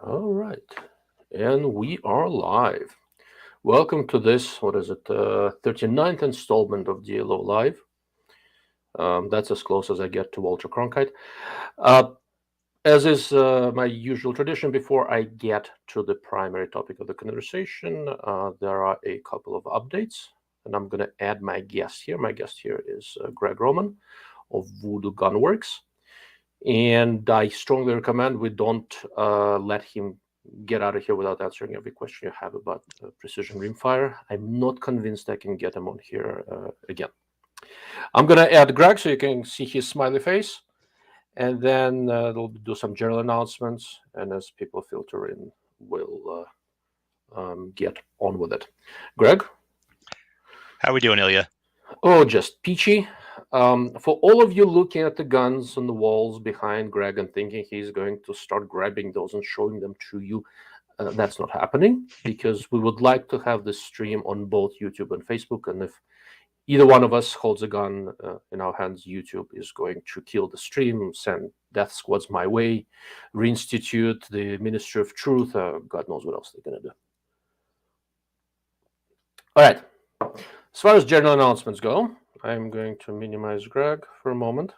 All right, and we are live. Welcome to this, 39th installment of DLO Live. That's as close as I get to Walter Cronkite. As is my usual tradition, before I get to the primary topic of the conversation, there are a couple of updates, and I'm going to add my guest here. My guest here is Greg Roman of Voodoo Gun Works. And I strongly recommend we don't let him get out of here without answering every question you have about precision rimfire. I'm not convinced I can get him on here again. I'm going to add Greg so you can see his smiley face, and then we'll do some general announcements, and as people filter in, we'll get on with it. Greg? How are we doing, Ilya? Oh, just peachy. For all of you looking at the guns on the walls behind Greg and thinking he's going to start grabbing those and showing them to you, that's not happening, because we would like to have this stream on both YouTube and Facebook. And if either one of us holds a gun in our hands, YouTube is going to kill the stream, send death squads my way, reinstitute the Ministry of Truth. God knows what else they're going to do. All right. As far as general announcements go, I'm going to minimize Greg for a moment.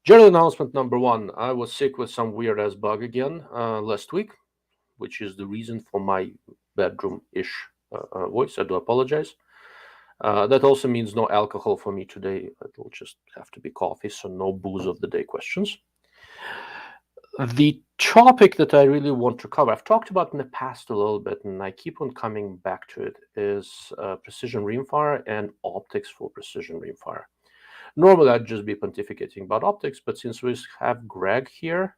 General announcement number one. I was sick with some weird-ass bug again last week, which is the reason for my bedroom-ish voice. I do apologize. That also means no alcohol for me today. It'll just have to be coffee, so no booze of the day questions. The topic that I really want to cover, I've talked about in the past a little bit, and I keep on coming back to it, is precision rimfire and optics for precision rimfire. Normally, I'd just be pontificating about optics, but since we have Greg here,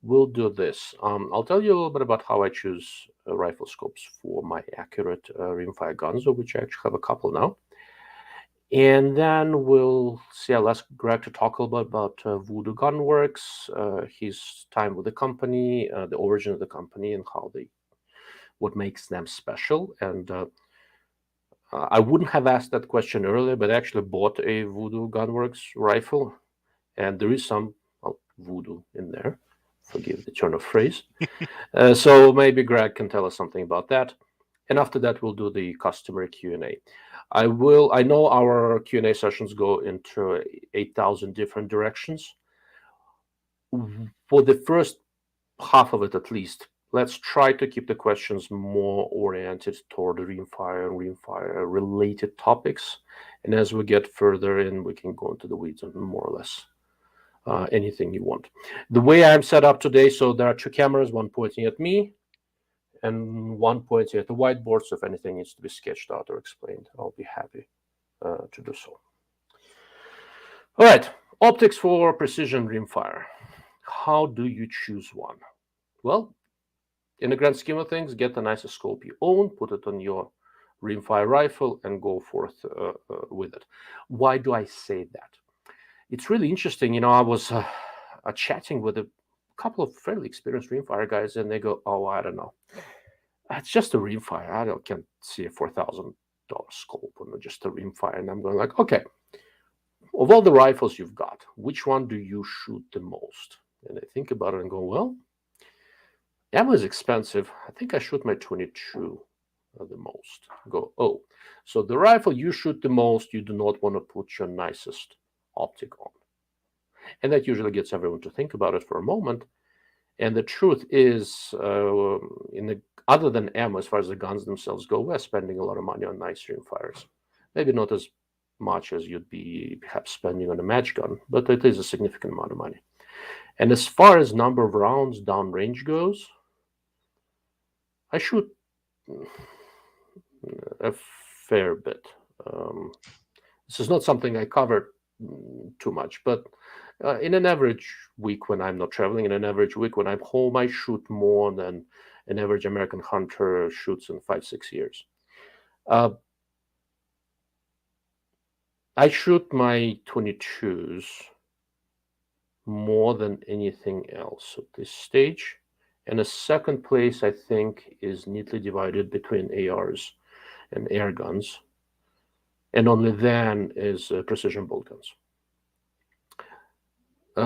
we'll do this. I'll tell you a little bit about how I choose rifle scopes for my accurate rimfire guns, of which I actually have a couple now. And then we'll see. I'll ask Greg to talk a little bit about Voodoo Gun Works, his time with the company, the origin of the company, and what makes them special. And I wouldn't have asked that question earlier, but I actually bought a Voodoo Gun Works rifle, and there is some voodoo in there. Forgive the turn of phrase. So maybe Greg can tell us something about that. And after that, we'll do the customary Q&A. I know our Q&A sessions go into 8,000 different directions. For the first half of it, at least, let's try to keep the questions more oriented toward rimfire and rimfire-related topics. And as we get further in, we can go into the weeds on more or less anything you want. The way I'm set up today, so there are two cameras, one pointing at me, and one pointing at the whiteboard, so if anything needs to be sketched out or explained, I'll be happy to do so. All right, optics for precision rimfire. How do you choose one? Well, in the grand scheme of things, get the nicest scope you own, put it on your rimfire rifle, and go forth with it. Why do I say that? It's really interesting. You know, I was chatting with a couple of fairly experienced rimfire guys, and they go, "Oh, I don't know. It's just a rimfire. I can't see a $4,000 scope on just a rimfire." And I'm going like, okay, of all the rifles you've got, which one do you shoot the most? And I think about it and go, well, ammo is expensive. I think I shoot my 22 the most. Go, oh, so the rifle you shoot the most, you do not want to put your nicest optic on. And that usually gets everyone to think about it for a moment. And the truth is, other than ammo, as far as the guns themselves go, we're spending a lot of money on nice rimfires. Maybe not as much as you'd be perhaps spending on a match gun, but it is a significant amount of money. And as far as number of rounds downrange goes, I shoot a fair bit. This is not something I cover too much, but in an average week when I'm not traveling, in an average week when I'm home, I shoot more than an average American hunter shoots in 5-6 years. I shoot my 22s more than anything else at this stage. And the second place, I think, is neatly divided between ARs and air guns. And only then is precision bolt guns.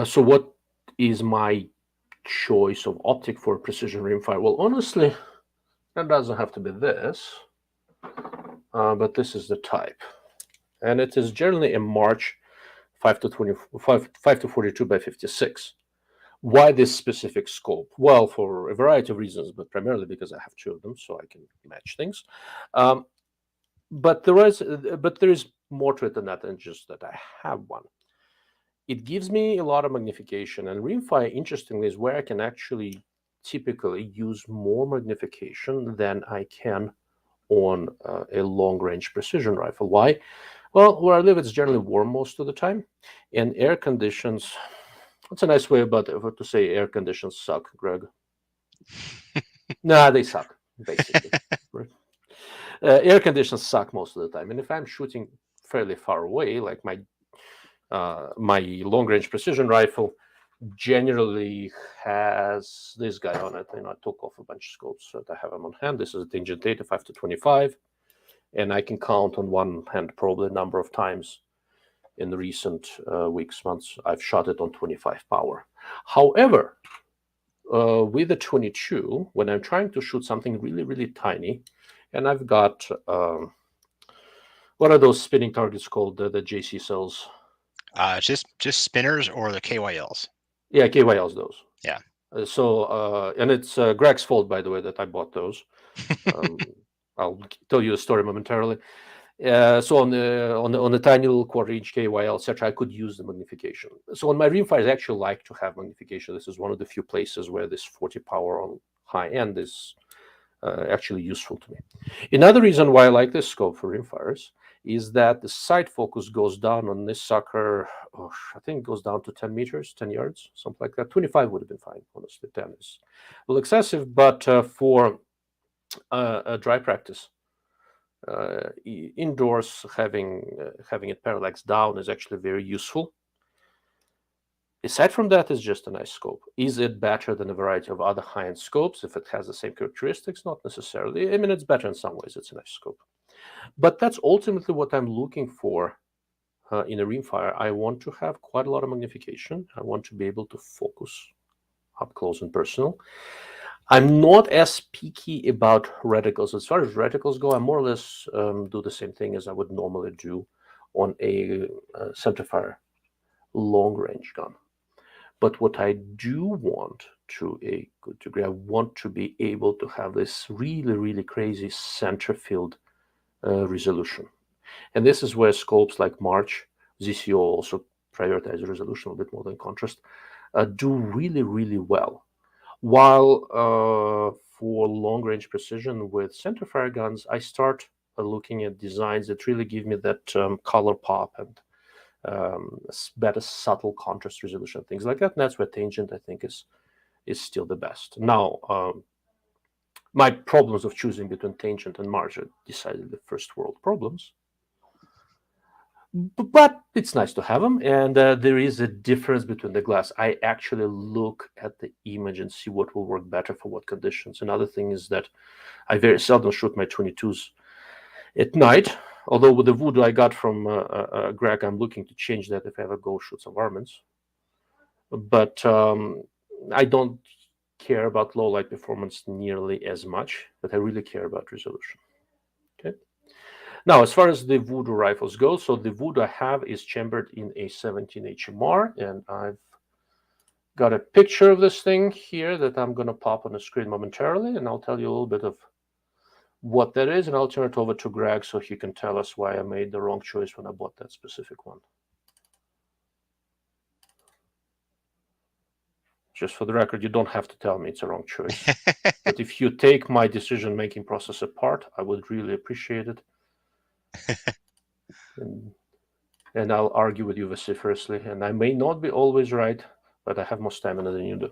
So what is my choice of optic for precision rimfire? Well, honestly, that doesn't have to be this, but this is the type, and it is generally a March 5 to 42 by 56. Why this specific scope? Well, for a variety of reasons, but primarily because I have two of them, so I can match things. But there is more to it than that, than just that I have one. It gives me a lot of magnification, and Rimfire, interestingly, is where I can actually typically use more magnification than I can on a long-range precision rifle. Why? Well, where I live, it's generally warm most of the time, and air conditions. That's a nice way to say air conditions suck, Greg. Nah, they suck, basically. Right? Air conditions suck most of the time, and if I'm shooting fairly far away, like my long-range precision rifle generally has this guy on it. I took off a bunch of scopes that I have them on hand. This is a Tangent 5 to 25, and I can count on one hand probably a number of times in the recent weeks, months, I've shot it on 25 power. However, with the 22, when I'm trying to shoot something really, really tiny, and I've got what are those spinning targets called? The JC cells. Just spinners or the KYLs. Yeah, KYLs, those. Yeah. And it's Greg's fault, by the way, that I bought those. I'll tell you a story momentarily. So on the tiny little quarter-inch KYL, etc., I could use the magnification. So on my Rimfire, I actually like to have magnification. This is one of the few places where this 40 power on high end is actually useful to me. Another reason why I like this scope for Rimfires is that the sight focus goes down on this sucker. I think it goes down to 10 meters, 10 yards, something like that. 25 would have been fine, honestly. 10 is a little excessive, but for a dry practice, indoors, having it parallax down is actually very useful. Aside from that, it's just a nice scope. Is it better than a variety of other high-end scopes if it has the same characteristics? Not necessarily. I mean, it's better in some ways. It's a nice scope. But that's ultimately what I'm looking for in a Rimfire. I want to have quite a lot of magnification. I want to be able to focus up close and personal. I'm not as picky about reticles. As far as reticles go, I more or less do the same thing as I would normally do on a centerfire long-range gun. But what I do want, to a good degree, I want to be able to have this really, really crazy center field resolution. And this is where scopes like March, ZCO also prioritize resolution a bit more than contrast, do really, really well. While for long-range precision with centerfire guns, I start looking at designs that really give me that color pop and better subtle contrast resolution, things like that. And that's where Tangent, I think, is still the best. Now, my problems of choosing between Tangent and March are decidedly first world problems. But it's nice to have them, and there is a difference between the glass. I actually look at the image and see what will work better for what conditions. Another thing is that I very seldom shoot my 22s at night, although with the Voodoo I got from Greg, I'm looking to change that if I ever go shoot some varmints. But I don't care about low light performance nearly as much, but I really care about resolution. Okay. Now, as far as the Voodoo rifles go, so the Voodoo I have is chambered in a 17 HMR, and I've got a picture of this thing here that I'm going to pop on the screen momentarily, and I'll tell you a little bit of what that is, and I'll turn it over to Greg so he can tell us why I made the wrong choice when I bought that specific one. Just for the record, you don't have to tell me it's a wrong choice. But if you take my decision-making process apart, I would really appreciate it. And I'll argue with you vociferously, and I may not be always right, but I have more stamina than you do.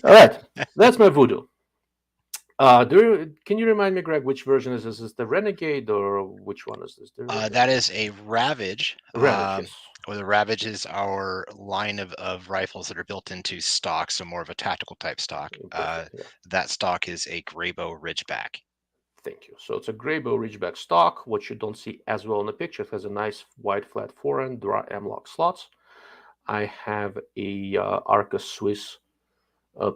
All right, that's my Voodoo. Can you remind me, Greg, which version is this? Is the Renegade, or which one is this? That is a Ravage. Ravage, yes. Well, the Ravage is our line of rifles that are built into stock, so more of a tactical type stock. Yeah. That stock is a Graybow Ridgeback. Thank you. So it's a Graybow Ridgeback stock. What you don't see as well in the picture, it has a nice wide flat forend, M-lock slots. I have a Arca Swiss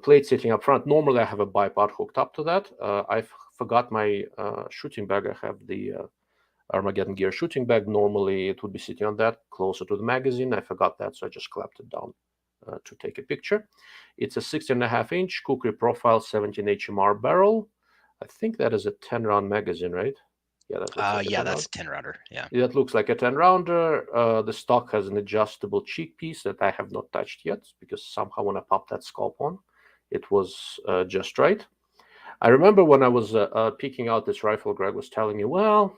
plate sitting up front. Normally I have a bipod hooked up to that. I forgot my shooting bag. I have the Armageddon gear shooting bag. Normally it would be sitting on that closer to the magazine. I forgot that, so I just clapped it down to take a picture. It's a 16.5-inch Kukri profile 17 HMR barrel. I think that is a 10-round magazine, right? Yeah, that looks like a 10 that's round. a 10-rounder. Yeah. That looks like a 10-rounder. The stock has an adjustable cheek piece that I have not touched yet because somehow when I popped that scope on, it was just right. I remember when I was picking out this rifle, Greg was telling me, well,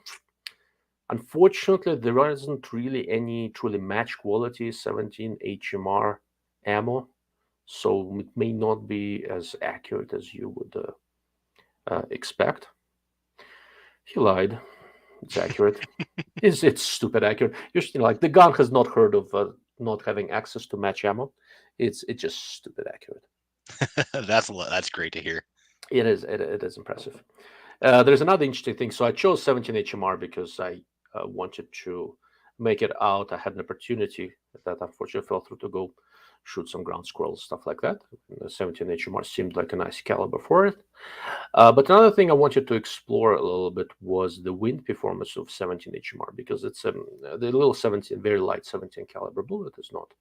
unfortunately, there isn't really any truly match quality 17 HMR ammo, so it may not be as accurate as you would expect. He lied. It's accurate. It's stupid accurate. You're like the gun has not heard of not having access to match ammo. It's just stupid accurate. That's great to hear. It is impressive. There's another interesting thing. So I chose 17 HMR because I wanted to make it out. I had an opportunity that unfortunately fell through to go shoot some ground squirrels, stuff like that. And the 17 HMR seemed like a nice caliber for it. But another thing I wanted to explore a little bit was the wind performance of 17 HMR because it's the little 17, very light 17 caliber bullet is not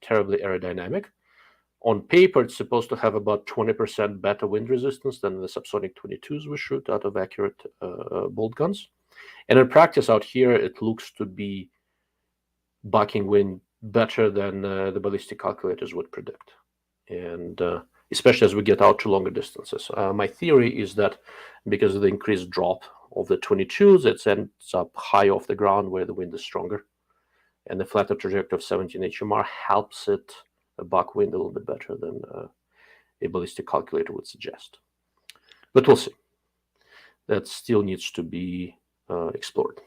terribly aerodynamic. On paper, it's supposed to have about 20% better wind resistance than the subsonic 22s we shoot out of accurate bolt guns. And in practice out here, it looks to be bucking wind better than the ballistic calculators would predict. And especially as we get out to longer distances. My theory is that because of the increased drop of the 22s, it ends up high off the ground where the wind is stronger. And the flatter trajectory of 17 HMR helps it buck wind a little bit better than a ballistic calculator would suggest. But we'll see. That still needs to be explored.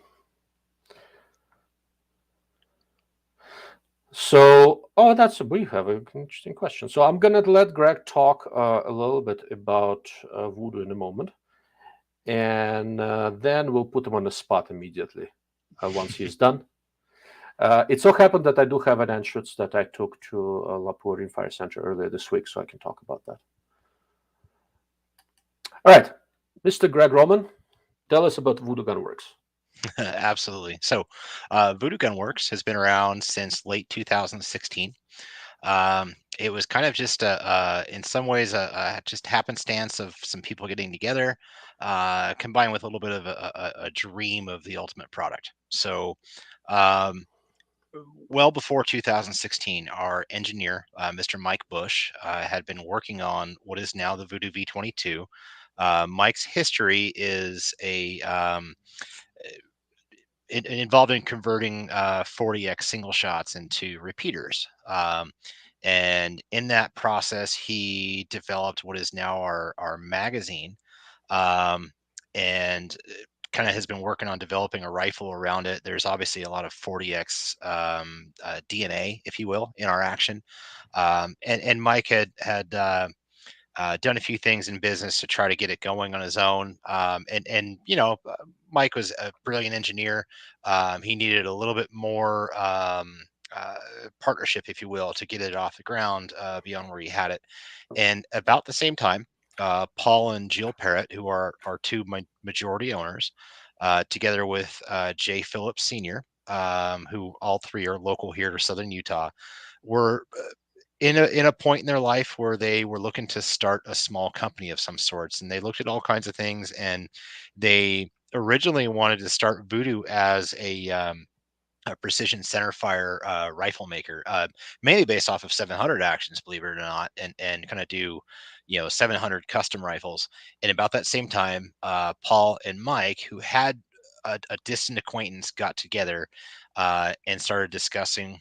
So, we have an interesting question. So I'm going to let Greg talk a little bit about Voodoo in a moment. And then we'll put him on the spot immediately once he's done. It so happened that I do have an entrance that I took to Lapua Rimfire Center earlier this week, so I can talk about that. All right, Mr. Greg Roman, tell us about Voodoo Gun Works. Absolutely. So, Voodoo Gun Works has been around since late 2016. It was kind of just in some ways, just happenstance of some people getting together, combined with a little bit of a dream of the ultimate product. So, well before 2016, our engineer, Mr. Mike Bush, had been working on what is now the Voodoo V22. Mike's history is involved in converting 40x single shots into repeaters. And in that process, he developed what is now our magazine, and kind of has been working on developing a rifle around it. There's obviously a lot of 40x DNA, if you will, in our action. And Mike had done a few things in business to try to get it going on his own. And Mike was a brilliant engineer. He needed a little bit more partnership, if you will, to get it off the ground beyond where he had it. And about the same time, Paul and Jill Parrott, who are our two majority owners, together with Jay Phillips Sr., who all three are local here to Southern Utah, were in a point in their life where they were looking to start a small company of some sorts, and they looked at all kinds of things, and they originally wanted to start Voodoo as a precision centerfire rifle maker, mainly based off of 700 actions, believe it or not, and kind of do 700 custom rifles. And about that same time, Paul and Mike, who had a distant acquaintance, got together and started discussing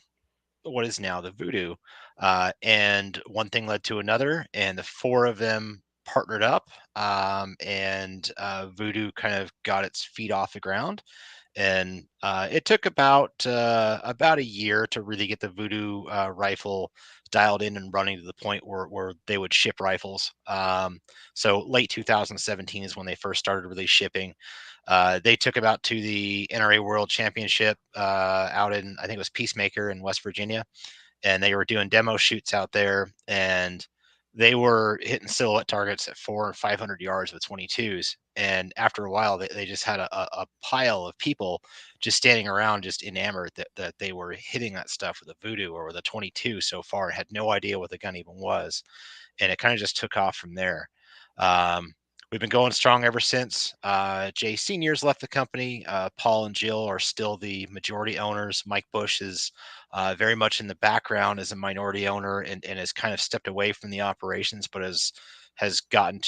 what is now the Voodoo. And one thing led to another, and the four of them partnered up, and Voodoo kind of got its feet off the ground. And it took about a year to really get the Voodoo rifle dialed in and running to the point where they would ship rifles. So late 2017 is when they first started really shipping. They took about to the NRA World Championship out in, I think it was Peacemaker in West Virginia, and they were doing demo shoots out there. And they were hitting silhouette targets at 400 and 500 yards with 22s. And after a while, they just had a pile of people just standing around, just enamored that they were hitting that stuff with a Voodoo or with a 22 so far, and had no idea what the gun even was. And it kind of just took off from there. Um, we've been going strong ever since. Jay Senior's left the company. Paul and Jill are still the majority owners. Mike Bush is very much in the background as a minority owner, and has kind of stepped away from the operations, but has gotten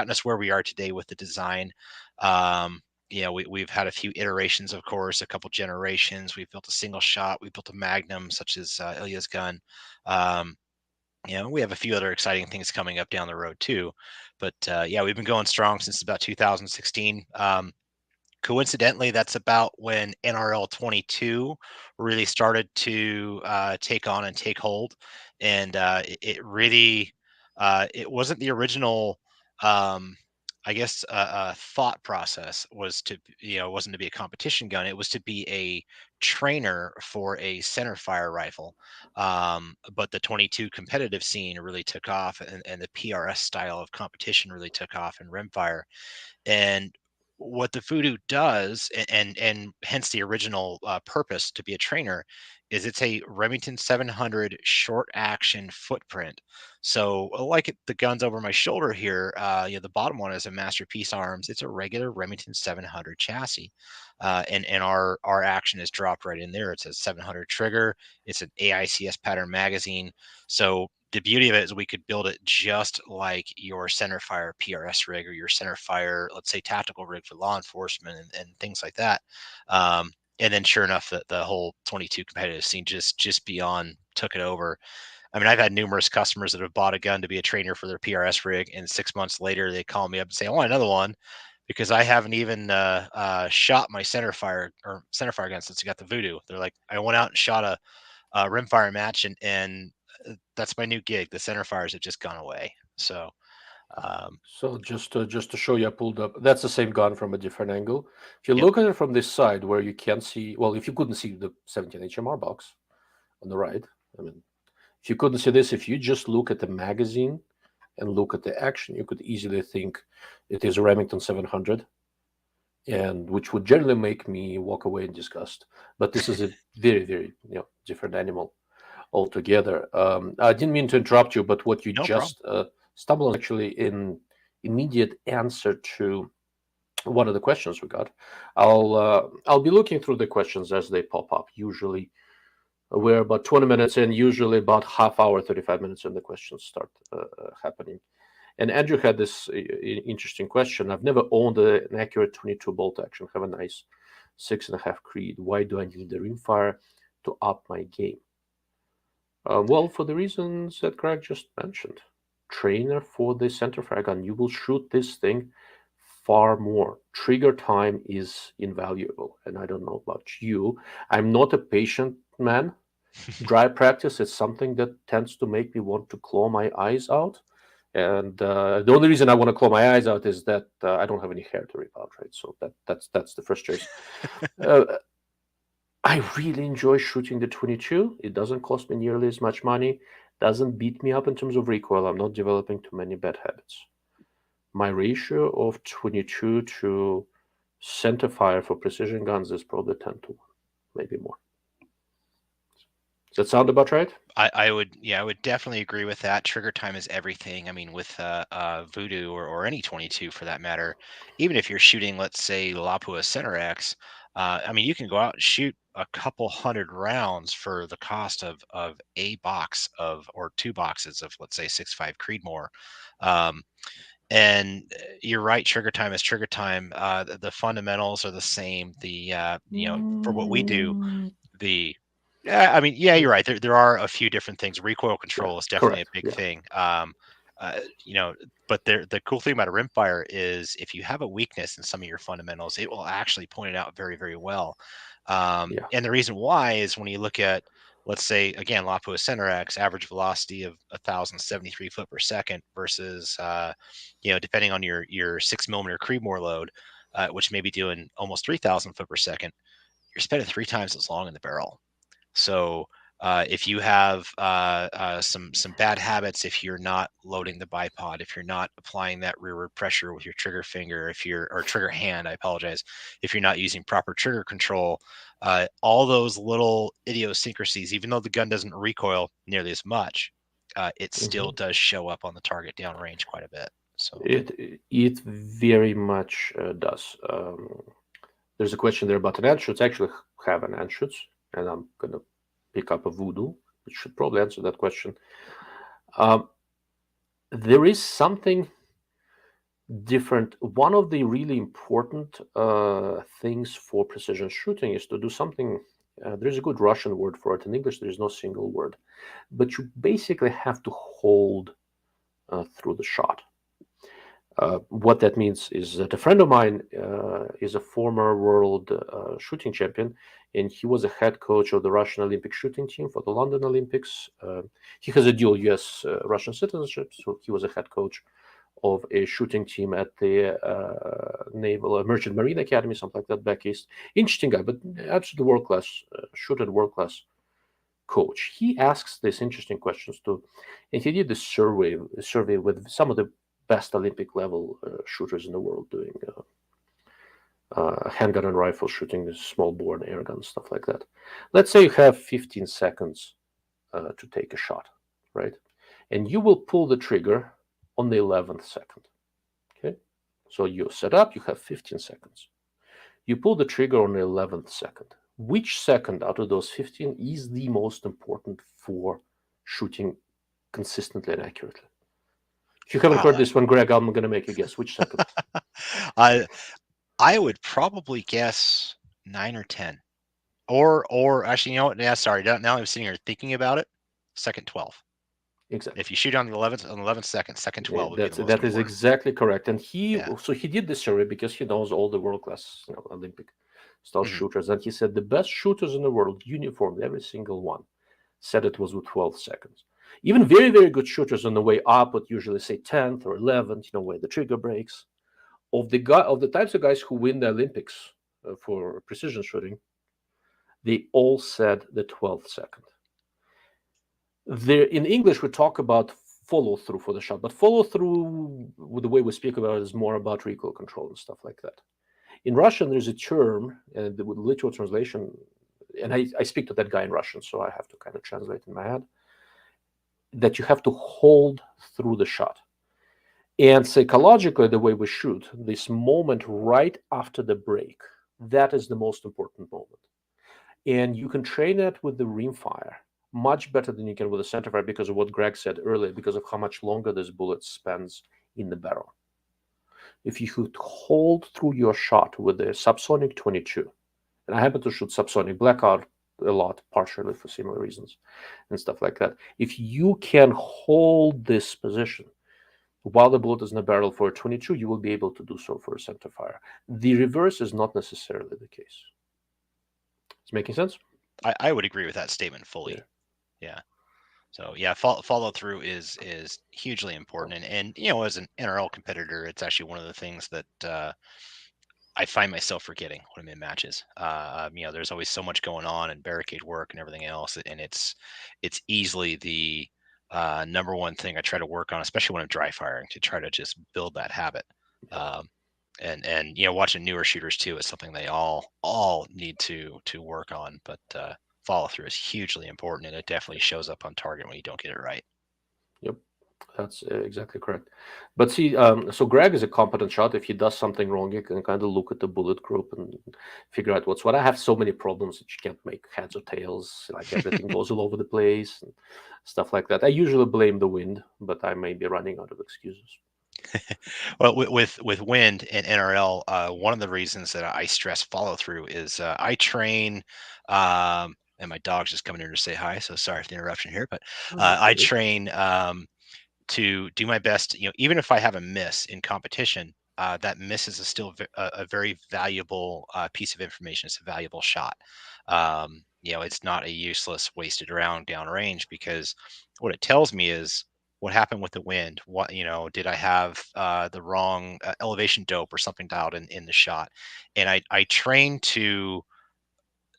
us where we are today with the design. We've had a few iterations, of course, a couple generations. We've built a single shot. We built a Magnum, such as Ilya's gun. Um, we have a few other exciting things coming up down the road too. But we've been going strong since about 2016. Coincidentally, that's about when NRL 22 really started to take on and take hold, and it really it wasn't the original. Thought process was to, wasn't to be a competition gun. It was to be a trainer for a centerfire rifle. But the 22 competitive scene really took off, and the PRS style of competition really took off in rimfire. And what the Voodoo does, and hence the original purpose to be a trainer, is it's a Remington 700 short action footprint. So, like the guns over my shoulder here, the bottom one is a Masterpiece Arms. It's a regular Remington 700 chassis, and our action is dropped right in there. It's a 700 trigger. It's an AICS pattern magazine. So the beauty of it is we could build it just like your centerfire PRS rig, or your centerfire, let's say, tactical rig for law enforcement, and things like that. And then sure enough, the whole 22 competitive scene just beyond took it over. I mean, I've had numerous customers that have bought a gun to be a trainer for their PRS rig, and 6 months later they call me up and say, "I want another one," because I haven't even shot my centerfire gun since I got the Voodoo. They're like, "I went out and shot a rimfire match, and that's my new gig. The center fires have just gone away." So, um, So just to show you, I pulled up. That's the same gun from a different angle. If you yep. look at it from this side, where you can see, well, if you couldn't see the 17 HMR box on the right, I mean, if you couldn't see this, if you just look at the magazine and look at the action, you could easily think it is a Remington 700, and which would generally make me walk away in disgust. But this is a very, very different animal altogether. I didn't mean to interrupt you, but what you No problem. just stumbled on actually in immediate answer to one of the questions we got. I'll be looking through the questions as they pop up. Usually we're about 20 minutes in, usually about half hour, 35 minutes in, the questions start happening. And Andrew had this interesting question. I've never owned an accurate 22 bolt action, have a nice 6.5 Creed. Why do I need the rimfire to up my game? Well, for the reasons that Greg just mentioned. Trainer for the centerfire gun. You will shoot this thing far more. Trigger time is invaluable. And I don't know about you. I'm not a patient man. Dry practice is something that tends to make me want to claw my eyes out. And the only reason I want to claw my eyes out is that I don't have any hair to rip out, right? So that's the first choice. I really enjoy shooting the 22. It doesn't cost me nearly as much money, doesn't beat me up in terms of recoil. I'm not developing too many bad habits. My ratio of 22 to centerfire for precision guns is probably 10 to 1, maybe more. Does that sound about right? I would definitely agree with that. Trigger time is everything. I mean, with Voodoo, or any 22 for that matter, even if you're shooting, let's say, Lapua Center X, I mean, you can go out and shoot a couple hundred rounds for the cost of a box of, or two boxes of, let's say, 6.5 Creedmoor. And you're right, trigger time is trigger time. The fundamentals are the same. For what we do, the yeah, I mean, yeah, you're right. There are a few different things. Recoil Yeah, control is definitely a correct. big Yeah. thing. Uh, you know, but the cool thing about a rimfire is if you have a weakness in some of your fundamentals, it will actually point it out very, very well. Yeah. And the reason why is when you look at, let's say, again, Lapua Center X, average velocity of 1,073 foot per second versus, depending on your 6 mm Creedmoor load, which may be doing almost 3,000 foot per second, you're spending 3 times as long in the barrel. So If you have some bad habits, if you're not loading the bipod, if you're not applying that rearward pressure with your trigger finger, or trigger hand, I apologize, if you're not using proper trigger control, all those little idiosyncrasies, even though the gun doesn't recoil nearly as much, it still does show up on the target downrange quite a bit. So it very much does. There's a question there about an anschutz. I actually have an anschutz, and I'm gonna pick up a Voodoo, which should probably answer that question. There is something different. One of the really important things for precision shooting is to do something. There's a good Russian word for it. In English, there is no single word, but you basically have to hold through the shot. What that means is that a friend of mine is a former world shooting champion, and he was a head coach of the Russian Olympic shooting team for the London Olympics. He has a dual U.S. Russian citizenship, so he was a head coach of a shooting team at the Naval Merchant Marine Academy, something like that, back east. Interesting guy, but absolutely world-class shooter, world-class coach. He asks these interesting questions too, and he did a survey with some of the best Olympic level shooters in the world doing handgun and rifle shooting, small bore and air gun, stuff like that. Let's say you have 15 seconds to take a shot, right? And you will pull the trigger on the 11th second. Okay, so you set up, you have 15 seconds. You pull the trigger on the 11th second. Which second out of those 15 is the most important for shooting consistently and accurately? If you haven't heard this one, Greg, I'm going to make a guess. Which second? I would probably guess 9 or 10. Or actually, you know what? Yeah, sorry. Now I'm sitting here thinking about it. Second 12. Exactly. If you shoot on the 11th second, second 12 would be the most that is important. exactly correct. And he did this survey because he knows all the world-class Olympic style shooters, and he said the best shooters in the world, uniformly, every single one, said it was with 12 seconds. Even very, very good shooters on the way up would usually say 10th or 11th, where the trigger breaks. Of the types of guys who win the Olympics for precision shooting, they all said the 12th second. There, in English, we talk about follow through for the shot, but follow through, the way we speak about it, is more about recoil control and stuff like that. In Russian, there's a term, and the literal translation, and I speak to that guy in Russian, so I have to kind of translate in my head, that you have to hold through the shot. And psychologically, the way we shoot, this moment right after the break, that is the most important moment. And you can train it with the Rimfire much better than you can with the centerfire because of what Greg said earlier, because of how much longer this bullet spends in the barrel. If you could hold through your shot with the subsonic 22, and I happen to shoot subsonic blackout a lot, partially for similar reasons and stuff like that. If you can hold this position while the bullet is in the barrel for a 22, you will be able to do so for a centerfire. The reverse is not necessarily the case. Is it making sense? I would agree with that statement fully. Yeah. So yeah, follow through is hugely important, and as an NRL competitor, it's actually one of the things that I find myself forgetting when I'm in matches. There's always so much going on and barricade work and everything else, and it's easily the number one thing I try to work on, especially when I'm dry firing, to try to just build that habit. And watching newer shooters too is something they all need to work on, but follow through is hugely important, and it definitely shows up on target when you don't get it right. Yep, that's exactly correct. But see, so Greg is a competent shot. If he does something wrong, you can kind of look at the bullet group and figure out what's what. I have so many problems that you can't make heads or tails. Like everything goes all over the place and stuff like that. I usually blame the wind, but I may be running out of excuses. Well, with wind and NRL, one of the reasons that I stress follow through is I train, and my dog's just coming here to say hi, so sorry for the interruption here, but I train to do my best. Even if I have a miss in competition, that miss is still a very valuable piece of information. It's a valuable shot. It's not a useless, wasted round downrange, because what it tells me is what happened with the wind. What did I have the wrong elevation dope or something dialed in the shot? And I train to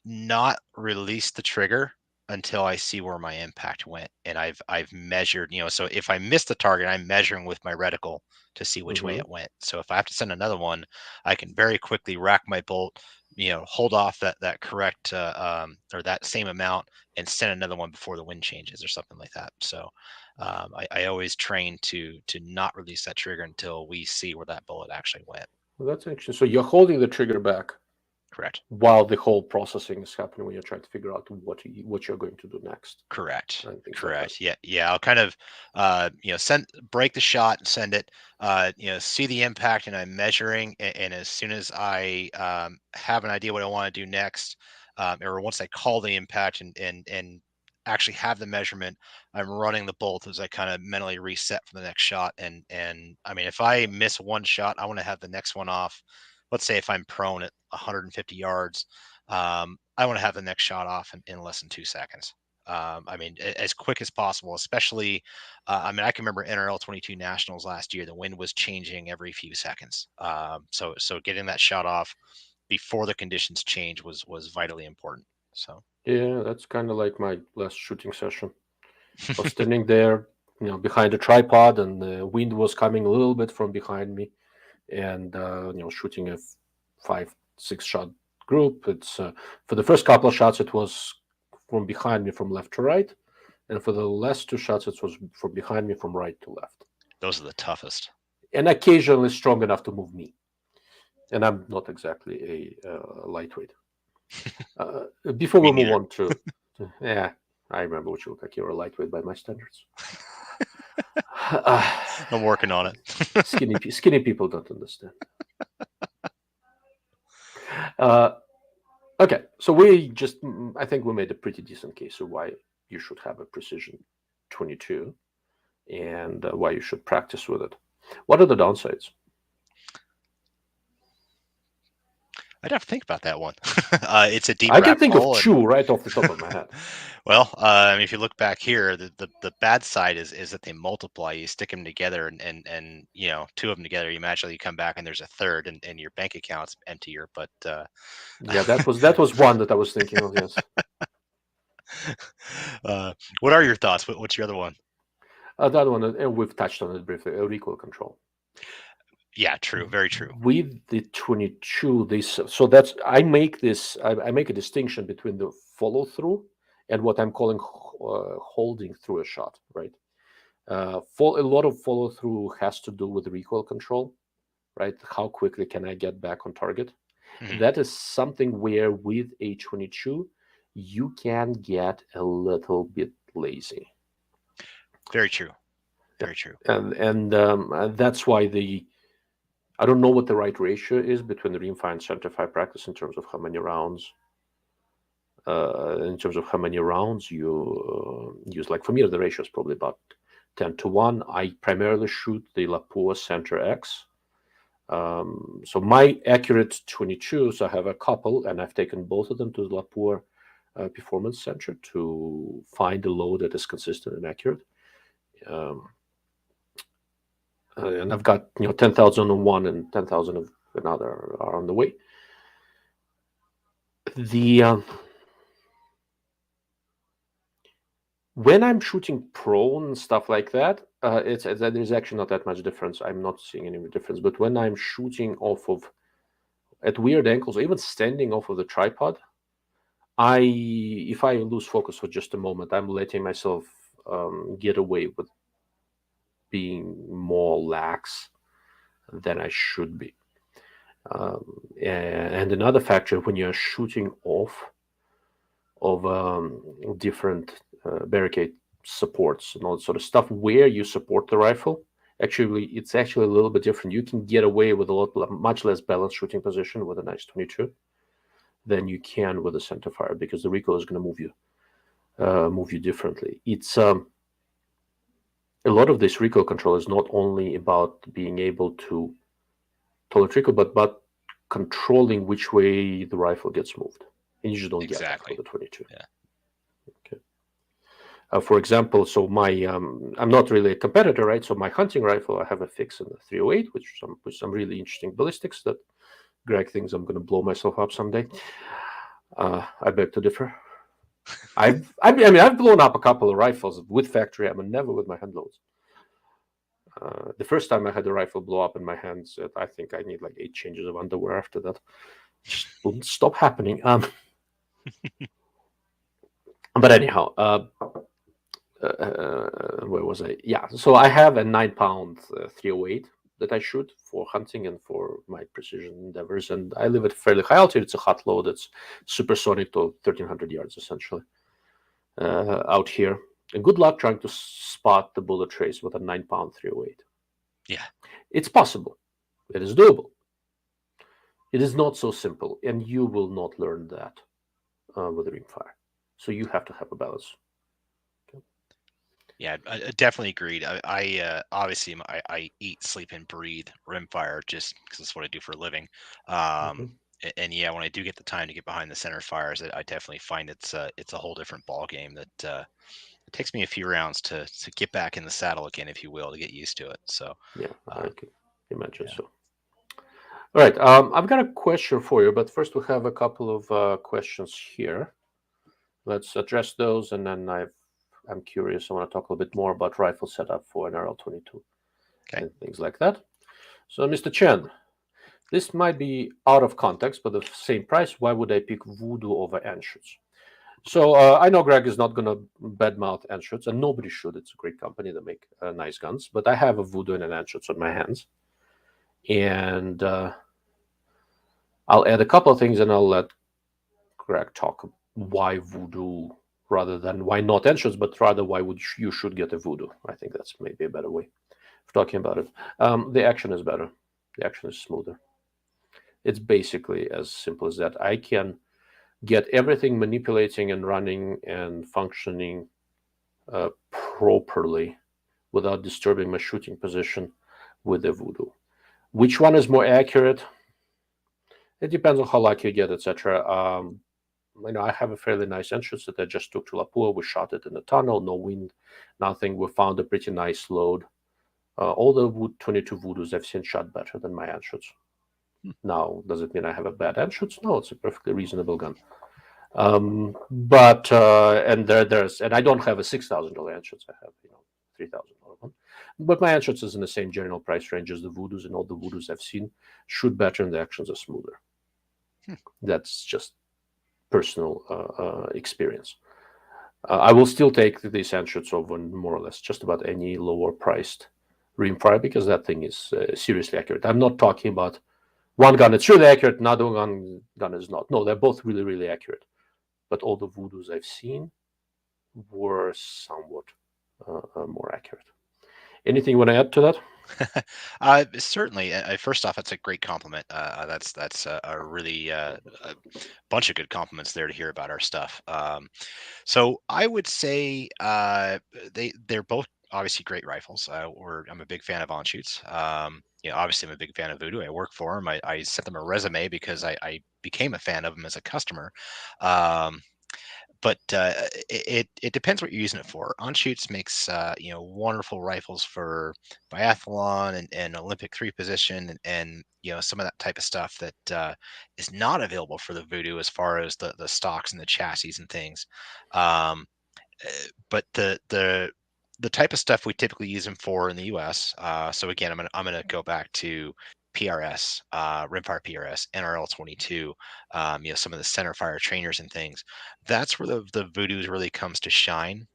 not release the trigger until I see where my impact went, and I've measured, so if I miss the target, I'm measuring with my reticle to see which way Mm-hmm. it went. So if I have to send another one, I can very quickly rack my bolt, hold off that correct or that same amount and send another one before the wind changes or something like that. So I always train to not release that trigger until we see where that bullet actually went. Well, that's interesting. So you're holding the trigger back Correct. while the whole processing is happening when you're trying to figure out what you're going to do next. Correct. And things like that. Correct. Yeah. I'll kind of, break the shot and send it, see the impact, and I'm measuring. And as soon as I have an idea what I want to do next, or once I call the impact and actually have the measurement, I'm running the bolt as I kind of mentally reset for the next shot. And I mean, if I miss one shot, I want to have the next one off. Let's say if I'm prone at 150 yards, I want to have the next shot off in less than 2 seconds. I mean, as quick as possible, especially, I mean, I can remember NRL 22 Nationals last year, the wind was changing every few seconds. So getting that shot off before the conditions change was vitally important. So Yeah, that's kind of like my last shooting session. I was standing there, behind a tripod, and the wind was coming a little bit from behind me, and shooting a 5-6 shot group. It's for the first couple of shots, it was from behind me from left to right, and for the last 2 shots, it was from behind me from right to left. those are the toughest. And occasionally strong enough to move me. And I'm not exactly a lightweight. Before we move on to, yeah, I remember what you look like. You're a lightweight by my standards. I'm working on it. Skinny people don't understand. Okay, so I think we made a pretty decent case of why you should have a precision 22 and why you should practice with it. What are the downsides? I'd have to think about that one. It's a deep. I can think of hole 2 right off the top of my head. Well, I mean, if you look back here, the bad side is that they multiply. You stick them together, and 2 of them together. You magically come back, and there's a third, and your bank account's emptier. But yeah, that was one that I was thinking of. Yes. What are your thoughts? What's your other one? That one, and we've touched on it briefly. Recoil control. Yeah, true. Very true. With the 22, so that's I make a distinction between the follow through and what I'm calling holding through a shot. Right. A lot of follow through has to do with recoil control. Right. How quickly can I get back on target? Mm-hmm. That is something where with a 22 you can get a little bit lazy. Very true. Very true. And that's why I don't know what the right ratio is between the Rimfire and centerfire practice in terms of how many rounds. You use. Like for me, the ratio is probably about 10-1. I primarily shoot the Lapua Center X. So my accurate 22s, I have a couple, and I've taken both of them to the Lapua Performance Center to find a load that is consistent and accurate. And I've got 10,000 on one and 10,000 of another are on the way. When I'm shooting prone and stuff like that, there's actually not that much difference. I'm not seeing any difference. But when I'm shooting at weird angles, or even standing off of the tripod, if I lose focus for just a moment, I'm letting myself get away with being more lax than I should be. And another factor, when you're shooting off of different barricade supports and all that sort of stuff, where you support the rifle, it's actually a little bit different. You can get away with much less balanced shooting position with a nice 22 than you can with a centerfire, because the recoil is going to move you differently. It's a lot of this recoil control is not only about being able to tolerate recoil, but controlling which way the rifle gets moved. And you just don't get that with the 22. Yeah. Okay. For example, so I'm not really a competitor, right? So my hunting rifle, I have a fix in the 308, with some really interesting ballistics that Greg thinks I'm going to blow myself up someday. I beg to differ. I've blown up a couple of rifles with factory ammo, never with my hand loads. The first time I had a rifle blow up in my hands, I think I need like 8 changes of underwear after that. Just wouldn't stop happening. But anyhow, where was I? Yeah, so I have a 9-pound 308 that I shoot for hunting and for my precision endeavors, and I live at fairly high altitude. It's a hot load. It's supersonic to 1,300 yards essentially out here. And good luck trying to spot the bullet trace with a 9-pound 308. Yeah. It's possible. It is doable. It is not so simple, and you will not learn that with Rimfire. So you have to have a balance. Yeah, I definitely agreed. Obviously I eat, sleep, and breathe Rimfire just because that's what I do for a living. And yeah, when I do get the time to get behind the center fires, I definitely find it's a whole different ball game that it takes me a few rounds to get back in the saddle again, if you will, to get used to it. So Yeah, I can imagine yeah. so. All right, I've got a question for you, but first we have a couple of questions here. Let's address those, and then I'm curious. I want to talk a little bit more about rifle setup for an RL-22 Okay. and things like that. So, Mr. Chen, this might be out of context, but the same price. Why would I pick Voodoo over Anschutz? So I know Greg is not going to badmouth Anschutz, and nobody should. It's a great company that make nice guns. But I have a Voodoo and an Anschutz on my hands, and I'll add a couple of things, and I'll let Greg talk why Voodoo rather than why not Anschutz, but rather why would you should get a Voodoo. I think that's maybe a better way of talking about it. The action is better. The action is smoother. It's basically as simple as that. I can get everything manipulating and running and functioning properly without disturbing my shooting position with the Voodoo. Which one is more accurate? It depends on how lucky you get, etc. I have a fairly nice entrance that I just took to Lapua. We shot it in the tunnel, no wind, nothing. We found a pretty nice load. All the 22 Voodoos I've seen shot better than my entrance. Now, does it mean I have a bad entrance? No, it's a perfectly reasonable gun. But and I don't have a $6,000 entrance. I have $3,000 one. But my entrance is in the same general price range as the Voodoos, and all the Voodoos I've seen shoot better, and the actions are smoother. That's just personal experience. I will still take these entrance over more or less just about any lower priced Rimfire because that thing is seriously accurate. I'm not talking about one gun that's really accurate, another gun is not. No, they're both really, really accurate. But all the Voodoos I've seen were somewhat more accurate. Anything you want to add to that? Certainly. First off, that's a great compliment. That's a really a bunch of good compliments there to hear about our stuff. So I would say they're both obviously great rifles. I'm a big fan of Anschutz. Obviously I'm a big fan of Voodoo. I work for them. I sent them a resume because I became a fan of them as a customer. But it depends what you're using it for. Anschutz makes wonderful rifles for biathlon and Olympic 3 position and some of that type of stuff that is not available for the Voodoo as far as the stocks and the chassis and things. But the type of stuff we typically use them for in the U.S. So again, I'm gonna go back to PRS, Rimfire PRS, NRL-22, some of the center fire trainers and things. That's where the Voodoos really comes to shine.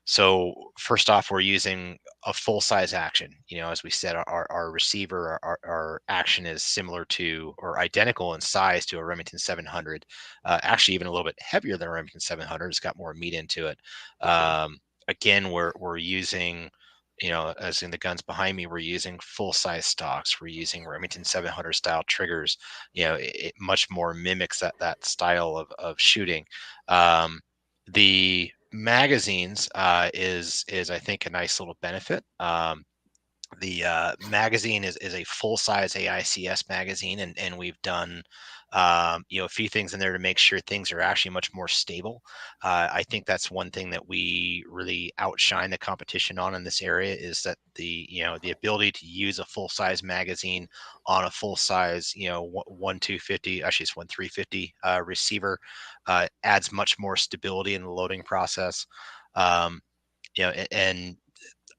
So first off, we're using a full size action. As we said, our receiver, our action is similar to or identical in size to a Remington 700. Actually, even a little bit heavier than a Remington 700. It's got more meat into it. Again, we're using, as in the guns behind me, we're using full size stocks. We're using Remington 700 style triggers. It much more mimics that style of shooting. The magazines is I think a nice little benefit. The magazine is a full-size AICS magazine, and we've done a few things in there to make sure things are actually much more stable. I think that's one thing that we really outshine the competition on in this area, is that the ability to use a full-size magazine on a full-size 1 250, actually it's 1 350 receiver, adds much more stability in the loading process. Um, and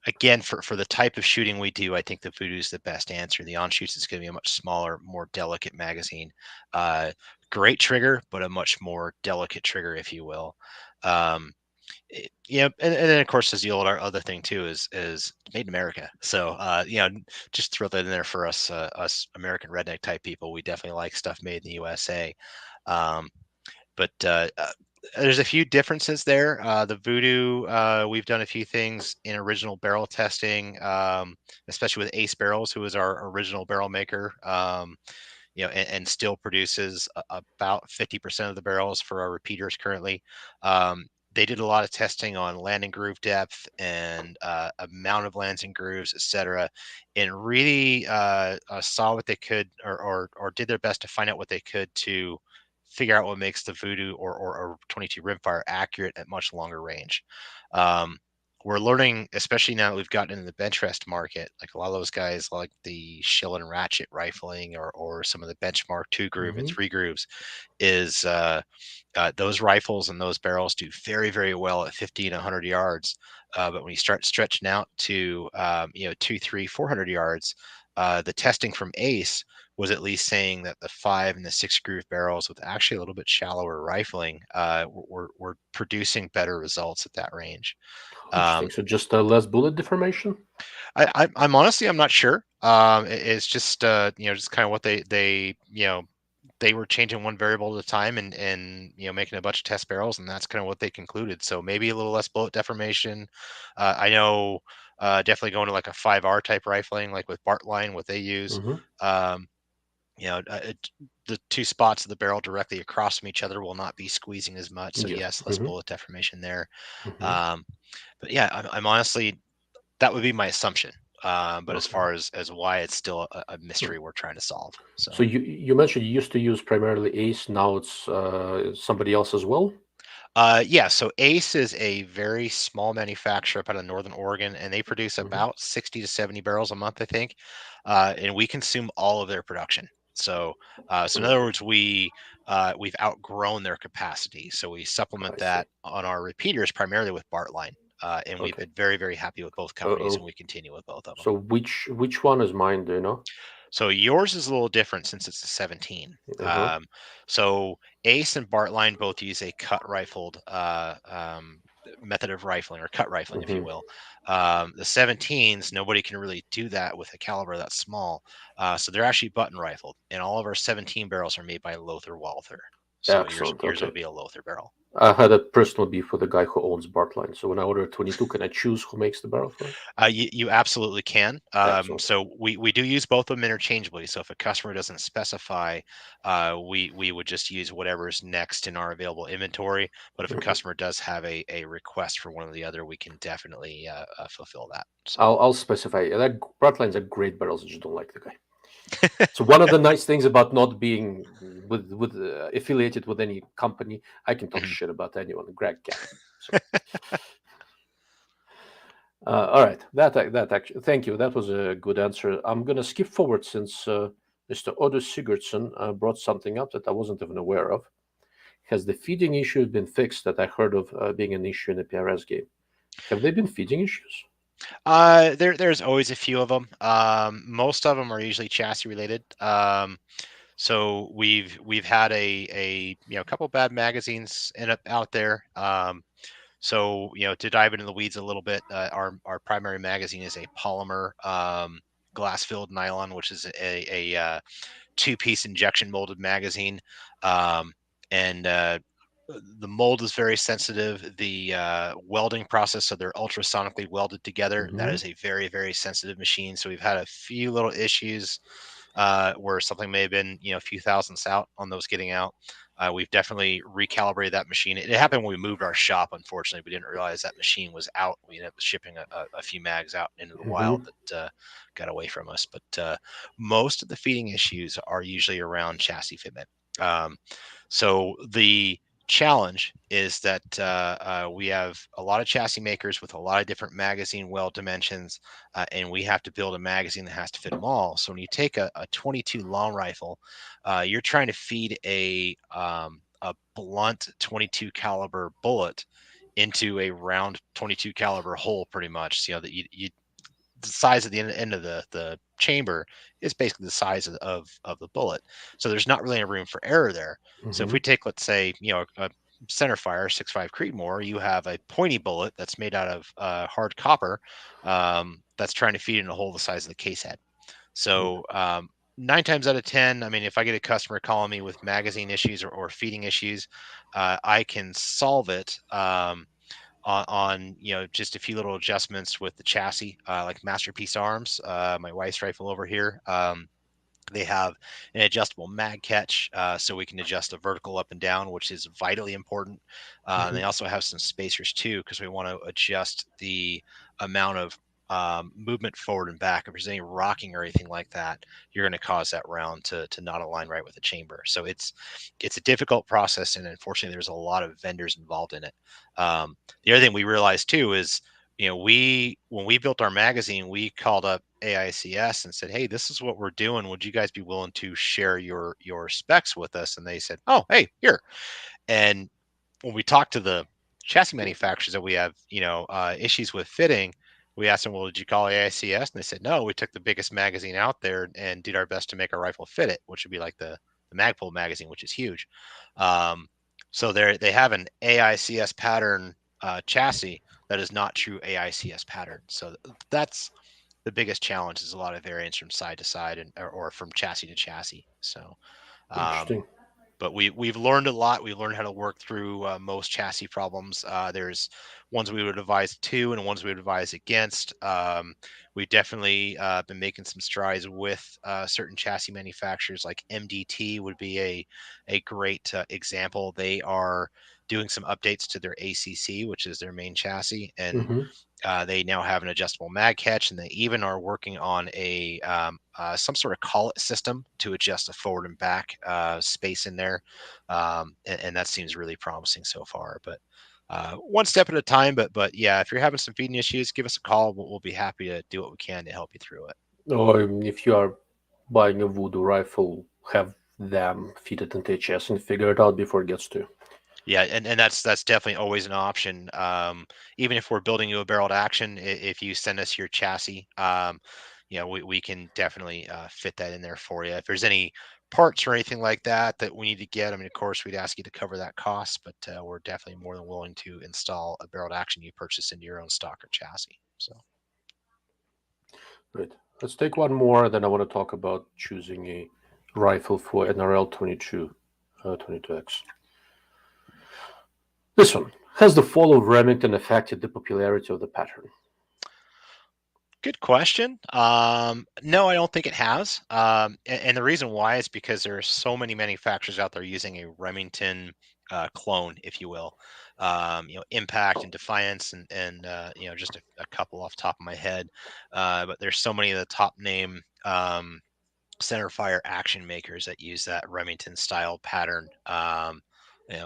again, for the type of shooting we do, I think the Voodoo is the best answer. The on shoots is going to be a much smaller, more delicate magazine. Uh, Great trigger, but a much more delicate trigger, if you will. And then of course, as the other thing too is made in America. So just throw that in there for us American redneck type people. We definitely like stuff made in the USA. Um, but there's a few differences there. The Voodoo, we've done a few things in original barrel testing, especially with Ace Barrels, who is our original barrel maker, and still produces about 50% of the barrels for our repeaters currently. They did a lot of testing on landing groove depth and amount of lands and grooves, etc., and really saw what they could, or did their best to find out what they could to figure out what makes the Voodoo or 22 Rimfire accurate at much longer range. Um, we're learning, especially now that we've gotten into the bench rest market, like a lot of those guys like the Shill and Ratchet rifling, or some of the benchmark 2 groove and Hmm. 3 grooves, is those rifles and those barrels do very, very well at 50 and 100 yards. But when you start stretching out to 2, 3, 400 yards, the testing from Ace was at least saying that the 5 and the 6 groove barrels with actually a little bit shallower rifling were producing better results at that range. Interesting. Um, So just less bullet deformation. I'm honestly, I'm not sure. It's just just kind of what they were changing one variable at a time, and making a bunch of test barrels, and that's kind of what they concluded. So maybe a little less bullet deformation. I know definitely going to like a 5R type rifling, like with Bartlein, what they use. Hmm. Um, you know, uh, it, the 2 spots of the barrel directly across from each other will not be squeezing as much. So Yes. yes, less Hmm. bullet deformation there. Hmm. Um, but yeah, I'm honestly, that would be my assumption. But as Okay. far as why, it's still a Hmm. mystery we're trying to solve. So So you mentioned you used to use primarily Ace. Now it's somebody else as well. yeah, so Ace is a very small manufacturer up out of Northern Oregon, and they produce Hmm. about 60 to 70 barrels a month, I think. And we consume all of their production. So in other Okay. words, we've outgrown their capacity. So we supplement I see. that on our repeaters primarily with Bartline. And we've Okay. been very, very happy with both companies, and Uh-oh. we continue with both of them. So which one is mine? Do you know? So yours is a little different since it's a 17. Uh-huh. So Ace and Bartline both use a cut rifled method of rifling, or cut rifling, if you Hmm. will. The 17s, nobody can really do that with a caliber that small. So they're actually button rifled, and all of our 17 barrels are made by Lothar Walther. So Excellent. yours Okay. would be a Lothar barrel. I had a personal beef with the guy who owns Bartline. So when I order a 22, can I choose who makes the barrel for it? You absolutely can. Excellent. So we do use both of them interchangeably. So if a customer doesn't specify, we would just use whatever's next in our available inventory. But if a Mhm. customer does have a request for one or the other, we can definitely fulfill that. So I'll specify. That Bartline's a great barrels. I just don't like the guy. So one of the nice things about not being with affiliated with any company, I can talk mhm. shit about anyone. Greg can. So all right, that actually, thank you. That was a good answer. I'm gonna skip forward since Mr. Odo Sigurdsson brought something up that I wasn't even aware of. Has the feeding issue been fixed that I heard of being an issue in the PRS game? Have they been feeding issues? There's always a few of them. Most of them are usually chassis related. So we've had a couple bad magazines end up out there. So, to dive into the weeds a little bit, our primary magazine is a polymer glass-filled nylon, which is a 2-piece injection molded magazine, and the mold is very sensitive. The welding process, so they're ultrasonically welded together. That Hmm. is a very, very sensitive machine. So we've had a few little issues where something may have been, a few thousandths out on those getting out. We've definitely recalibrated that machine. It happened when we moved our shop. Unfortunately, we didn't realize that machine was out. We ended up shipping a few mags out into the wild that got away from us. But most of the feeding issues are usually around chassis fitment. So the challenge is that we have a lot of chassis makers with a lot of different magazine well dimensions, and we have to build a magazine that has to fit them all. So when you take a 22 long rifle, you're trying to feed a blunt 22 caliber bullet into a round 22 caliber hole, pretty much. So, that you the size of the end of the chamber is basically the size of the bullet. So there's not really any room for error there. So if we take, let's say, a centerfire 6.5 Creedmoor, you have a pointy bullet that's made out of hard copper that's trying to feed in a hole the size of the case head. So 9 times out of 10, I mean, if I get a customer calling me with magazine issues or feeding issues, I can solve it on just a few little adjustments with the chassis, like Masterpiece Arms, my wife's rifle over here. They have an adjustable mag catch, so we can adjust the vertical up and down, which is vitally important. And they also have some spacers too, because we want to adjust the amount of movement forward and back. If there's any rocking or anything like that, you're going to cause that round to not align right with the chamber. So it's a difficult process, and unfortunately, there's a lot of vendors involved in it. The other thing we realized too is, when we built our magazine, we called up AICS and said, "Hey, this is what we're doing. Would you guys be willing to share your specs with us?" And they said, "Oh, hey, here." And when we talked to the chassis manufacturers that we have, issues with fitting, we asked them, "Well, did you call AICS?" And they said, "No, we took the biggest magazine out there and did our best to make our rifle fit it," which would be like the Magpul magazine, which is huge. So they have an AICS pattern chassis that is not true AICS pattern. So that's the biggest challenge, is a lot of variance from side to side or from chassis to chassis. So, Interesting. but we've learned a lot. We learned how to work through most chassis problems. There's ones we would advise to and ones we would advise against. We've definitely been making some strides with certain chassis manufacturers, like MDT would be a great example. They are doing some updates to their ACC, which is their main chassis, and they now have an adjustable mag catch, and they even are working on a some sort of collet system to adjust the forward and back space in there, and that seems really promising so far. But one step at a time. But yeah, if you're having some feeding issues, give us a call. We'll be happy to do what we can to help you through it. Or if you are buying a Voodoo rifle, have them feed it into HS and figure it out before it gets to you. Yeah, and that's definitely always an option. Even if we're building you a barreled action, if you send us your chassis, we can definitely fit that in there for you. If there's any parts or anything like that we need to get, I mean, of course, we'd ask you to cover that cost, but we're definitely more than willing to install a barreled action you purchase into your own stock or chassis. So, Right. Let's take one more, then I want to talk about choosing a rifle for NRL 22, 22X. This one. Has the fall of Remington affected the popularity of the pattern? good question. No, I don't think it has. And the reason why is because there are so many manufacturers out there using a Remington clone, if you will. Impact and Defiance, and just a couple off the top of my head. But there's so many of the top name centerfire action makers that use that Remington style pattern.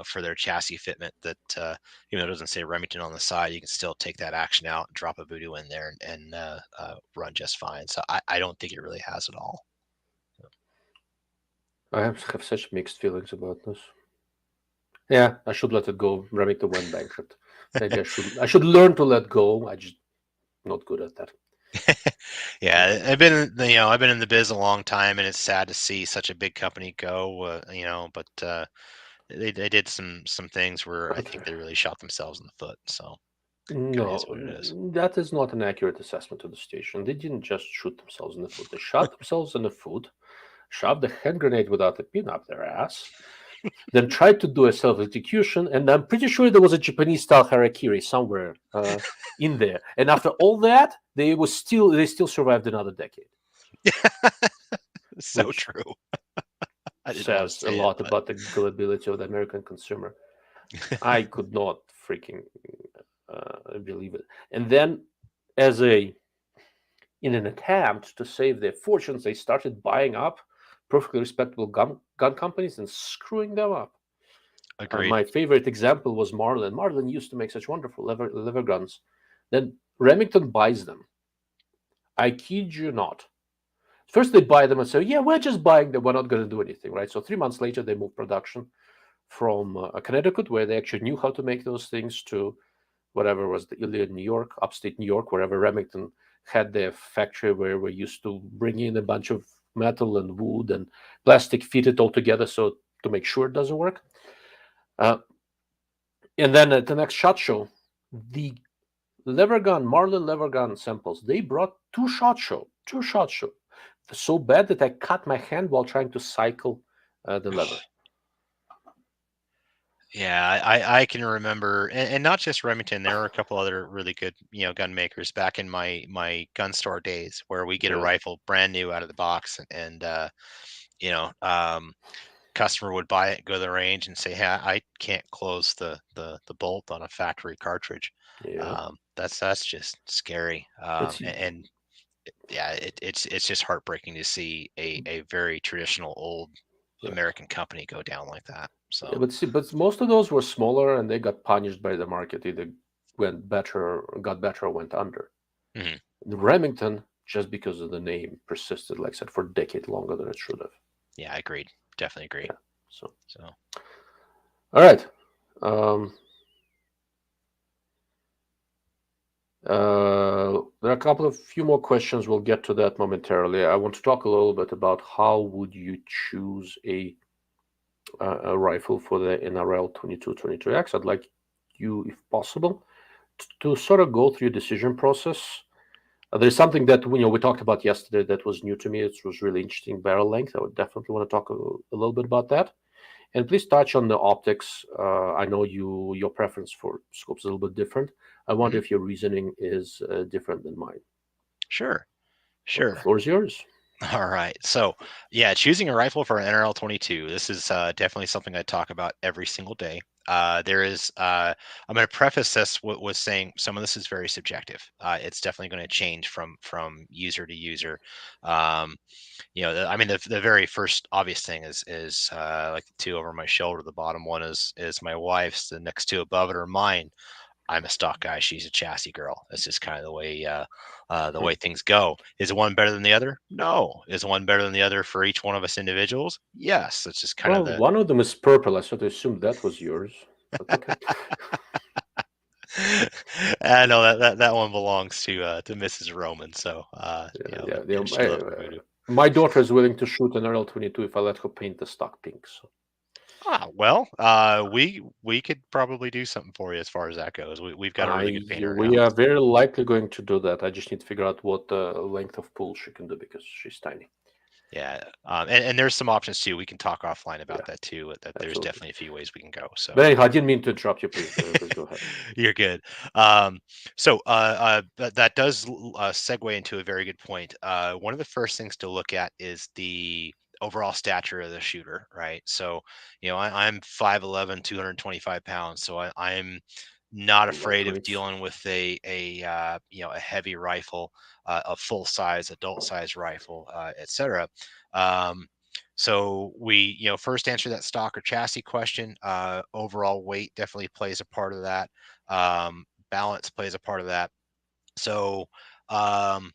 For their chassis fitment, that even though it doesn't say Remington on the side, you can still take that action out, drop a Voodoo in there, and run just fine. So I don't think it really has at all. I have such mixed feelings about this. Yeah, I should let it go. Remington went bankrupt. Maybe I should learn to let go. I just not good at that. Yeah, I've been in the biz a long time, and it's sad to see such a big company go. But they did some things where I think they really shot themselves in the foot. So No, is what it is. that is not an accurate assessment of the station. They didn't just shoot themselves in the foot. They shot themselves in the foot, shoved a hand grenade without a pin up their ass, then tried to do a self-execution, and I'm pretty sure there was a Japanese-style harakiri somewhere in there. And after all that, they still survived another decade. So which true. I didn't want to says a say it, lot but about the gullibility of the American consumer. I could not freaking believe it. And then, as a in an attempt to save their fortunes, they started buying up perfectly respectable gun companies and screwing them up. agreed. My favorite example was Marlin. Marlin used to make such wonderful lever guns. Then Remington buys them. I kid you not. First, they buy them and say, "Yeah, we're just buying them. We're not going to do anything, right?" So 3 months later, they moved production from Connecticut, where they actually knew how to make those things, to whatever was the New York, upstate New York, wherever Remington had their factory, where we used to bring in a bunch of metal and wood and plastic, fit it all together so to make sure it doesn't work. And then at the next SHOT Show, the Marlin lever gun samples, they brought two SHOT Show. So bad that I cut my hand while trying to cycle the lever. Yeah, I can remember, and not just Remington. There were a couple other really good, gun makers back in my gun store days, where we get a Yeah. rifle brand new out of the box, and you know, um, customer would buy it, go to the range, and say, "Hey, I can't close the bolt on a factory cartridge." Yeah. That's just scary. It's And yeah, it's just heartbreaking to see a very traditional old yeah. American company go down like that. Yeah, So. but see, but most of those were smaller and they got punished by the market. Either went better, got better, or went under. Mhm. The Remington, just because of the name, persisted, like I said, for a decade longer than it should have. Yeah, agreed. Definitely agree. Yeah. So, So, all right. Um, there are a couple of few more questions. We'll get to that momentarily. I want to talk a little bit about how would you choose a rifle for the NRL 2223X. I'd like you, if possible, to sort of go through your decision process. There's something that we talked about yesterday that was new to me. It was really interesting, barrel length. I would definitely want to talk a little bit about that. And please touch on the optics. I know your preference for scopes is a little bit different. I wonder mhm. if your reasoning is different than mine. Sure, So the sure. floor is yours. All right. So, yeah, choosing a rifle for an NRL 22. This is definitely something I talk about every single day. There is. I'm going to preface this with saying some of this is very subjective. It's definitely going to change from user to user. Um, I mean, the very first obvious thing is like the two over my shoulder. The bottom one is my wife's. The next two above it are mine. I'm a stock guy. She's a chassis girl. That's just kind of the way things go. Is one better than the other? No. Is one better than the other for each one of us individuals? Yes. That's just kind of Well, the. one of them is purple. I sort of assumed that was yours, but okay. I know that one belongs to Mrs. Roman. So Yeah, yeah. she loves her voodoo. My daughter is willing to shoot an RL-22 if I let her paint the stock pink. So Well, we could probably do something for you as far as that goes. We've got a really good painter in we are house. very likely going to do that. I just need to figure out what length of pull she can do because she's tiny. Yeah, and there's some options too. We can talk offline about Yeah, that too. That there's absolutely. definitely a few ways we can go. So. But anyhow, I didn't mean to interrupt you. Please go ahead. You're good. That does segue into a very good point. One of the first things to look at is the overall stature of the shooter, right? So, I'm 5'11", 225 pounds, so I'm not afraid of Lightweights. dealing with a heavy rifle, a full size, adult size rifle, etc. Um, so we, first answer that stock or chassis question. Overall weight definitely plays a part of that. Balance plays a part of that. So um,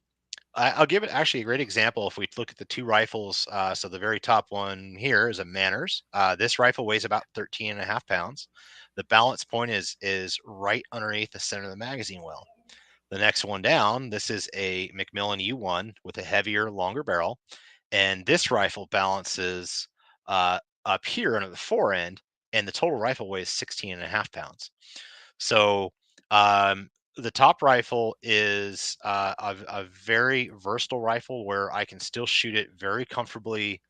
I'll give it actually a great example. If we look at the two rifles, so the very top one here is a Manners. This rifle weighs about 13 and a half pounds. The balance point is right underneath the center of the magazine well. The next one down, this is a Mcmillan E1 with a heavier, longer barrel. And this rifle balances up here under the fore end, and the total rifle weighs 16 and a half pounds. So the top rifle is a very versatile rifle where I can still shoot it very comfortably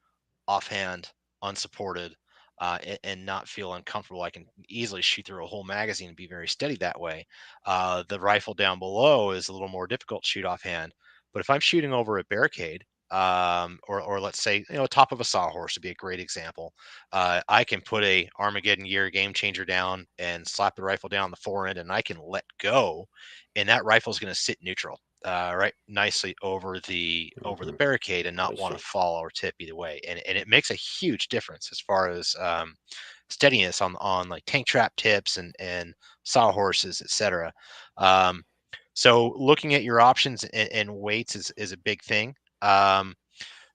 offhand, unsupported, and not feel uncomfortable. I can easily shoot through a whole magazine and be very steady that way. The rifle down below is a little more difficult to shoot offhand. But if I'm shooting over a barricade, or let's say, top of a sawhorse would be a great example. I can put a Armageddon year game changer down and slap the rifle down the forend, and I can let go, and that rifle is going to sit neutral, right, nicely over the barricade and I not want see. to fall or tip either way. And it makes a huge difference as far as steadiness on like tank trap tips and sawhorses, etc. Um, so looking at your options and weights is a big thing. Um,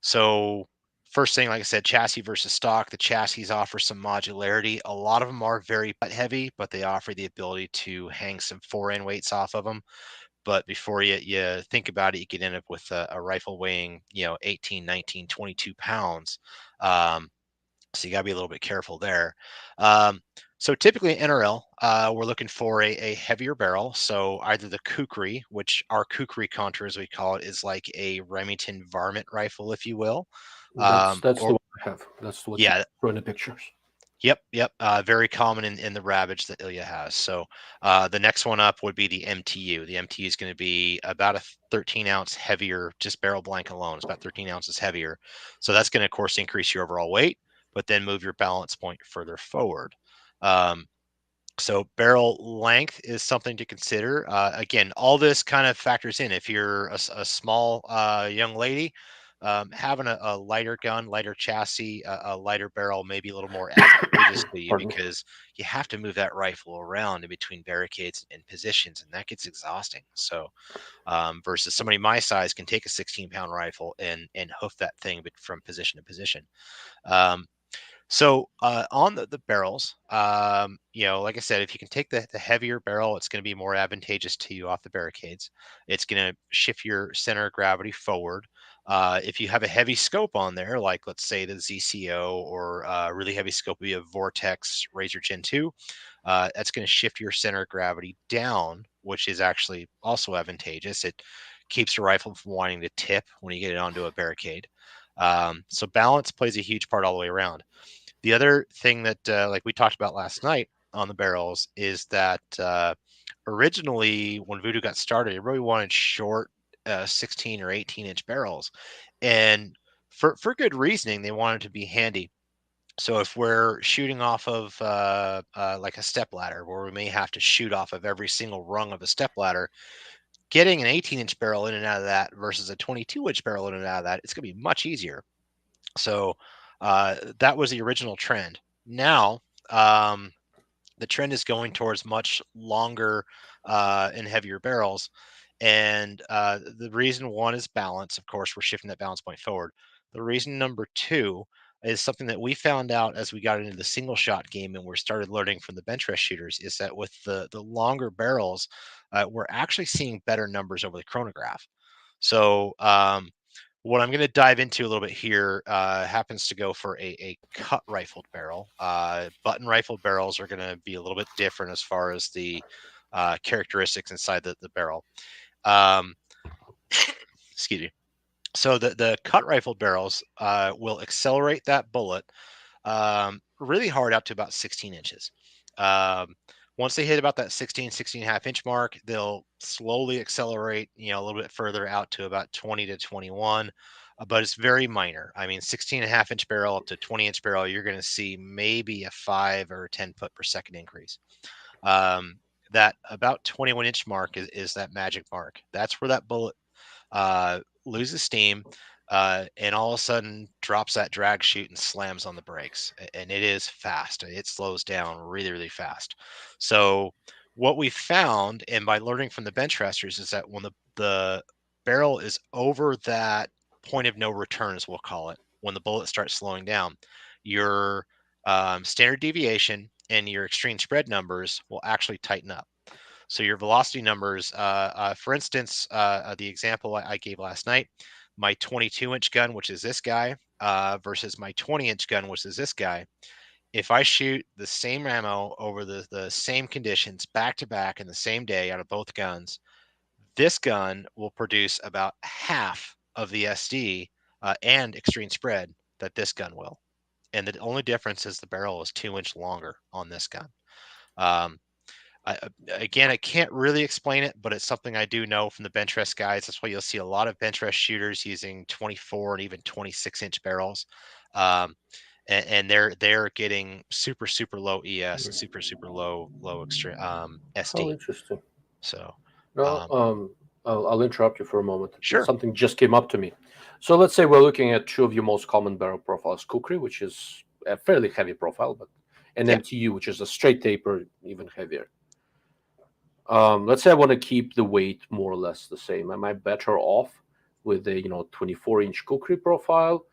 so first thing, like I said, chassis versus stock. The chassis offer some modularity. A lot of them are very butt heavy, but they offer the ability to hang some forend weights off of them. But before you think about it, you could end up with a rifle weighing, 18, 19, 22 pounds. Um, so you got to be a little bit careful there. Um, so typically in NRL, we're looking for a heavier barrel. So either the kukri, which our kukri contour, as we call it, is like a Remington varmint rifle, if you will. That's the Or one I have. That's what you yeah, show in the pictures. yep. Very common in the Ravage that Ilya has. So the next one up would be the MTU. The MTU is going to be about a 13-ounce heavier, just barrel blank alone. It's about 13 ounces heavier. So that's going to, of course, increase your overall weight, but then move your balance point further forward. Um, so barrel length is something to consider. Again, all this kind of factors in. If you're a small young lady, having a lighter gun, lighter chassis, a lighter barrel may be a little more advantageous to you Pardon me. because you have to move that rifle around in between barricades and positions, and that gets exhausting. So versus somebody my size can take a 16-pound rifle and hoof that thing from position to position. Um, so on the barrels, like I said, if you can take the heavier barrel, it's going to be more advantageous to you off the barricades. It's going to shift your center of gravity forward. If you have a heavy scope on there, like let's say the ZCO or really heavy scope would be a Vortex Razor Gen 2, that's going to shift your center of gravity down, which is actually also advantageous. It keeps your rifle from wanting to tip when you get it onto a barricade. So balance plays a huge part all the way around. The other thing that, like we talked about last night on the barrels, is that originally when Voodoo got started, it really wanted short 16 or 18-inch barrels, and for good reasoning, they wanted to be handy. So if we're shooting off of like a step ladder, where we may have to shoot off of every single rung of a step ladder, getting an 18-inch barrel in and out of that versus a 22-inch barrel in and out of that, it's going to be much easier. So that was the original trend. Now, um, the trend is going towards much longer and heavier barrels. And the reason one is balance. Of course, we're shifting that balance point forward. The reason number two is something that we found out as we got into the single shot game and we started learning from the bench rest shooters is that with the longer barrels, we're actually seeing better numbers over the chronograph. So what I'm going to dive into a little bit here happens to go for a cut rifled barrel. Button rifled barrels are going to be a little bit different as far as the characteristics inside the barrel. Um, excuse me. So the cut rifled barrels will accelerate that bullet really hard out to about 16 inches. Um, Once they hit about that 16 and a half inch mark, they'll slowly accelerate, a little bit further out to about 20 to 21, but it's very minor. I mean, 16 and a half inch barrel up to 20-inch barrel, you're going to see maybe a 5 or 10 foot per second increase. Um, that about 21-inch mark is that magic mark. That's where that bullet loses steam, and all of a sudden drops that drag chute and slams on the brakes. And it is fast. It slows down really, really fast. So what we found, and by learning from the bench resters, is that when the barrel is over that point of no return, as we'll call it, when the bullet starts slowing down, your standard deviation and your extreme spread numbers will actually tighten up. So your velocity numbers, for instance, the example I gave last night, my 22-inch gun, which is this guy, versus my 20-inch gun, which is this guy. If I shoot the same ammo over the same conditions back to back in the same day out of both guns, this gun will produce about half of the SD and extreme spread that this gun will. And the only difference is the barrel is 2 inch longer on this gun. Um, Again, I can't really explain it, but it's something I do know from the bench rest guys. That's why you'll see a lot of bench rest shooters using 24 and even 26-inch barrels. And they're getting super low ES and super low extreme How SD. interesting. So No, um, I'll interrupt you for a moment. sure, Something just came up to me. So let's say we're looking at two of your most common barrel profiles: Kukri, which is a fairly heavy profile, but an yeah. MTU, which is a straight taper, even heavier. Let's say I want to keep the weight more or less the same. Am I better off with a 24-inch Kukri profile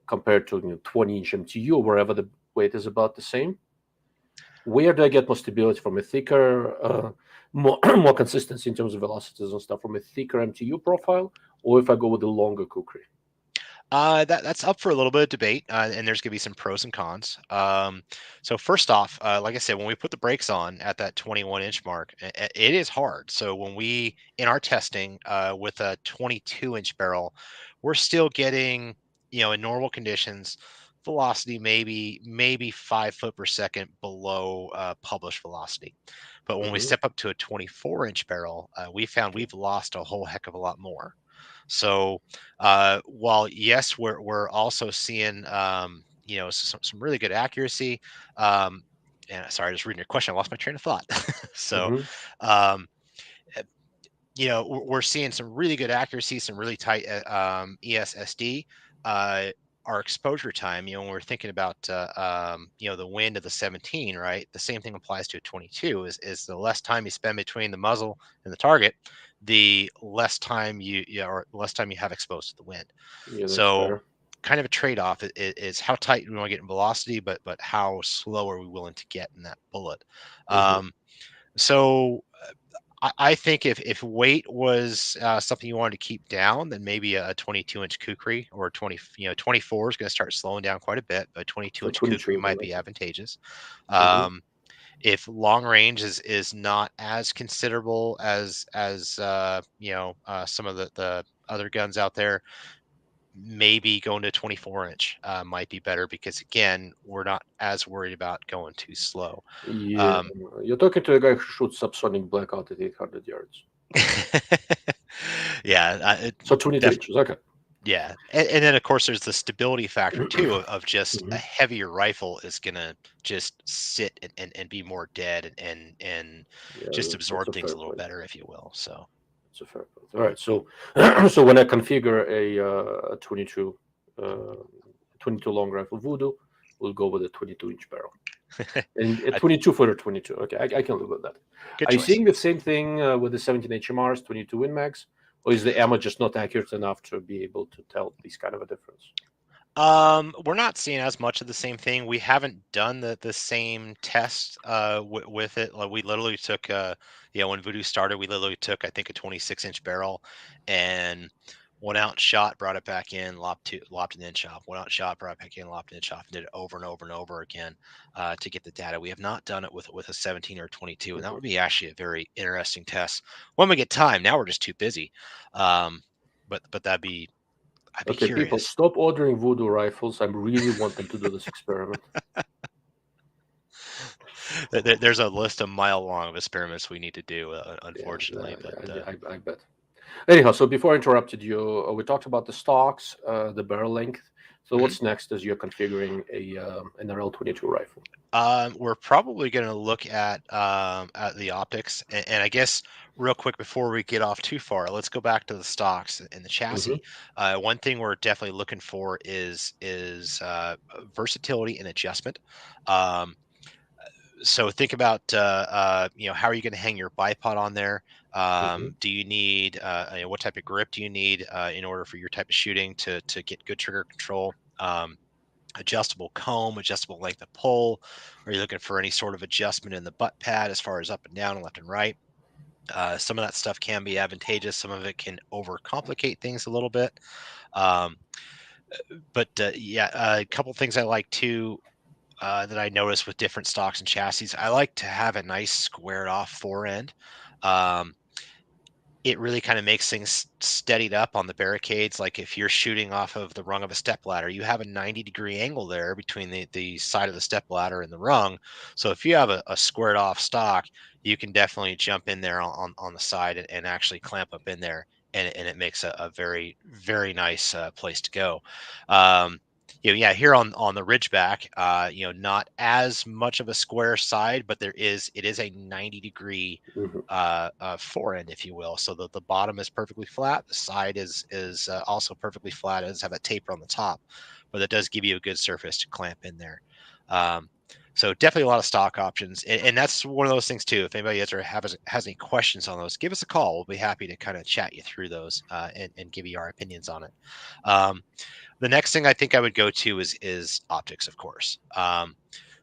compared to 20-inch MTU, or wherever the weight is about the same? Where do I get more stability from a thicker, more more consistency in terms of velocities and stuff from a thicker MTU profile, or if I go with the longer Kukri? That's up for a little bit of debate, and there's going to be some pros and cons. So first off, like I said, when we put the brakes on at that 21-inch mark, it is hard. So when we in our testing with a 22-inch barrel, we're still getting, in normal conditions, velocity maybe 5 foot per second below published velocity. But when we Hmm. step up to a 24-inch barrel, we found we've lost a whole heck of a lot more. So while yes, we're also seeing some really good accuracy. Um, and sorry, just reading your question, I lost my train of thought. So Hmm. um, uh, we're seeing some really good accuracy, some really tight ESSD. Uh, our exposure time, when we're thinking about the wind of the 17, right? The same thing applies to a 22. Is the less time you spend between the muzzle and the target, the less time or less time you have exposed to the wind. Yeah, that's So fair. kind of a trade-off is how tight we want to get in velocity, but how slow are we willing to get in that bullet. Hmm. So I think if weight was something you wanted to keep down, then maybe a 22-inch kukri or 24 is going to start slowing down quite a bit. A So 22-inch kukri 22 then, might be okay. advantageous. Hmm. Um, if long range is not as considerable as some of the other guns out there, maybe going to 24-inch might be better because again, we're not as worried about going too slow. Yeah, Um, you're talking to a guy who shoots subsonic blackout at 800 yards. yeah, So 22 definitely. inches, okay. Yeah, and then of course there's the stability factor too of just a Hmm. heavier rifle is gonna just sit and be more dead and Yeah, just that's absorb a things fair a little point. better, if you will. So That's a fair point. All right, so so when I configure a 22 uh, 22 long rifle Voodoo, we'll go with a 22-inch barrel. And a I, 22 for a 22. Okay, I can live with that. good Are you choice. seeing the same thing with the 17 HMRs, 22 Win Max, or is the ammo just not accurate enough to be able to tell these kind of a difference? We're not seeing as much of the same thing. We haven't done the same test with it. Like we literally took when Voodoo started, we literally took I think a 26-inch barrel and went out, shot, brought it back in, lopped and then shot. Went out, shot, brought it back in, lopped and then shot, and did it over and over and over again to get the data. We have not done it with a 17 or 22, and that Mhm. would be actually a very interesting test when we get time. Now we're just too busy. Um, but I'd be Okay, people, curious. stop ordering Voodoo Rifles. I really want them to do this experiment. There's a list a mile long of experiments we need to do, Yeah, unfortunately. But I bet. Anyhow, so before I interrupted you, we talked about the stocks, the barrel length. So mhm. what's next as you're configuring an RL-22 rifle? We're probably going to look at the optics, and I guess real quick before we get off too far, let's go back to the stocks and the Hmm. chassis. One thing we're definitely looking for is versatility and adjustment. Um, so think about how are you going to hang your bipod on there. Hmm. Do you need what type of grip do you need in order for your type of shooting to get good trigger control. Adjustable comb, adjustable length of pull. Are you looking for any sort of adjustment in the butt pad as far as up and down and left and right? Some of that stuff can be advantageous, some of it can overcomplicate things a little bit. um, but yeah, a couple things I like too, that I noticed with different stocks and chassis. I like to have a nice squared off fore end. Um, it really kind of makes things steadied up on the barricades. Like if you're shooting off of the rung of a step ladder, you have a 90-degree angle there between the side of the step ladder and the rung. So if you have a squared off stock, you can definitely jump in there on the side and actually clamp up in there. And it makes a very, very nice place to go. Yeah, here on the Ridgeback, not as much of a square side, but it is a 90-degree forend, if you will. So the bottom is perfectly flat. The side is also perfectly flat. It does have a taper on the top, but it does give you a good surface to clamp in there. So definitely a lot of stock options, and that's one of those things too. If anybody has any questions on those, give us a call. We'll be happy to kind of chat you through those and give you our opinions on it. The next thing I think I would go to is optics, of course.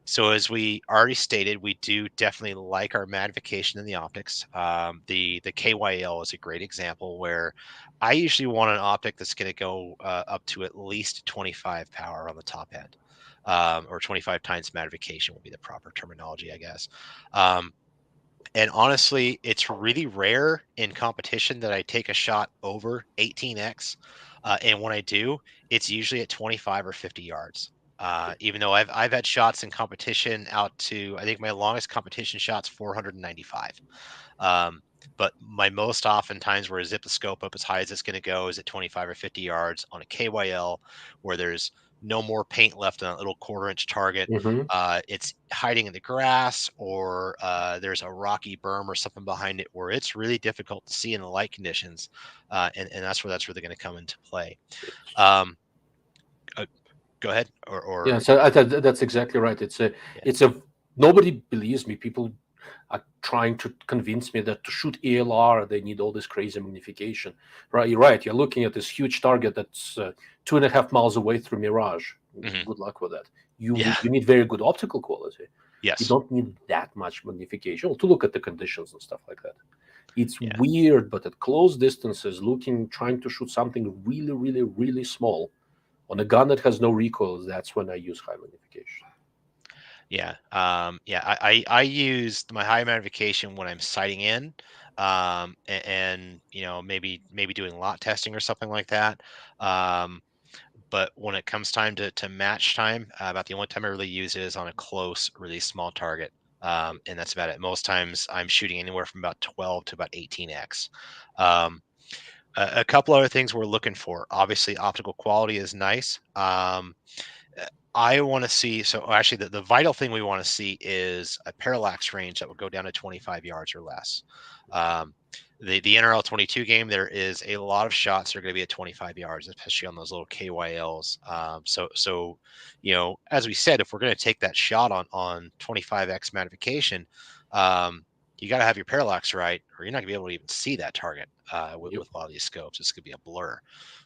So as we already stated, we do definitely like our magnification in the optics. The KYL is a great example where I usually want an optic that's going to go up to at least 25 power on the top end, or 25 times magnification would be the proper terminology, I guess. And honestly, it's really rare in competition that I take a shot over 18x. And when I do, it's usually at 25 or 50 yards. Even though I've had shots in competition out to, I think my longest competition shot's 495. Um, but my most often times where I zip the scope up as high as it's going to go is at 25 or 50 yards on a KYL, where there's no more paint left on a little 1/4-inch target. Mm-hmm. It's hiding in the grass, or there's a rocky berm or something behind it where it's really difficult to see in the light conditions, and that's where that's really going to come into play. Um, uh, Go ahead, Yeah, or so that's exactly right. yeah. It's a nobody believes me. People are trying to convince me that to shoot ALR they need all this crazy magnification. Right, you're right. You're looking at this huge target that's 2.5 miles away through Mirage. Mhm. Good luck with that. Yeah. You need very good optical quality. You Yes. don't need that much magnification. Well, to look at the conditions and stuff like that. It's Yeah. weird, but at close distances, trying to shoot something really, really, really small on a gun that has no recoil, that's when I use high magnification. Yeah. Yeah. I use my high magnification when I'm sighting in, and maybe doing lot testing or something like that. Um, but when it comes time to match time, about the only time I really use it is on a close, really small target. And that's about it. Most times I'm shooting anywhere from about 12 to about 18x. Um, a couple other things we're looking for. Obviously, optical quality is nice. Uh, I want to see, so actually, the vital thing we want to see is a parallax range that would go down to 25 yards or less. Um, the NRL 22 game, there is a lot of shots that are going to be at 25 yards, especially on those little KYLs. As we said, if we're going to take that shot on 25x magnification, um, you got to have your parallax right, or you're not gonna be able to even see that target Yep. with a lot of these scopes. It's gonna be a blur.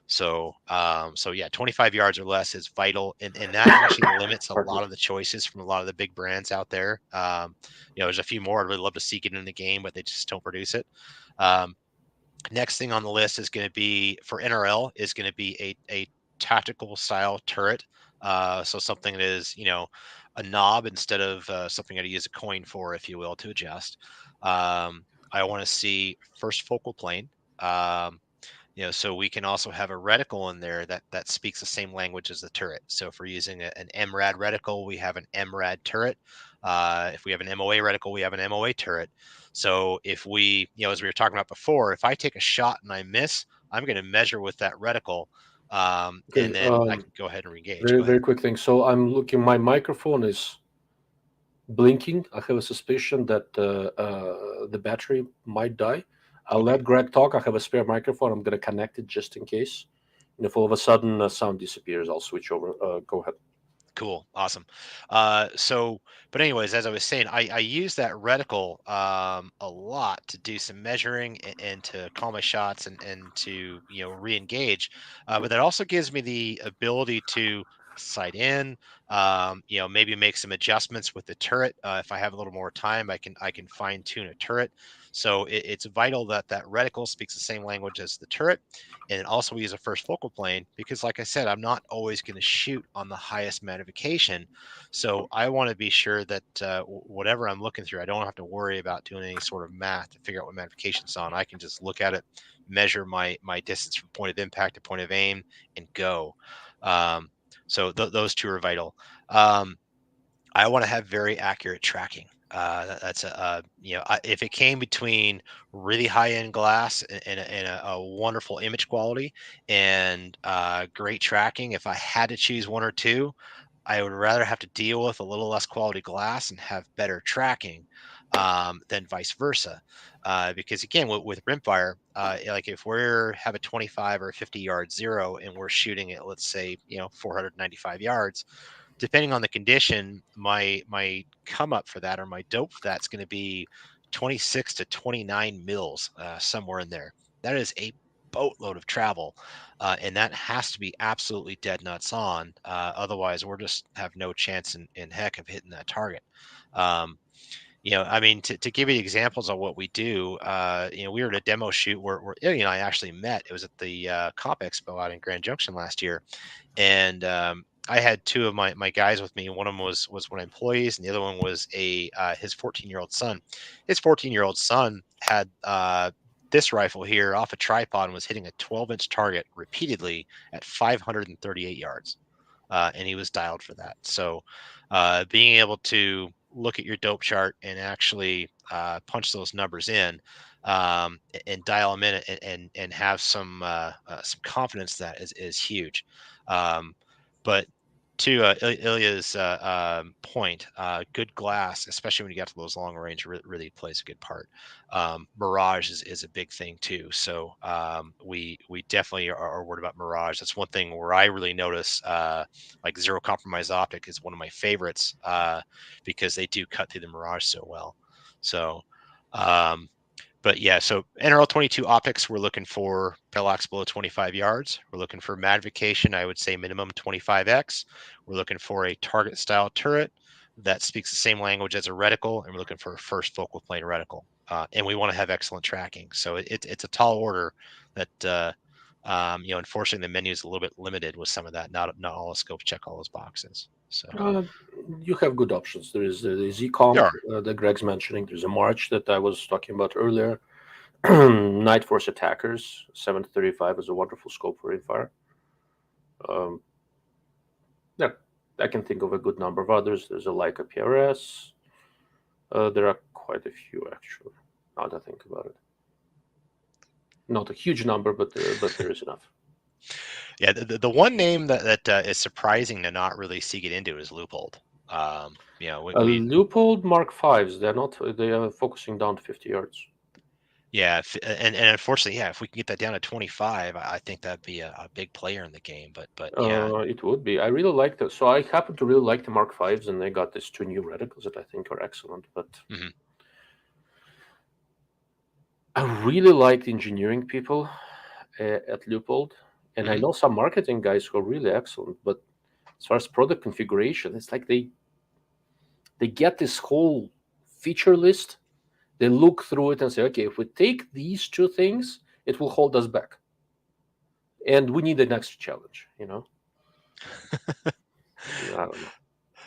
So yeah, 25 yards or less is vital, and that actually limits a Pardon lot me. of the choices from a lot of the big brands out there. There's a few more I'd really love to see get in the game, but they just don't produce it. Um, Next thing on the list is going to be for NRL is going to be a tactical style turret. So something that is, a knob instead of something that you use a coin for, if you will, to adjust. I want to see first focal plane. Um, so we can also have a reticle in there that speaks the same language as the turret. So if we're using an MRAD reticle, we have an MRAD turret. If we have an MOA reticle, we have an MOA turret. So if we, as we were talking about before, if I take a shot and I miss, I'm going to measure with that reticle, Okay. and then I can go ahead and re-engage. Very, Go ahead. very quick thing. So I'm looking. My microphone is blinking. I have a suspicion that the battery might die. I'll Okay. let Greg talk. I have a spare microphone. I'm going to connect it just in case. And if all of a sudden sound disappears, I'll switch over. Go ahead. Cool. Awesome. But anyways, as I was saying, I use that reticle a lot to do some measuring and to call my shots and to, re-engage. But that also gives me the ability to sight in, maybe make some adjustments with the turret. If I have a little more time, I can fine tune a turret. So it's vital that that reticle speaks the same language as the turret, and also we use a first focal plane because, like I said, I'm not always going to shoot on the highest magnification. So I want to be sure that whatever I'm looking through, I don't have to worry about doing any sort of math to figure out what magnification it's on. I can just look at it, measure my distance from point of impact to point of aim, and go. Um, so those two are vital. I want to have very accurate tracking. That's if it came between really high end glass and a wonderful image quality and great tracking, if I had to choose one or two, I would rather have to deal with a little less quality glass and have better tracking than vice versa. Because again, with rimfire, like if we're have a 25 or 50 yard zero and we're shooting at, let's say, 495 yards, depending on the condition, my come up for that or my dope for that's going to be 26 to 29 mils, somewhere in there. That is a boatload of travel, and that has to be absolutely dead nuts on. Otherwise, we're just have no chance in heck of hitting that target. Um, I mean, to give you examples of what we do, we were at a demo shoot where Ilya and I actually met. It was at the Comp Expo out in Grand Junction last year, and I had two of my guys with me. One of them was one of my employees, and the other one was his 14-year-old son. His 14-year-old son had this rifle here off a tripod and was hitting a 12-inch target repeatedly at 538 yards, and he was dialed for that. So, being able to look at your dope chart and actually punch those numbers in, and dial them in and have some confidence that is huge. Um, but to Ilya's point, good glass, especially when you get to those long range, really plays a good part. Mirage is a big thing too. So we definitely are worried about Mirage. That's one thing where I really notice, like zero compromise optic is one of my favorites, because they do cut through the Mirage so well. So, but yeah, so NRL 22 optics, we're looking for parallax below 25 yards. We're looking for magnification, I would say minimum 25x. We're looking for a target style turret that speaks the same language as a reticle, and we're looking for a first focal plane reticle. And we want to have excellent tracking. So it's a tall order that, unfortunately the menu is a little bit limited with some of that. Not all the scopes check all those boxes. So You have good options. There is the Z-Comp there are. that Greg's mentioning. There's a March that I was talking about earlier. Night Force Attackers 735 is a wonderful scope for Rimfire. Yeah, I can think of a good number of others. There's a Leica PRS. There are quite a few, actually, now that I think about it. Not a huge number, but there is enough. Yeah, the one name that is surprising to not really see get into is Loophole. Leupold Mark Fives. They are focusing down to 50 yards. Yeah, and unfortunately, yeah, if we can get that down to 25, I think that'd be a big player in the game. But yeah, It would be. I really like that. So I happen to really like the Mark Fives, and they got these two new reticles that I think are excellent. But I really like the engineering people at Leupold, and I know some marketing guys who are really excellent. But as far as product configuration, it's like they get this whole feature list. They look through it and say, okay, if we take these two things, it will hold us back, and we need the next challenge. I don't know.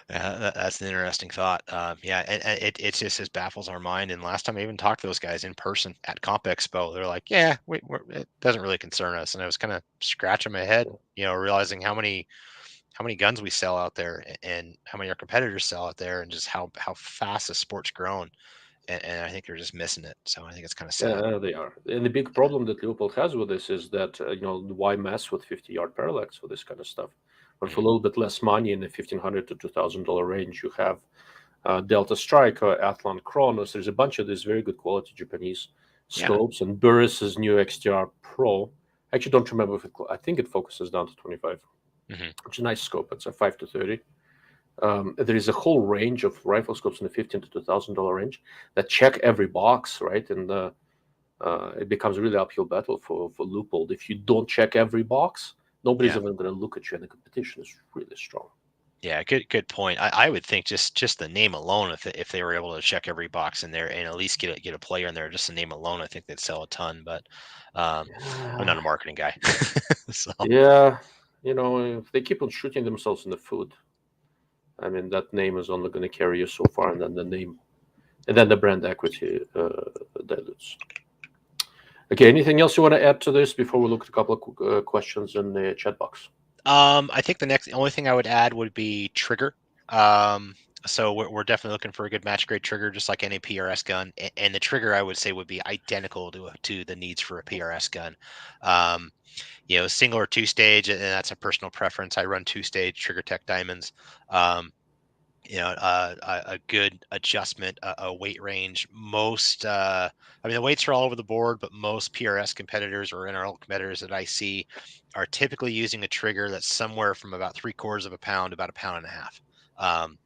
Yeah, that's an interesting thought. Yeah, and it just baffles our mind. And last time I even talked to those guys in person at Comp Expo, they're like, "Yeah, it doesn't really concern us." And I was kind of scratching my head, realizing how many guns we sell out there and how many our competitors sell out there, and just how fast the sport's grown. And I think they're just missing it. So I think it's kind of sad. Yeah, they are. And the big problem that Leopold has with this is that, why mess with 50-yard parallax for this kind of stuff? But for a little bit less money in the $1,500 to $2,000 range, you have Delta Striker, Athlon Chronos. There's a bunch of these very good quality Japanese scopes, and Burris's new XTR Pro. I actually don't remember if I think it focuses down to 25. It's a nice scope. It's a 5 to 30. There is a whole range of rifle scopes in the $1,500 to $2,000 range that check every box, right? And it becomes a really uphill battle for Leupold. If you don't check every box, nobody's even going to look at you, and the competition is really strong. Yeah, good point. I would think just the name alone, if they were able to check every box in there and at least get a player in there, just the name alone, I think they'd sell a ton. But I'm not a marketing guy, so Yeah, if they keep on shooting themselves in the foot, I mean, that name is only going to carry you so far, and then the brand equity dilutes. Okay, anything else you want to add to this before we look at a couple of questions in the chat box? I think the only thing I would add would be trigger. So we're definitely looking for a good match grade trigger, just like any PRS gun. And the trigger I would say would be identical to the needs for a PRS gun. Single or two stage, and that's a personal preference. I run two stage Trigger Tech diamonds. A good adjustment, a weight range. The weights are all over the board, but most PRS competitors or NRL competitors that I see are typically using a trigger that's somewhere from about 3/4 of a pound, about 1.5 pounds,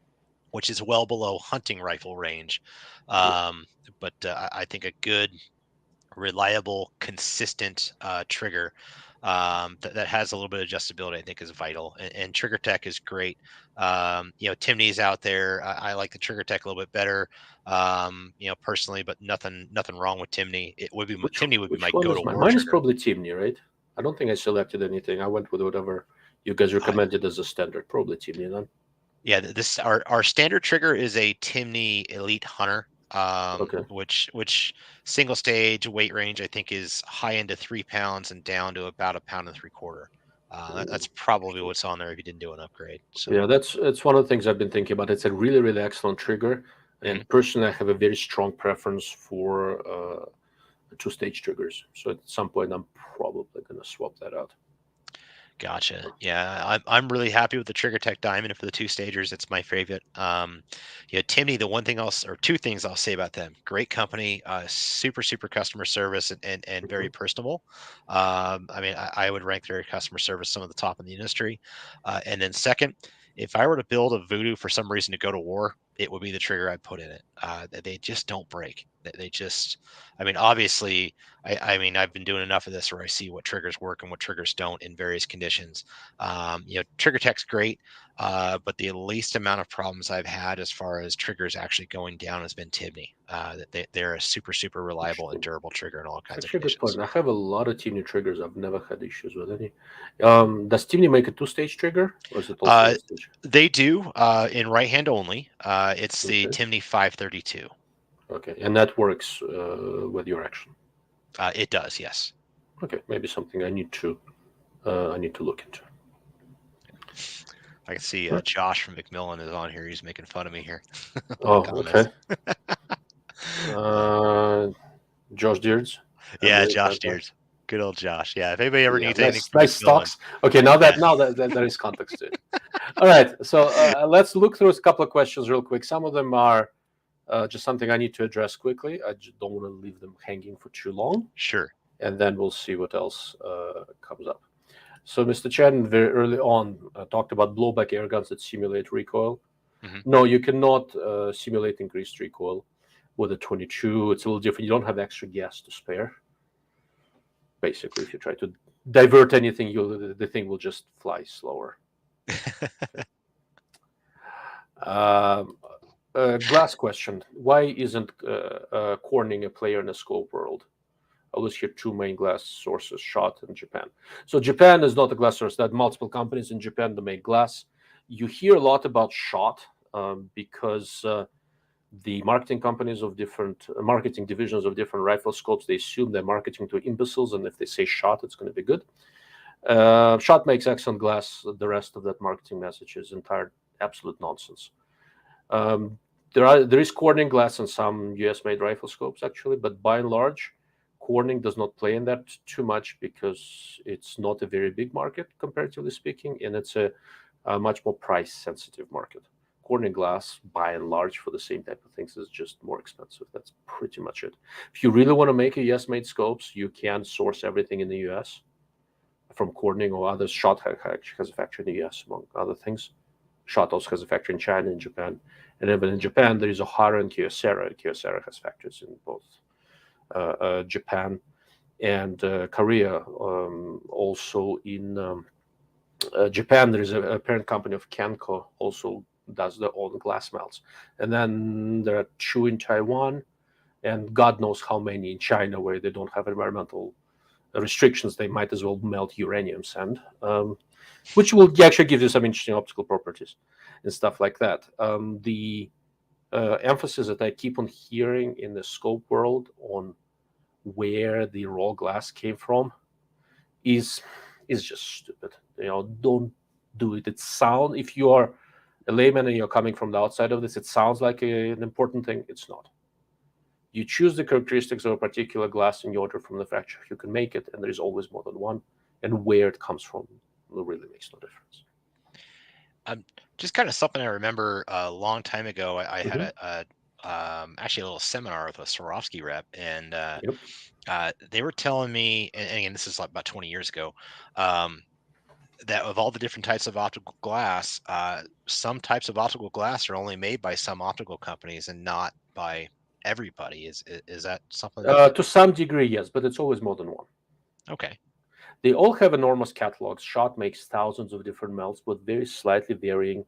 which is well below hunting rifle range. But I think a good, reliable, consistent trigger that has a little bit of adjustability, I think, is vital. And Trigger Tech is great. Timney's out there. I like the Trigger Tech a little bit better, personally, but nothing wrong with Timney. Timney would be my one go-to is mine? war Mine is trigger. probably Timney, right? I don't think I selected anything. I went with whatever you guys recommended as a standard. Probably Timney then. Yeah, our standard trigger is a Timney Elite Hunter. Okay. Which single stage weight range I think is high into 3 pounds and down to about 1.75 pounds. That's probably what's on there if you didn't do an upgrade. So Yeah, it's one of the things I've been thinking about. It's a really, really excellent trigger, and personally, I have a very strong preference for two-stage triggers. So at some point, I'm probably going to swap that out. Gotcha. Yeah, I'm really happy with the Trigger Tech Diamond for the two stagers. It's my favorite. Timney. The one thing or two things I'll say about them: great company, super customer service, and very personable. I would rank their customer service some of the top in the industry. And then second, if I were to build a Voodoo for some reason to go to war, it would be the trigger I'd put in it. They just don't break. They just, obviously, I've been doing enough of this where I see what triggers work and what triggers don't in various conditions. Trigger Tech's great, but the least amount of problems I've had as far as triggers actually going down has been Timney. They're a super reliable and durable trigger in all kinds of Actually, a good conditions. point. I have a lot of Timney triggers. I've never had issues with any. Does Timney make a two-stage trigger, or is it also one stage? They do in right hand only. It's the Okay. Timney 532. Okay, and that works with your action. It does, yes. Okay, maybe something I need to look into. I can see Josh from Mcmillan is on here. He's making fun of me here. Oh, okay. Josh Deards. Yeah, Josh Deards. Good old Josh. Yeah, if anybody ever needs anything from nice Mcmillan. stocks. Okay, now that there is context to it. All right, so let's look through a couple of questions real quick. Some of them are just something I need to address quickly. I just don't want to leave them hanging for too long. Sure. And then we'll see what else comes up. So Mr. Chen very early on talked about blowback air guns that simulate recoil. No, you cannot simulate increased recoil with a 22. It's a little different. You don't have extra gas to spare. Basically, if you try to divert anything, the thing will just fly slower. Glass question: why isn't Corning a player in the scope world? I always hear two main glass sources, Shot and Japan. So Japan is not a glass source. There are multiple companies in Japan that make glass. You hear a lot about Shot because the marketing companies of different marketing divisions of different rifle scopes, they assume they're marketing to imbeciles, and if they say Shot, it's going to be good. Shot makes excellent glass. The rest of that marketing message is absolute nonsense. There is Corning glass in some US-made rifle scopes, actually, but by and large, Corning does not play in that too much because it's not a very big market, comparatively speaking, and it's a much more price-sensitive market. Corning glass, by and large, for the same type of things, is just more expensive. That's pretty much it. If you really want to make a US-made scopes, you can source everything in the US from Corning or others. Shot has a factory in the US, among other things. Shot also has a factory in China and Japan. And even in Japan, there is Ohara and Kyocera. Kyocera has factories in both Japan and Korea, also in Japan, there is a parent company of Kenko, also does their own glass melts. And then there are two in Taiwan, and God knows how many in China where they don't have environmental restrictions. They might as well melt uranium sand, which will actually give you some interesting optical properties and stuff like that. The emphasis that I keep on hearing in the scope world on where the raw glass came from is just stupid. Don't do it. It sound if you are a layman and you're coming from the outside of this, it sounds like an important thing. It's not. You choose the characteristics of a particular glass and you order from the manufacturer. You can make it, and there is always more than one. And where it comes from really makes no difference. Just kind of something I remember a long time ago. I had Mm-hmm. actually a little seminar with a Swarovski rep, and Yep. they were telling me, and again, this is like about 20 years ago, um, that of all the different types of optical glass, some types of optical glass are only made by some optical companies and not by everybody. Is that something that? To some degree, yes, but it's always more than one. Okay. They all have enormous catalogs. Schott makes thousands of different melts with very slightly varying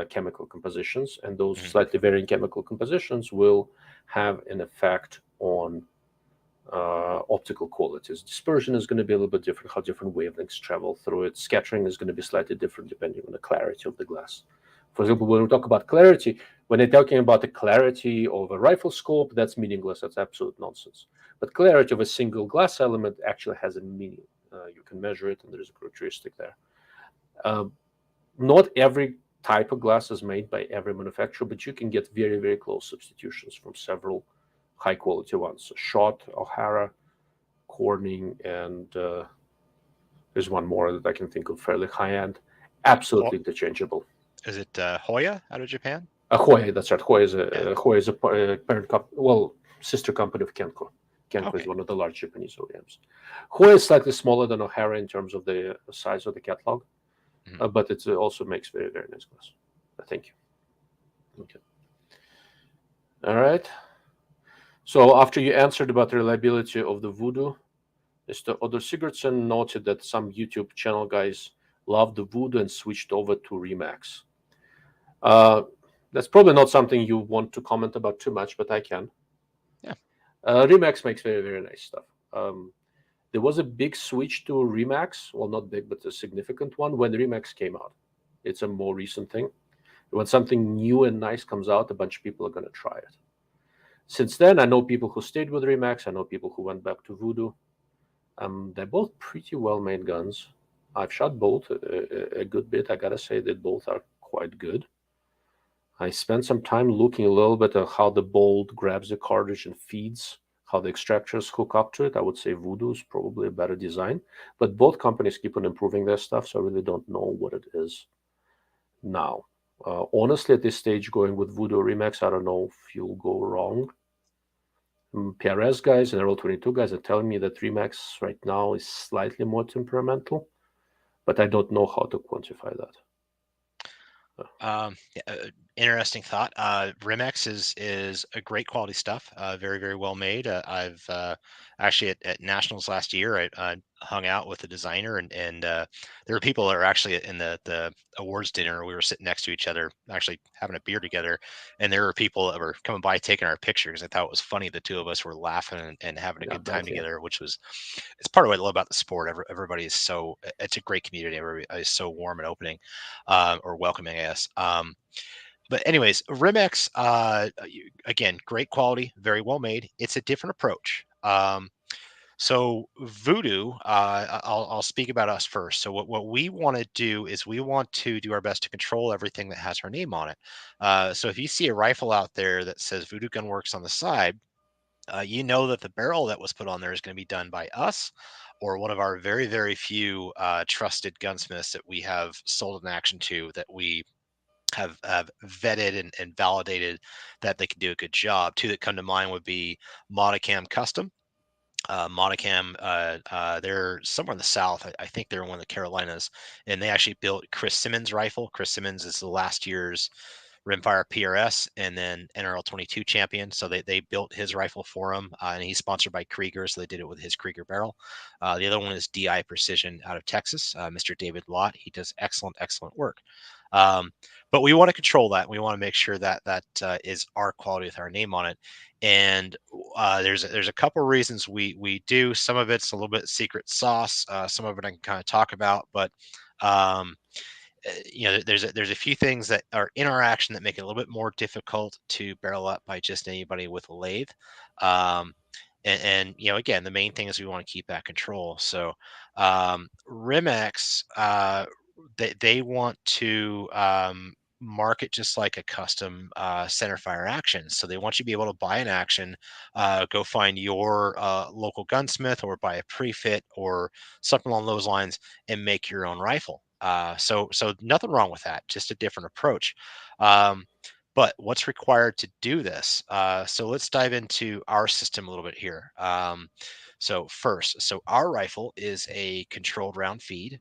chemical compositions, and those Mhm. slightly varying chemical compositions will have an effect on optical qualities. Dispersion is going to be a little bit different, how different wavelengths travel through it. Scattering is going to be slightly different depending on the clarity of the glass. For example, when we talk about clarity, when they're talking about the clarity of a rifle scope, that's meaningless. That's absolute nonsense. But clarity of a single glass element actually has a meaning. You can measure it, and there's a characteristic there. Uh, Not every type of glass is made by every manufacturer, but you can get very, very close substitutions from several high quality ones. So Schott, O'Hara, Corning, and there's one more that I can think of fairly high end. Ho- Absolutely interchangeable. Is it Hoya out of Japan? Hoya, that's right. Hoya is Yeah. a parent company, well, sister company of Kenko. Kenko is Okay. one of the large Japanese OEMs. Hoya is slightly smaller than O'Hara in terms of the size of the catalog, Mhm. but it also makes very, very nice glass. Thank you. Okay. All right. So after you answered about the reliability of the Voodoo, Mr. Odor Sigurdsson noted that some YouTube channel guys loved the Voodoo and switched over to Remax. Uh, that's probably not something you want to comment about too much, but I can. Yeah. Remax makes very, very nice stuff. Um, there was a big switch to Remax, well, not big, but a significant one when Remax came out. It's a more recent thing. When something new and nice comes out, a bunch of people are going to try it. Since then, I know people who stayed with Remax. I know people who went back to Voodoo. They're both pretty well made guns. I've shot both a good bit. I gotta say that both are quite good. I spent some time looking a little bit at how the bolt grabs the cartridge and feeds, how the extractors hook up to it. I would say Voodoo is probably a better design, but both companies keep on improving their stuff, so I really don't know what it is now. Honestly, at this stage, going with Voodoo Remax, I don't know if you'll go wrong. PRS guys and RL22 guys are telling me that Remax right now is slightly more temperamental, but I don't know how to quantify that. Yeah, interesting thought. Rimex is a great quality stuff. Very very well made. I've actually at Nationals last year, I hung out with the designer, and there were people that were actually in the awards dinner. We were sitting next to each other, actually having a beer together, and there were people that were coming by taking our pictures. I thought it was funny. The two of us were laughing and having a Yeah, good time bet, yeah. together, which was it's part of what I love about the sport. Everybody is so it's a great community. Everybody is so warm and opening, or welcoming, I guess. But anyways, Rimex, again, great quality, very well made. It's a different approach. So Voodoo, I'll speak about us first. So what we want to do is we want to do our best to control everything that has our name on it. So if you see a rifle out there that says Voodoo Gun Works on the side, you know that the barrel that was put on there is going to be done by us or one of our very, very few trusted gunsmiths that we have sold an action to that we have vetted and validated that they can do a good job. Two that come to mind would be Modicam Custom. Modicam, they're somewhere in the South. I think they're in one of the Carolinas, and they actually built Chris Simmons' rifle. Chris Simmons is the last year's Rimfire PRS, and then NRL 22 champion. So they built his rifle for him, and he's sponsored by Krieger, so they did it with his Krieger barrel. The other one is DI Precision out of Texas, Mr. David Lott. He does excellent work. But we want to control that. We want to make sure that is our quality with our name on it. And there's a couple reasons we do. Some of it's a little bit secret sauce. Some of it I can kind of talk about, but there's a few things that are in our action that make it a little bit more difficult to barrel up by just anybody with a lathe. And again, the main thing is we want to keep that control. So Rimex, they want to market just like a custom centerfire action. So they want you to be able to buy an action, go find your local gunsmith or buy a pre-fit or something along those lines and make your own rifle. So nothing wrong with that, just a different approach. But what's required to do this? So let's dive into our system a little bit here. So our rifle is a controlled round feed.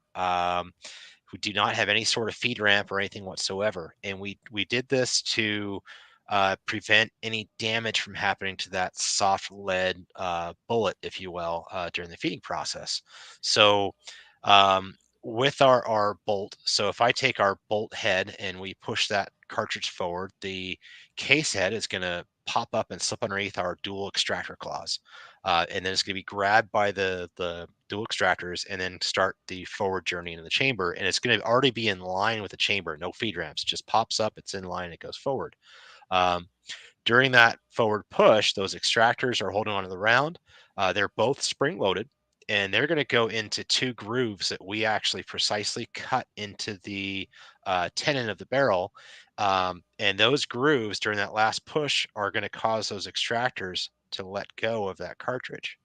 We do not have any sort of feed ramp or anything whatsoever. And we did this to prevent any damage from happening to that soft lead bullet, if you will, during the feeding process. So with our bolt, so if I take our bolt head and we push that cartridge forward, the case head is going to pop up and slip underneath our dual extractor claws. And then it's going to be grabbed by the dual extractors and then start the forward journey into the chamber. And it's going to already be in line with the chamber, no feed ramps, just pops up, it's in line, it goes forward. During that forward push, those extractors are holding onto the round. They're both spring loaded, and they're going to go into two grooves that we actually precisely cut into the tenon of the barrel. And those grooves during that last push are going to cause those extractors to let go of that cartridge.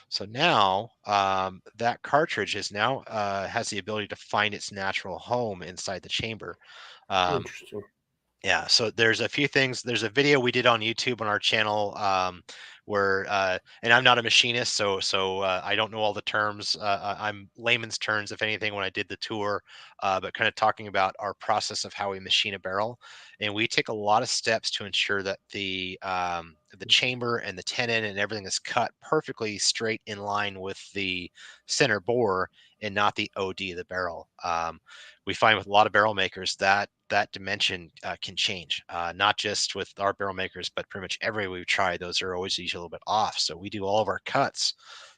So now that cartridge is now has the ability to find its natural home inside the chamber. Interesting. Yeah, so there's a few things. There's a video we did on YouTube on our channel where, and I'm not a machinist, so I don't know all the terms. I'm layman's terms, if anything, when I did the tour, but kind of talking about our process of how we machine a barrel, and we take a lot of steps to ensure that the chamber and the tenon and everything is cut perfectly straight in line with the center bore and not the OD of the barrel. We find with a lot of barrel makers that dimension can change, not just with our barrel makers, but pretty much everywhere we've tried, those are always usually a little bit off. So we do all of our cuts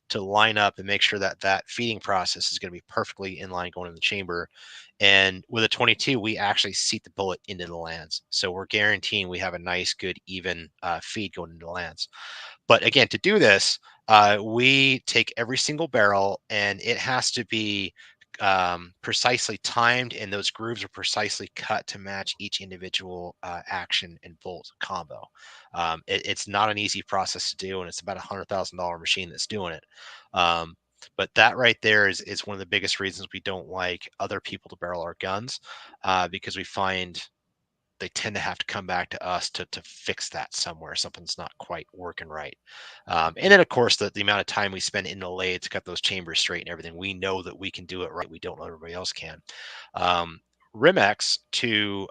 to line up and make sure that feeding process is going to be perfectly in line going in the chamber. And with a 22, we actually seat the bullet into the lands. So we're guaranteeing we have a nice, good, even feed going into the lands. But again, to do this, we take every single barrel and it has to be precisely timed, and those grooves are precisely cut to match each individual action and bolt combo. It's not an easy process to do, and it's about $100,000 machine that's doing it. But that right there is one of the biggest reasons we don't like other people to barrel our guns, because we find they tend to have to come back to us to fix that somewhere. Something's not quite working right. And then, of course, the amount of time we spend in the lathe to cut those chambers straight and everything, we know that we can do it right. We don't know everybody else can. Rimex, to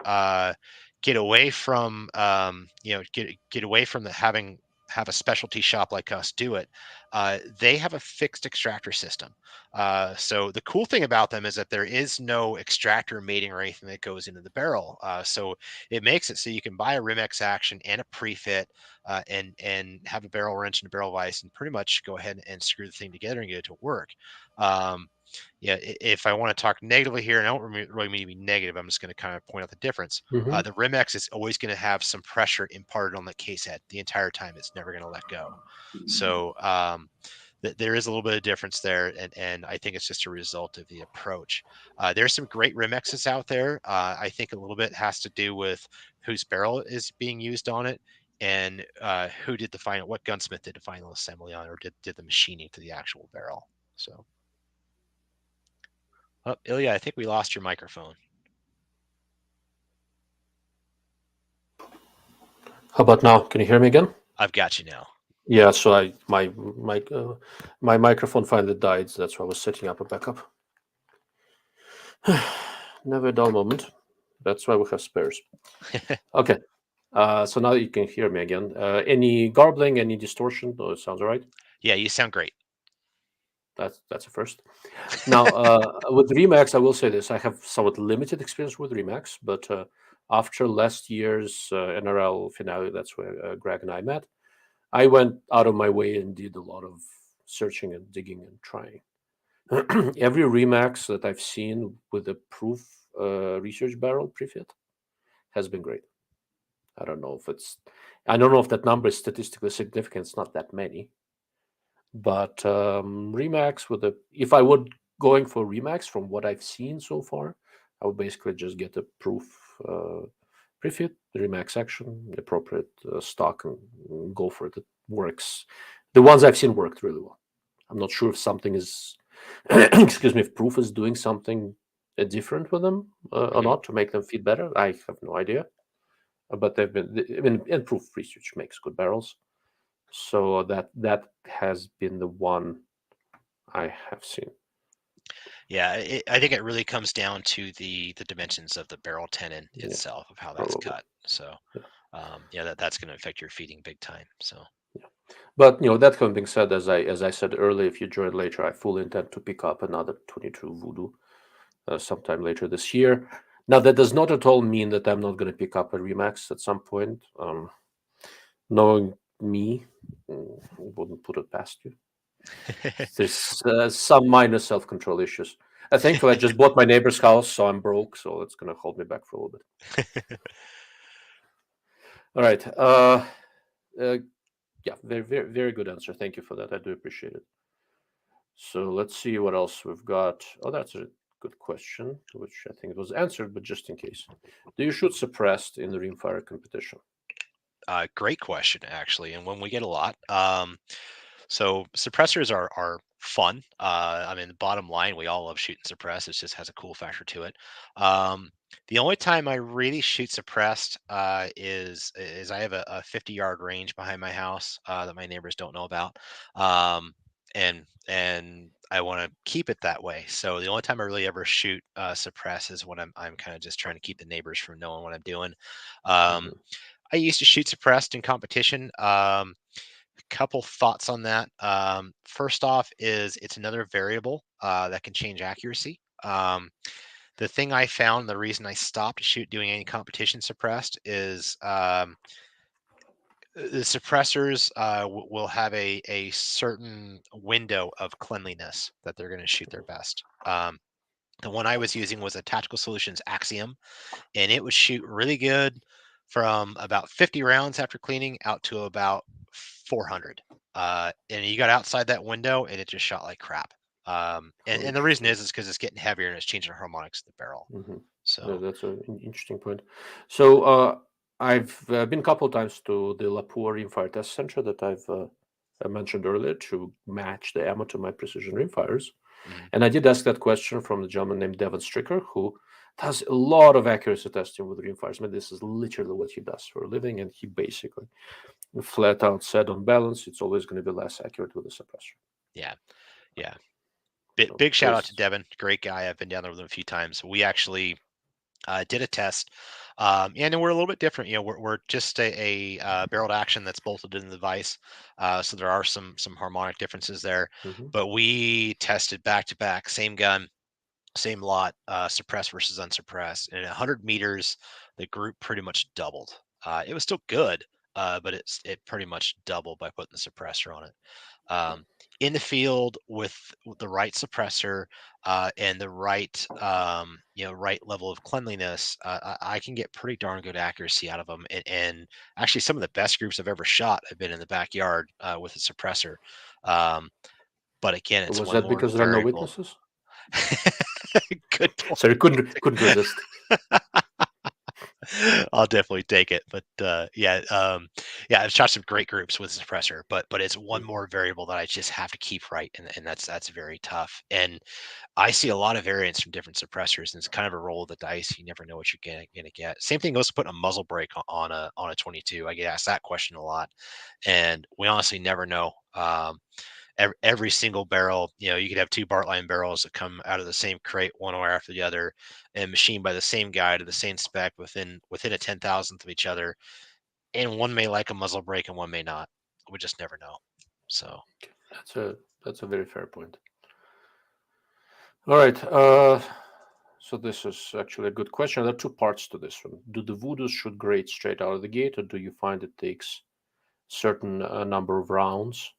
get away from, get away from have a specialty shop like us do it, they have a fixed extractor system. So the cool thing about them is that there is no extractor mating or anything that goes into the barrel. So it makes it so you can buy a Rimex action and a pre-fit and have a barrel wrench and a barrel vise and pretty much go ahead and screw the thing together and get it to work. Yeah, if I want to talk negatively here, and I don't really mean to be negative, I'm just going to kind of point out the difference. Mm-hmm. The Rimex is always going to have some pressure imparted on the case head the entire time. It's never going to let go. So there is a little bit of difference there, and I think it's just a result of the approach. There's some great Rimexes out there. I think a little bit has to do with whose barrel is being used on it, and who did the final, what gunsmith did the final assembly on, or did the machining to the actual barrel. So. Oh, Ilya, I think we lost your microphone. How about now? Can you hear me again? I've got you now. Yeah, so my microphone finally died. So that's why I was setting up a backup. Never a dull moment. That's why we have spares. Okay. So now you can hear me again. Any garbling, any distortion? Oh, it sounds all right. Yeah, you sound great. That's a first. Now, with Remax, I will say this: I have somewhat limited experience with Remax, but after last year's NRL finale, that's where Greg and I met. I went out of my way and did a lot of searching and digging and trying. Every Remax that I've seen with a proof research barrel prefit has been great. I don't know if it's, I don't know if that number is statistically significant. It's not that many, but Remax with a, if I would going for Remax from what I've seen so far, I would basically just get a proof prefit, the Remax action, the appropriate stock, and go for it. It works. The ones I've seen worked really well. I'm not sure if something is, excuse me, if proof is doing something different with them or not to make them fit better. I have no idea. But they've been, I mean, and proof research makes good barrels. So that has been the one I have seen. Yeah, I think it really comes down to the dimensions of the barrel tenon itself, of how that's Probably. cut. So, yeah, that's going to affect your feeding big time. So, But that kind of being said, as I said earlier, if you join later, I fully intend to pick up another 22 Voodoo sometime later this year. Now that does not at all mean that I'm not going to pick up a Remax at some point. Knowing me, wouldn't put it past you. There's some minor self-control issues. Thankfully, I just bought my neighbor's house, so I'm broke, so it's going to hold me back for a little bit. All right. Yeah, very, very, very good answer. Thank you for that. I do appreciate it. So let's see what else we've got. Oh, that's a good question, which I think it was answered, but just in case. Do you shoot suppressed in the Rimfire competition? great question, actually, and one we get a lot. So suppressors are fun. I mean, the bottom line, we all love shooting suppressed. It just has a cool factor to it. The only time I really shoot suppressed is I have a 50-yard range behind my house that my neighbors don't know about, and I want to keep it that way. So the only time I really ever shoot suppress is when I'm kind of just trying to keep the neighbors from knowing what I'm doing. Um, Mhm. I used to shoot suppressed in competition. Couple thoughts on that. First off, is it's another variable that can change accuracy. The thing I found, the reason I stopped doing any competition suppressed is the suppressors will have a certain window of cleanliness that they're going to shoot their best. The one I was using was a Tactical Solutions Axiom, and it would shoot really good from about 50 rounds after cleaning out to about 400. And you got outside that window and it just shot like crap. Oh, And the reason is because it's getting heavier and it's changing the harmonics of the barrel. hmm So That's an interesting point. So I've been a couple of times to the Lapua Rimfire Test Center that I mentioned earlier to match the ammo to my precision rimfires. mhm. And I did ask that question from the gentleman named Devon Stricker, who does a lot of accuracy testing with rimfires. I mean, this is literally what he does for a living, and he basically flat out said on balance, it's always going to be less accurate with a suppressor. Yeah, yeah. So Big shout out to there's, Devin, great guy. I've been down there with him a few times. We actually did a test, and we're a little bit different. We're just a barreled action that's bolted in the vise, so there are some harmonic differences there. mhm. But we tested back to back, same gun, same lot, suppressed versus unsuppressed, and at 100 meters, the group pretty much doubled. It was still good, but it pretty much doubled by putting the suppressor on it. In the field with the right suppressor and the right right level of cleanliness, I can get pretty darn good accuracy out of them. And actually, some of the best groups I've ever shot have been in the backyard with a suppressor. Um, but again, it's Was one that more because there are no variable. witnesses? Good point. Sorry, couldn't resist. I'll definitely take it. But yeah, I've shot some great groups with suppressor, but it's one Mhm. more variable that I just have to keep right, and that's very tough. And I see a lot of variance from different suppressors, and it's kind of a roll of the dice. You never know what you're gonna get. Same thing goes to putting a muzzle brake on a 22. I get asked that question a lot, and we honestly never know. every single barrel, you could have 2 Bartlein barrels that come out of the same crate, one or after the other, and machined by the same guy to the same spec within a 10,000th of each other. And one may like a muzzle brake and one may not. We just never know. So that's a very fair point. All right. So this is actually a good question. There are two parts to this one. Do the Voodoos shoot great straight out of the gate, or do you find it takes certain number of rounds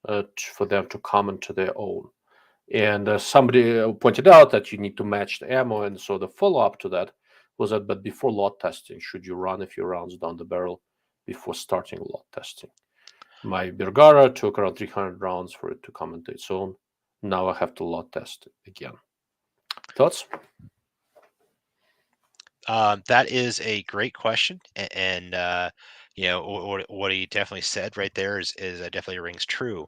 for them to come into their own? And somebody pointed out that you need to match the ammo, and so the follow-up to that was that, but before lot testing, should you run a few rounds down the barrel before starting lot testing? My Bergara took around 300 rounds for it to come into its own. Now I have to lot test it again. Thoughts? that is a great question, and what he definitely said right there is definitely rings true.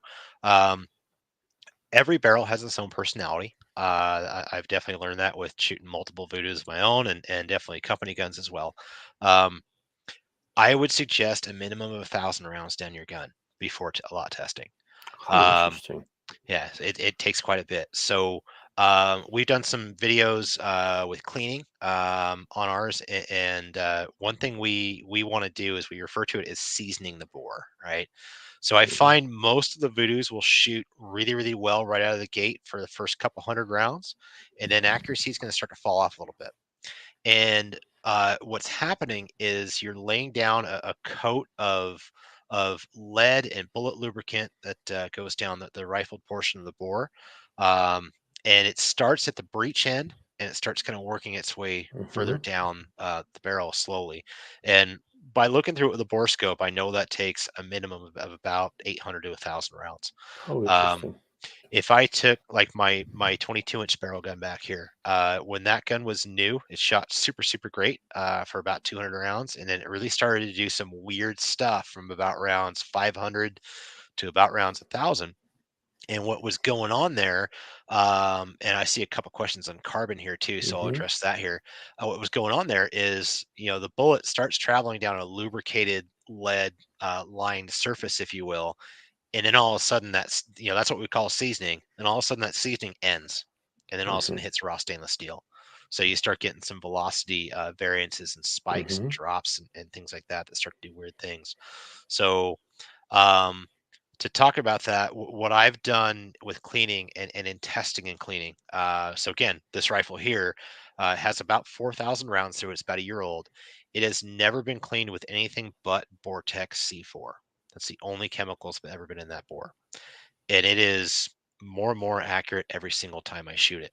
Every barrel has its own personality. I've definitely learned that with shooting multiple Voodoos of my own, and definitely company guns as well. I would suggest a minimum of 1,000 rounds down your gun before a lot testing. How interesting. Yeah, it takes quite a bit. So we've done some videos with cleaning on ours, and one thing we want to do is we refer to it as seasoning the bore, right? So I find most of the Voodoos will shoot really, really well right out of the gate for the first couple hundred rounds, and then accuracy is going to start to fall off a little bit. And what's happening is you're laying down a coat of lead and bullet lubricant that goes down the rifled portion of the bore, and it starts at the breech end, and it starts kind of working its way further down the barrel slowly. And by looking through it with a bore scope, I know that takes a minimum of about 800 to 1,000 rounds. How interesting. If I took like my 22-inch barrel gun back here, when that gun was new, it shot super great for about 200 rounds, and then it really started to do some weird stuff from about rounds 500 to about rounds 1,000. And what was going on there, and I see a couple questions on carbon here too, so I'll address that here. What was going on there is, the bullet starts traveling down a lubricated lead lined surface, if you will, and then all of a sudden that's what we call seasoning, and all of a sudden that seasoning ends, and then all of a sudden hits raw stainless steel. So you start getting some velocity variances and spikes and drops and things like that start to do weird things. So to talk about that, what I've done with cleaning and in testing and cleaning. So again, this rifle here has about 4,000 rounds through it. It's about a year old. It has never been cleaned with anything but Vortex C4. That's the only chemicals that have ever been in that bore. And it is more and more accurate every single time I shoot it.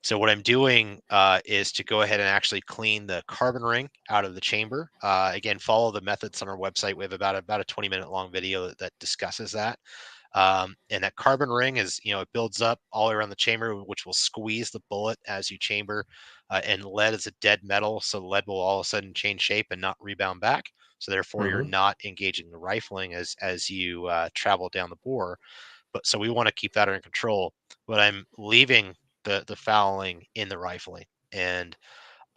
So what I'm doing is to go ahead and actually clean the carbon ring out of the chamber. Again, follow the methods on our website. We have about a 20-minute long video that discusses that. And that carbon ring is, it builds up all around the chamber, which will squeeze the bullet as you chamber. And lead is a dead metal, so lead will all of a sudden change shape and not rebound back. So therefore, you're not engaging the rifling as you travel down the bore. But so we want to keep that under control. But I'm leaving the fouling in the rifling, and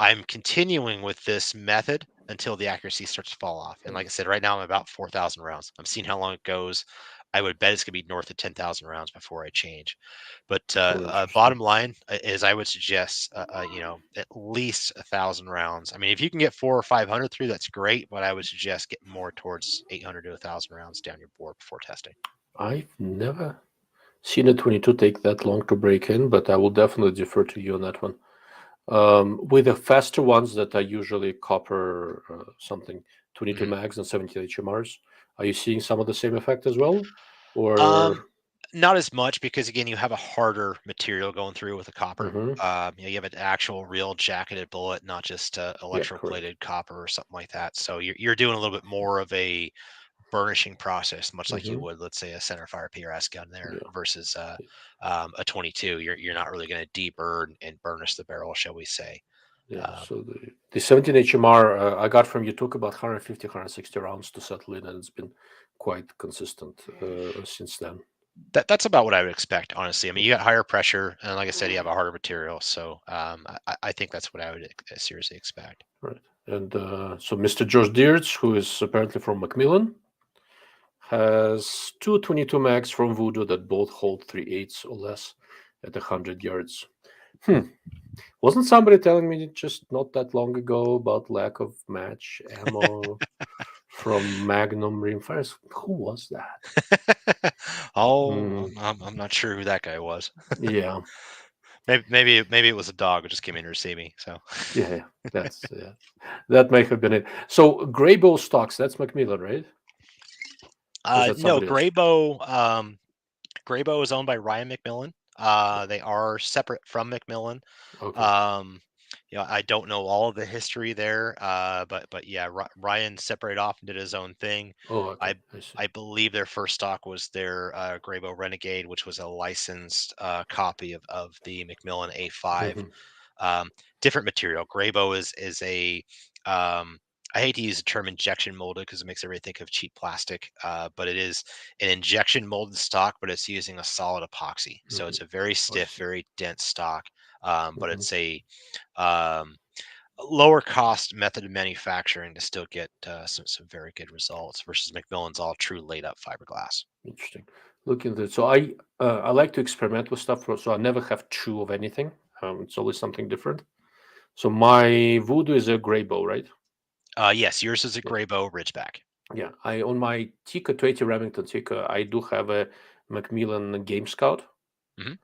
I'm continuing with this method until the accuracy starts to fall off. And like I said, right now I'm about 4,000 rounds. I'm seeing how long it goes. I would bet it's going to be north of 10,000 rounds before I change. But bottom line is, I would suggest, at least 1,000 rounds. I mean, if you can get 400 or 500 through, that's great. But I would suggest getting more towards 800 to 1,000 rounds down your bore before testing. I've never seen a 22 take that long to break in, but I will definitely defer to you on that one. With the faster ones that are usually copper something 22 mags and 17 HMRs, are you seeing some of the same effect as well? Or not as much, because again, you have a harder material going through with a copper. You have an actual real jacketed bullet, not just electroplated copper or something like that. So you're doing a little bit more of a burnishing process, much like you would, let's say, a centerfire PRS gun there versus a 22. You're not really going to deburn and burnish the barrel, shall we say. So the 17 HMR I got from you took about 150, 160 rounds to settle in, and it's been quite consistent since then. That's about what I would expect, honestly. I mean, you got higher pressure, and like I said, you have a harder material. So I think that's what I would seriously expect. Right. And so Mr. George Deertz, who is apparently from Mcmillan, has two 22 mags from Voodoo that both hold 3/8 or less at 100 yards. Wasn't somebody telling me just not that long ago about lack of match ammo from Magnum Rimfires? Who was that? Oh, Mm, I'm not sure who that guy was. yeah, Maybe it was a dog who just came in to see me. So yeah, that's that may have been it. So Greybow stocks, that's Mcmillan, right? Or is that no, somebody else? Graybow is owned by Ryan Mcmillan. They are separate from Mcmillan. Okay. Um, I don't know all of the history there, but yeah, Ryan separated off and did his own thing. Oh, okay. I I see. I believe their first stock was their Graybow Renegade, which was a licensed copy of the Mcmillan A5. Hmm. Different material. Graybow is a I hate to use the term injection molded because it makes everybody think of cheap plastic, but it is an injection molded stock, but it's using a solid epoxy. So Hmm. it's a very I stiff, see. very dense stock, but Hmm. it's um, a lower cost method of manufacturing to still get some very good results versus Macmillan's all true laid up fiberglass. Interesting. Look into it. So I like to experiment with stuff. So I never have two of anything. It's always something different. So my Voodoo is a gray bow, right? Yes, yours is a Yeah. Graybow Ridgeback. Yeah. I on my Tika 20 Remington Tika, I do have a Macmillan Game Scout. Hmm.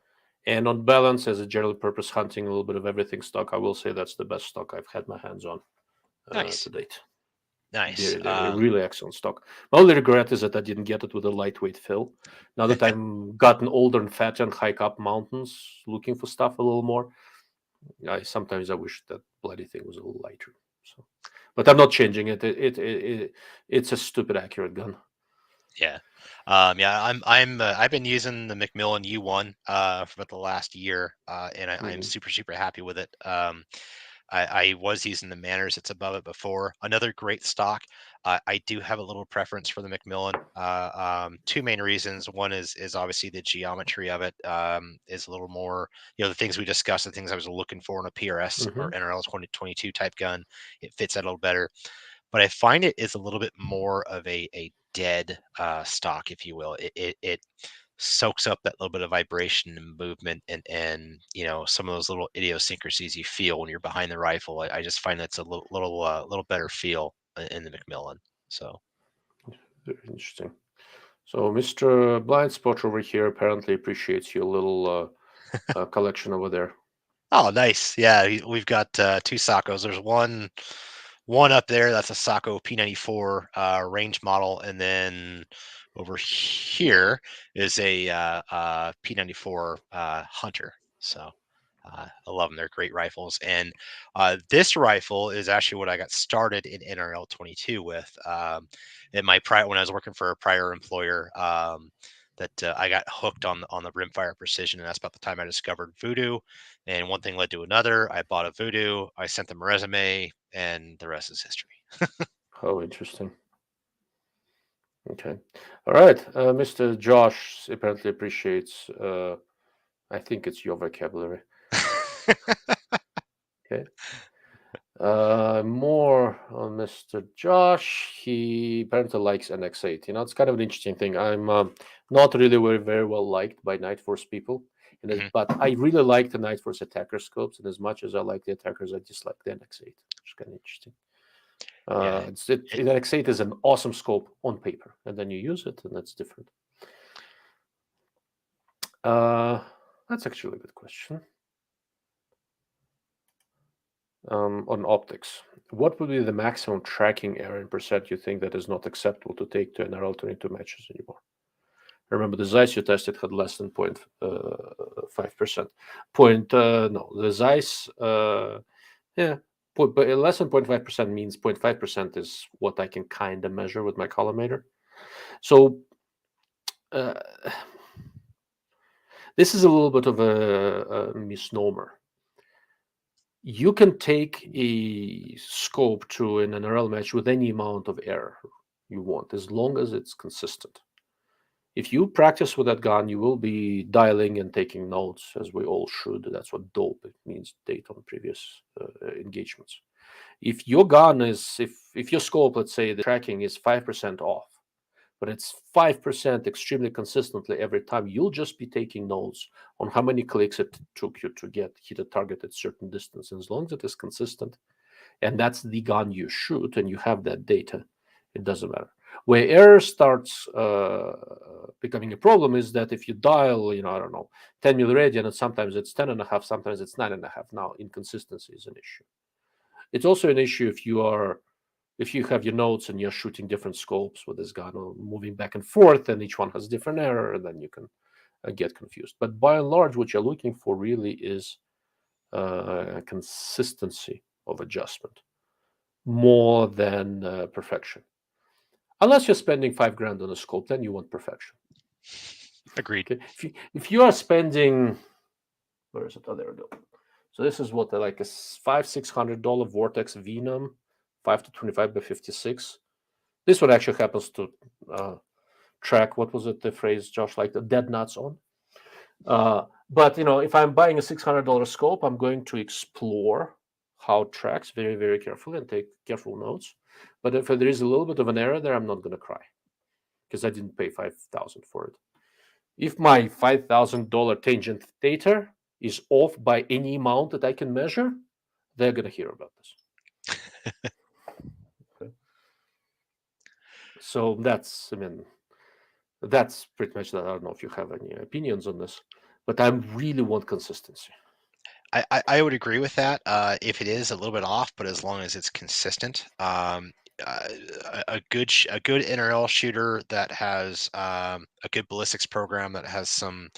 And on balance, as a general purpose hunting, a little bit of everything stock, I will say that's the best stock I've had my hands on to Nice, date. nice. They're really excellent stock. My only regret is that I didn't get it with a lightweight fill. Now that I'm gotten older and fatter and hike up mountains looking for stuff a little more, I wish that bloody thing was a little lighter. So, but I'm not changing it. It's a stupid accurate gun. Yeah. Yeah, I've been using the Mcmillan E1 for the last year, and I'm Hmm. super, super happy with it. I was using the Manners, it's above it before. Another great stock. I do have a little preference for the Mcmillan. Two main reasons. One is obviously the geometry of it is a little more, the things we discussed, the things I was looking for in a PRS or Hmm. NRL 2022 type gun. It fits that a little better, but I find it is a little bit more of a dead stock, if you will. It soaks up that little bit of vibration and movement and some of those little idiosyncrasies you feel when you're behind the rifle. I just find that's a little better feel in the Mcmillan. So Very interesting. So Mr. Blind Spot over here apparently appreciates your little collection over there. oh, nice. Yeah, we've got two Sacos. There's one up there that's a Saco P94 range model, and then over here is a P94 Hunter. So I love them. They're great rifles, and this rifle is actually what I got started in NRL 22 with. In my prior, when I was working for a prior employer, that I got hooked on the Rimfire Precision, and that's about the time I discovered Voodoo. And one thing led to another. I bought a Voodoo. I sent them a resume, and the rest is history. Oh, interesting. Okay. All right. Mr. Josh apparently appreciates, I think it's your vocabulary. Okay. More on Mr. Josh. He apparently likes NX8. It's kind of an interesting thing. I'm not really very well liked by Night Force people. Mhm. But I really like the Night Force attacker scopes. And as much as I like the attackers, I dislike the NX8, which is kind of interesting. Yeah. It, NX8 is an awesome scope on paper. And then you use it, and that's different. Uh, that's actually a good question. On optics, what would be the maximum tracking error in percent you think that is not acceptable to take to NRL 22 matches anymore? Remember, the Zeiss you tested had less than 0.5%. No, the Zeiss, yeah, but less than 0.5% means 0.5% is what I can kind of measure with my collimator. So uh, this is a little bit of a misnomer. You can take a scope to an NRL match with any amount of error you want, as long as it's consistent. If you practice with that gun, you will be dialing and taking notes, as we all should. That's what dope it means, date on previous engagements. If your gun is, if your scope, let's say the tracking is 5% off, but it's 5% extremely consistently every time, you'll just be taking notes on how many clicks it took you to hit a target at certain distance. And as long as it is consistent, and that's the gun you shoot, and you have that data, it doesn't matter. Where error starts becoming a problem is that if you dial, I don't know, 10 milliradian, and sometimes it's 10.5, sometimes it's 9.5. Now, inconsistency is an issue. It's also an issue if you have your notes and you're shooting different scopes with this gun, or moving back and forth, and each one has different error, and then you can get confused. But by and large, what you're looking for really is consistency of adjustment more than perfection. Unless you're spending $5,000 on a scope, then you want perfection. Agreed. Okay? If you are spending, where is it? Oh, there we go. So this is what, like a $500-$600 Vortex Venom, 5-25 by 56. This one actually happens to track, what was it, the phrase, Josh, like the dead nuts on. But if I'm buying a $600 scope, I'm going to explore how it tracks very, very carefully and take careful notes. But if there is a little bit of an error there, I'm not going to cry, because I didn't pay $5,000 for it. If my $5,000 tangent data is off by any amount that I can measure, they're going to hear about this. Okay. So that's pretty much that. I don't know if you have any opinions on this, but I really want consistency. I would agree with that if it is a little bit off, but as long as it's consistent. A good NRL shooter that has a good ballistics program that has some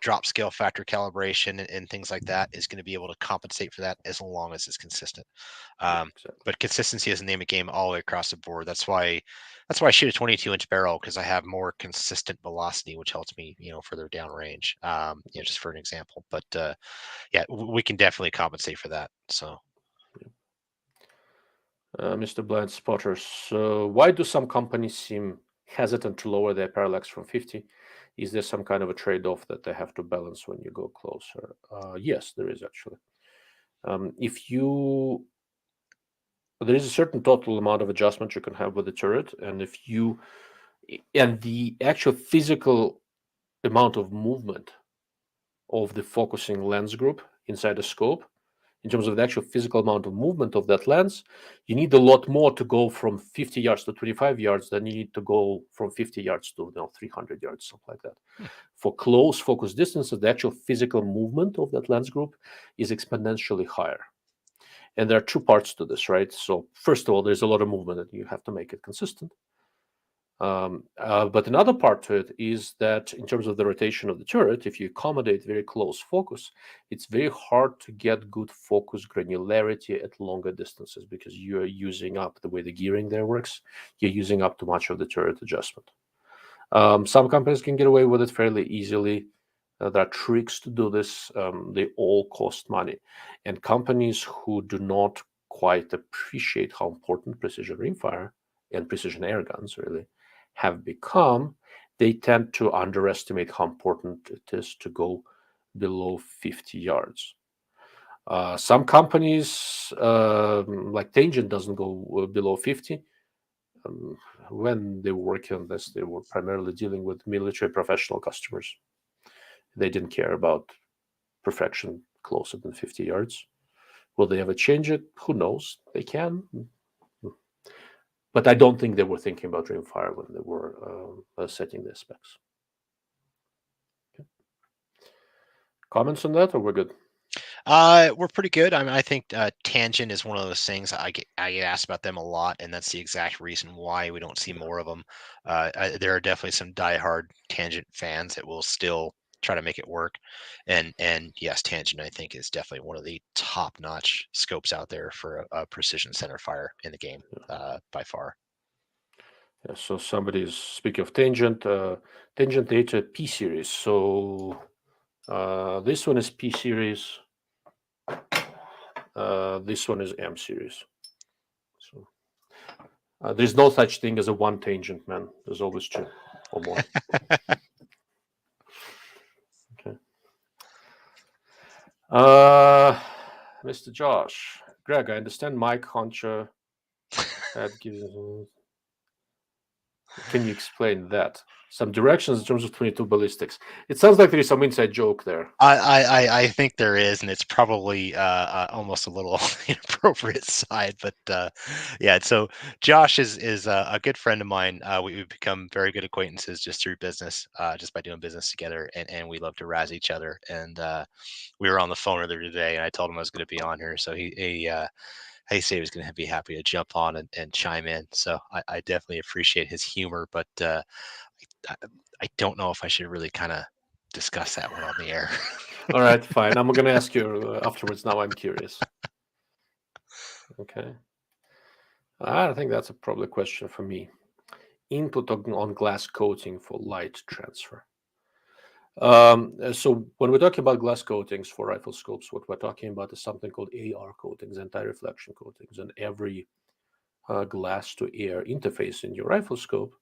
drop scale factor calibration and things like that is going to be able to compensate for that as long as it's consistent. Exactly. But consistency is the name of the game all the way across the board. That's why I shoot a 22-inch barrel, because I have more consistent velocity, which helps me, further down range. Just for an example. But yeah, we can definitely compensate for that. So. Mr. Blind Spotter, so why do some companies seem hesitant to lower their parallax from 50? Is there some kind of a trade-off that they have to balance when you go closer? Yes, there is actually. There is a certain total amount of adjustment you can have with the turret, and the actual physical amount of movement of the focusing lens group inside the scope, in terms of the actual physical amount of movement of that lens, you need a lot more to go from 50 yards to 25 yards than you need to go from 50 yards to 300 yards, something like that. For close focus distances, the actual physical movement of that lens group is exponentially higher. And there are two parts to this, right? So first of all, there's a lot of movement and you have to make it consistent. But another part to it is that in terms of the rotation of the turret, if you accommodate very close focus, it's very hard to get good focus granularity at longer distances, because you're using up, the way the gearing there works, you're using up too much of the turret adjustment. Some companies can get away with it fairly easily. There are tricks to do this. They all cost money. And companies who do not quite appreciate how important precision rimfire and precision air guns really have become, they tend to underestimate how important it is to go below 50 yards. Some companies, like Tangent, doesn't go below 50. When they were working on this, they were primarily dealing with military professional customers. They didn't care about perfection closer than 50 yards. Will they ever change it? Who knows? They can. But I don't think they were thinking about Dreamfire when they were setting their specs. Okay. Comments on that, or we're good? We're pretty good. I mean, I think Tangent is one of those things I get asked about them a lot, and that's the exact reason why we don't see more of them. There are definitely some diehard Tangent fans that will still try to make it work, and yes, Tangent, I think, is definitely one of the top-notch scopes out there for a precision center fire in the game, by far. Yeah, so somebody's speaking of Tangent. Tangent data P series. So this one is P series. This one is M series. So there's no such thing as a one Tangent, man. There's always two or more. Okay. Mr. Josh, Greg, I understand Mike Hunter had given. Can you explain that? Some directions in terms of 22 ballistics. It sounds like there is some inside joke there. I think there is, and it's probably almost a little inappropriate side, but yeah. So Josh is a good friend of mine. We've become very good acquaintances just through business, just by doing business together, and we love to razz each other. And we were on the phone earlier today, and I told him I was going to be on here, so he said he was going to be happy to jump on and chime in. So I definitely appreciate his humor, but I, I don't know if I should really kind of discuss that one on the air. All right, fine. I'm going to ask you afterwards. Now I'm curious. Okay. I think that's probably a question for me. Input on glass coating for light transfer. So when we're talking about glass coatings for rifle scopes, what we're talking about is something called AR coatings, anti-reflection coatings, and every glass to air interface in your rifle scope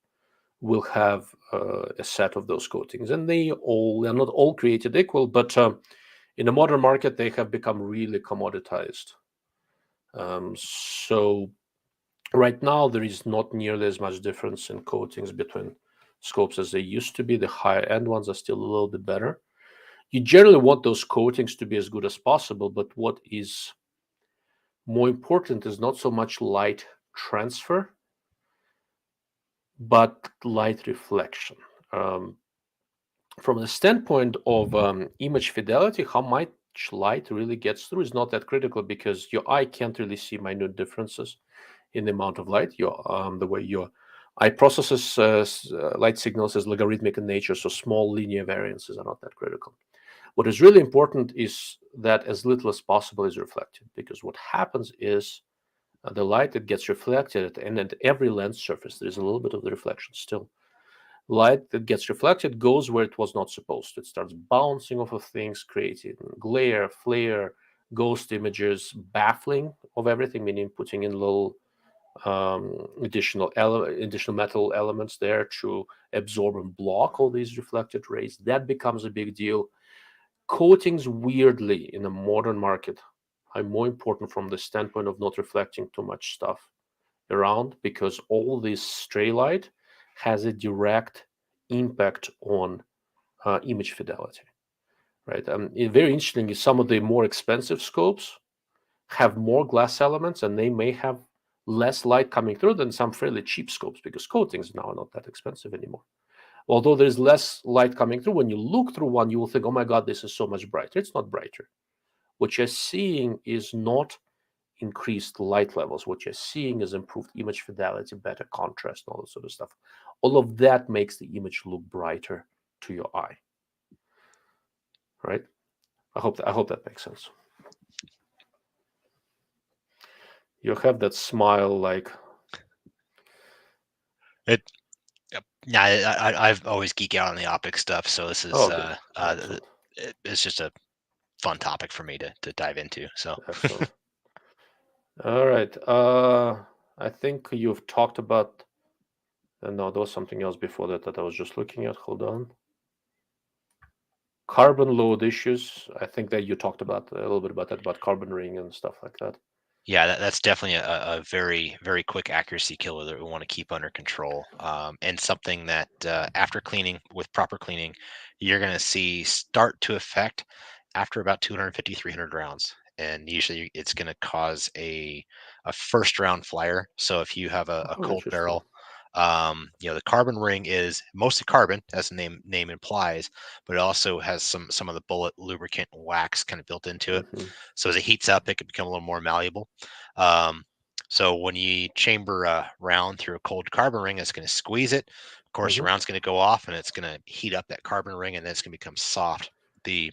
will have a set of those coatings, and they're not all created equal, but in the modern market they have become really commoditized. So right now there is not nearly as much difference in coatings between scopes as they used to be. The higher end ones are still a little bit better. You generally want those coatings to be as good as possible, but what is more important is not so much light transfer, but light reflection. From the standpoint of image fidelity, how much light really gets through is not that critical because your eye can't really see minute differences in the amount of light. The way your eye processes light signals is logarithmic in nature, so small linear variances are not that critical. What is really important is that as little as possible is reflected, because what happens is the light that gets reflected, and at every lens surface there is a little bit of the reflection still. Light that gets reflected goes where it was not supposed to. It starts bouncing off of things, creating glare, flare, ghost images, baffling of everything, meaning putting in little additional metal elements there to absorb and block all these reflected rays. That becomes a big deal. Coatings, weirdly, in the modern market, are more important from the standpoint of not reflecting too much stuff around, because all this stray light has a direct impact on image fidelity, right? Very interesting is some of the more expensive scopes have more glass elements and they may have less light coming through than some fairly cheap scopes, because coatings now are not that expensive anymore. Although there's less light coming through, when you look through one, you will think, oh my God, this is so much brighter. It's not brighter. What you're seeing is not increased light levels. What you're seeing is improved image fidelity, better contrast, and all that sort of stuff. All of that makes the image look brighter to your eye. Right? I hope that makes sense. You have that smile like it. Yeah, I've always geek out on the Optic stuff, so this is it's just a fun topic for me to dive into. So excellent. All right. I think you've talked about. No, there was something else before that I was just looking at. Hold on. Carbon load issues. I think that you talked about a little bit about that, about carbon ring and stuff like that. yeah, that's definitely a very, very quick accuracy killer that we want to keep under control, and something that after cleaning, with proper cleaning, you're going to see start to affect after about 250, 300 rounds. And usually it's going to cause a first round flyer. So if you have a cold barrel, the carbon ring is mostly carbon, as the name implies, but it also has some of the bullet lubricant and wax kind of built into it. So as it heats up, it can become a little more malleable. So when you chamber a round through a cold carbon ring, it's going to squeeze it. Of course, the round's going to go off and it's going to heat up that carbon ring, and then it's going to become soft. The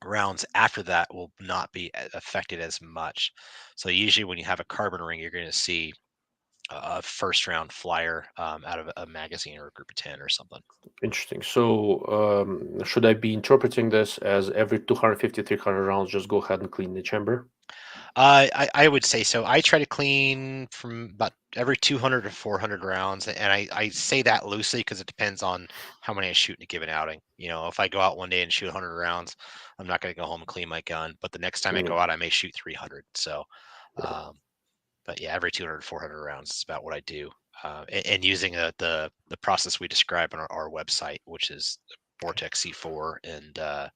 rounds after that will not be affected as much. So usually when you have a carbon ring, you're going to see a first round flyer out of a magazine or a group of 10 or something. Interesting. So should I be interpreting this as every 250, 300 rounds, just go ahead and clean the chamber? I would say so. I try to clean from about every 200 to 400 rounds, and I say that loosely because it depends on how many I shoot in a given outing. If I go out one day and shoot 100 rounds, I'm not going to go home and clean my gun. But the next time I go out, I may shoot 300. So, but yeah, every 200 to 400 rounds is about what I do. and using the process we describe on our website, which is Vortex C4. And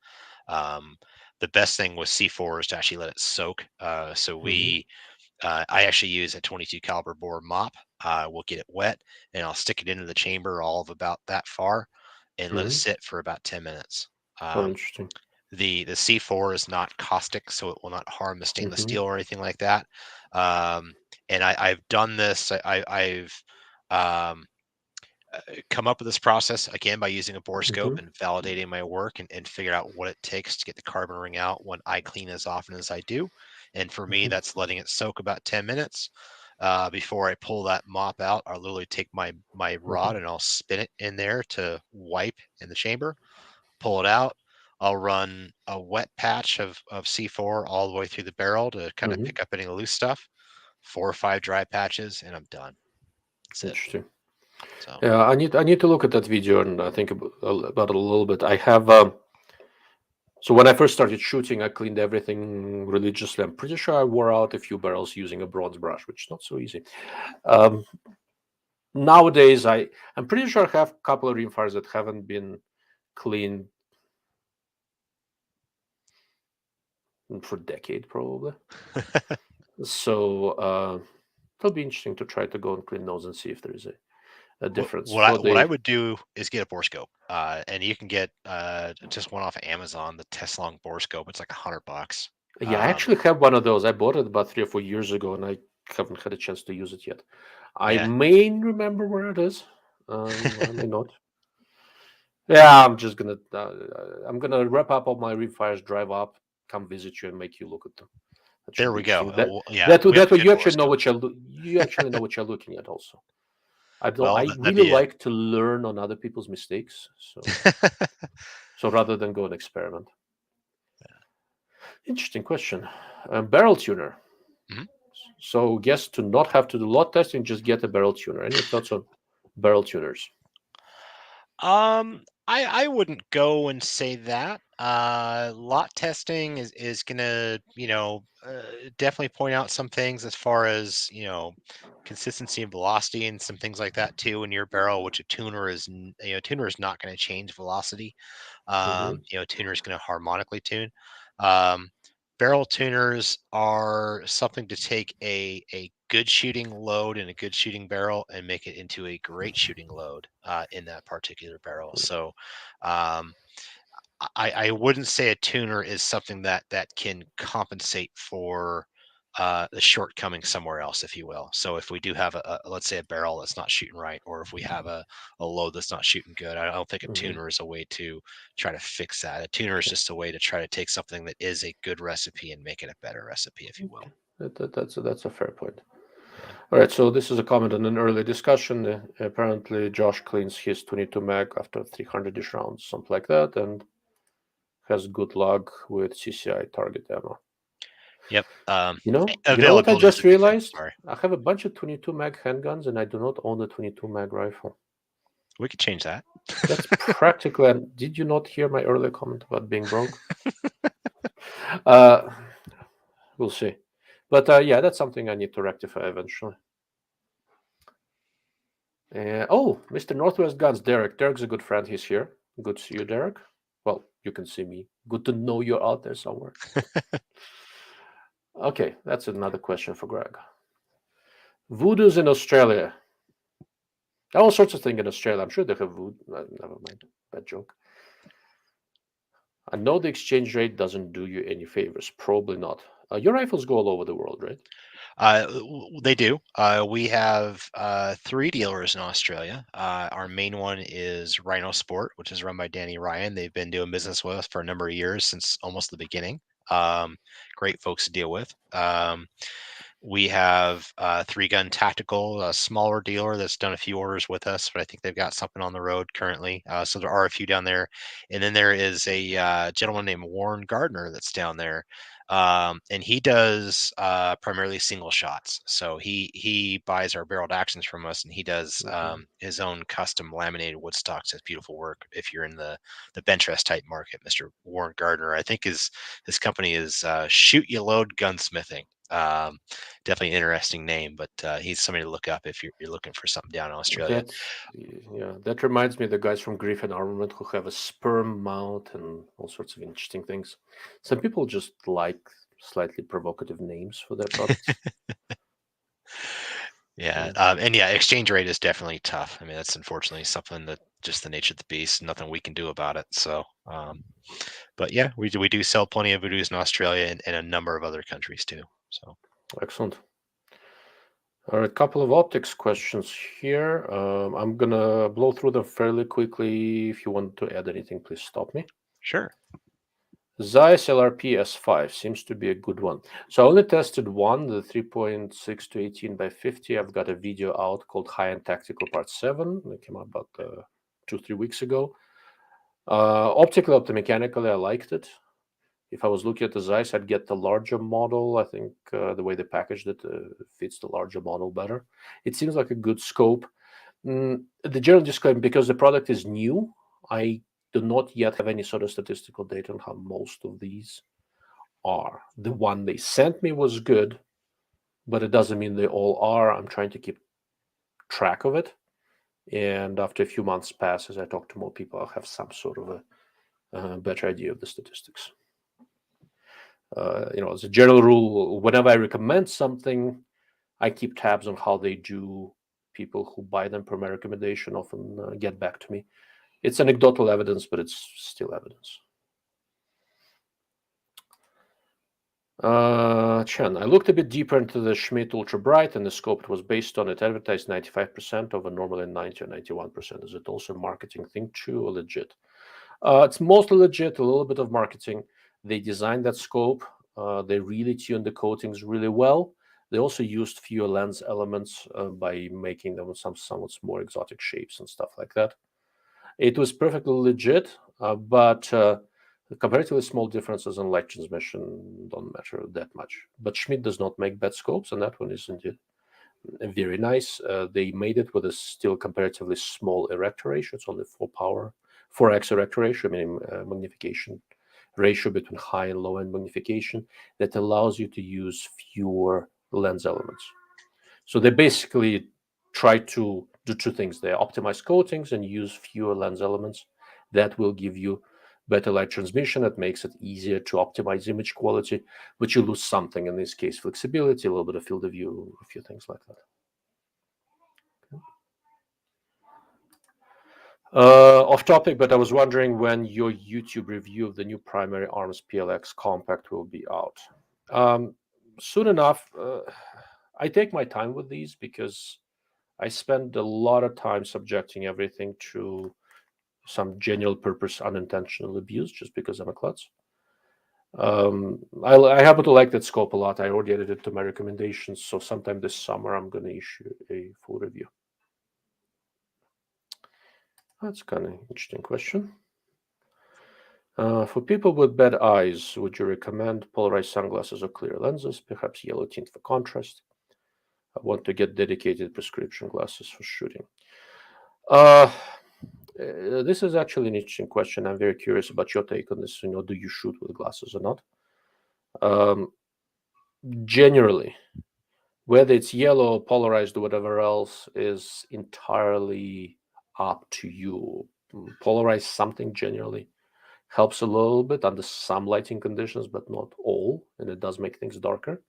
the best thing with C4 is to actually let it soak. So I actually use a 22 caliber bore mop. We'll get it wet, and I'll stick it into the chamber all of about that far, and let it sit for about 10 minutes. Oh, interesting. The C4 is not caustic, so it will not harm the stainless steel or anything like that. And I've done this. I've come up with this process again by using a bore scope and validating my work and figure out what it takes to get the carbon ring out when I clean as often as I do. And for me, that's letting it soak about 10 minutes. Before I pull that mop out, I'll literally take my rod and I'll spin it in there to wipe in the chamber, pull it out. I'll run a wet patch of C4 all the way through the barrel to kind of pick up any loose stuff, 4 or 5 dry patches, and I'm done. That's it. Interesting. So Yeah, I need to look at that video and think about it a little bit. I have so when I first started shooting, I cleaned everything religiously. I'm pretty sure I wore out a few barrels using a bronze brush, which is not so easy. Nowadays, I'm pretty sure I have a couple of rimfires that haven't been cleaned for a decade, probably. So it'll be interesting to try to go and clean those and see if there is a difference. What I would do is get a bore scope, and you can get just one off of Amazon, the Teslong bore scope. It's like $100. Yeah, I actually have one of those. I bought it about 3 or 4 years ago, and I haven't had a chance to use it yet. I may remember where it is. I may not. Yeah, I'm gonna wrap up all my rimfires, drive up, come visit you, and make you look at them. There we go. That way you actually know what you actually know what you're looking at. Also, I really like to learn on other people's mistakes. So rather than go and experiment. Interesting question. Barrel tuner. So guess to not have to do lot testing, just get a barrel tuner. Any thoughts on barrel tuners? I wouldn't go and say that. Lot testing is gonna, definitely point out some things as far as, consistency and velocity and some things like that too in your barrel, which a tuner is, tuner is not going to change velocity. Tuner is going to harmonically tune. Barrel tuners are something to take a good shooting load and a good shooting barrel and make it into a great shooting load in that particular barrel. So I wouldn't say a tuner is something that can compensate for the shortcoming somewhere else, if you will. So if we do have let's say a barrel that's not shooting right, or if we have a load that's not shooting good, I don't think a tuner is a way to try to fix that. A tuner is just a way to try to take something that is a good recipe and make it a better recipe, if you will. That's a fair point. Yeah. All right, so this is a comment on an early discussion. Apparently, Josh cleans his 22 mag after 300-ish rounds, something like that, and has good luck with CCI target ammo. Yep. You know what I just realized? I have a bunch of 22 mag handguns, and I do not own the 22 mag rifle. We could change that. That's practically. Did you not hear my earlier comment about being broke? We'll see. But yeah, that's something I need to rectify eventually. Mr. Northwest Guns, Derek. Derek's a good friend. He's here. Good to see you, Derek. Well, you can see me. Good to know you're out there somewhere. Okay, that's another question for Greg. Voodoos in Australia. All sorts of things in Australia. I'm sure they have voodoo. Never mind. Bad joke. I know the exchange rate doesn't do you any favors. Probably not. Your rifles go all over the world, right? They do. We have 3 dealers in Australia. Our main one is Rhino Sport, which is run by Danny Ryan. They've been doing business with us for a number of years, since almost the beginning. Great folks to deal with. We have 3 Gun Tactical, a smaller dealer that's done a few orders with us, but I think they've got something on the road currently. So there are a few down there. And then there is a gentleman named Warren Gardner that's down there. And he does primarily single shots. So he buys our barreled actions from us, and he does his own custom laminated wood stocks. That's beautiful work. If you're in the bench rest type market, Mr. Warren Gardner, I think his company is Shoot You Load Gunsmithing. Definitely an interesting name, but he's somebody to look up if you're looking for something down in Australia. That reminds me of the guys from Griffin Armament who have a sperm mount and all sorts of interesting things. Some people just like slightly provocative names for their products. Yeah, and exchange rate is definitely tough. I mean, that's unfortunately something that just the nature of the beast. Nothing we can do about it. So, but yeah, we do sell plenty of Voodoos in Australia and a number of other countries too. So excellent. All right, a couple of optics questions here. I'm gonna blow through them fairly quickly. If you want to add anything, please stop me. sure. Zeiss LRP S5 seems to be a good one. So I only tested one, the 3.6 to 18 by 50. I've got a video out called High End Tactical Part 7. It came out about 2-3 weeks ago. Optically, optomechanically, I liked it. If I was looking at the Zeiss, I'd get the larger model. I think the way they packaged it fits the larger model better. It seems like a good scope. The general disclaimer, because the product is new, I do not yet have any sort of statistical data on how most of these are. The one they sent me was good, but it doesn't mean they all are. I'm trying to keep track of it. And after a few months pass, as I talk to more people, I'll have some sort of a better idea of the statistics. As a general rule, whenever I recommend something, I keep tabs on how they do. People who buy them per my recommendation often get back to me. It's anecdotal evidence, but it's still evidence. Chen, I looked a bit deeper into the Schmidt Ultra Bright and the scope it was based on. It advertised 95% over normally 90 or 91%. Is it also a marketing thing too, or legit? It's mostly legit, a little bit of marketing. They designed that scope. They really tuned the coatings really well. They also used fewer lens elements by making them some somewhat more exotic shapes and stuff like that. It was perfectly legit, but comparatively small differences in light transmission don't matter that much. But Schmidt does not make bad scopes, and that one is indeed very nice. They made it with a still comparatively small erector ratio. It's only 4x erector ratio, meaning magnification ratio between high and low end magnification, that allows you to use fewer lens elements. So they basically try to do two things. They optimize coatings and use fewer lens elements. That will give you better light transmission. That makes it easier to optimize image quality, but you lose something, in this case, flexibility, a little bit of field of view, a few things like that. Off topic, but I was wondering when your YouTube review of the new primary arms PLX compact will be out. Soon enough. I take my time with these because I spend a lot of time subjecting everything to some general purpose unintentional abuse just because I'm a klutz. I happen to like that scope a lot. I already added it to my recommendations, so sometime this summer I'm going to issue a full review. That's kind of interesting question. For people with bad eyes, would you recommend polarized sunglasses or clear lenses, perhaps yellow tint for contrast? I want to get dedicated prescription glasses for shooting. This is actually an interesting question. I'm very curious about your take on this. Do you shoot with glasses or not? Generally, whether it's yellow, polarized, or whatever else, is entirely up to you. Polarize something generally helps a little bit under some lighting conditions, but not all, and it does make things darker.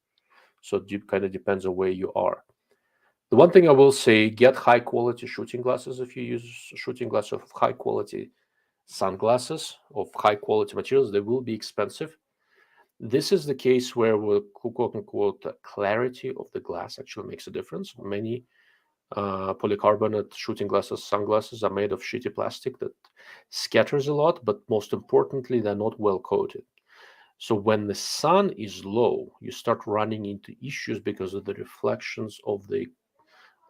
So it kind of depends on where you are. The one thing I will say, get high quality shooting glasses if you use shooting glasses of high quality sunglasses of high quality materials. They will be expensive. This is the case where, quote unquote, clarity of the glass actually makes a difference. Many polycarbonate shooting glasses, sunglasses are made of shitty plastic that scatters a lot, but most importantly, they're not well coated. So when the sun is low, you start running into issues because of the reflections of the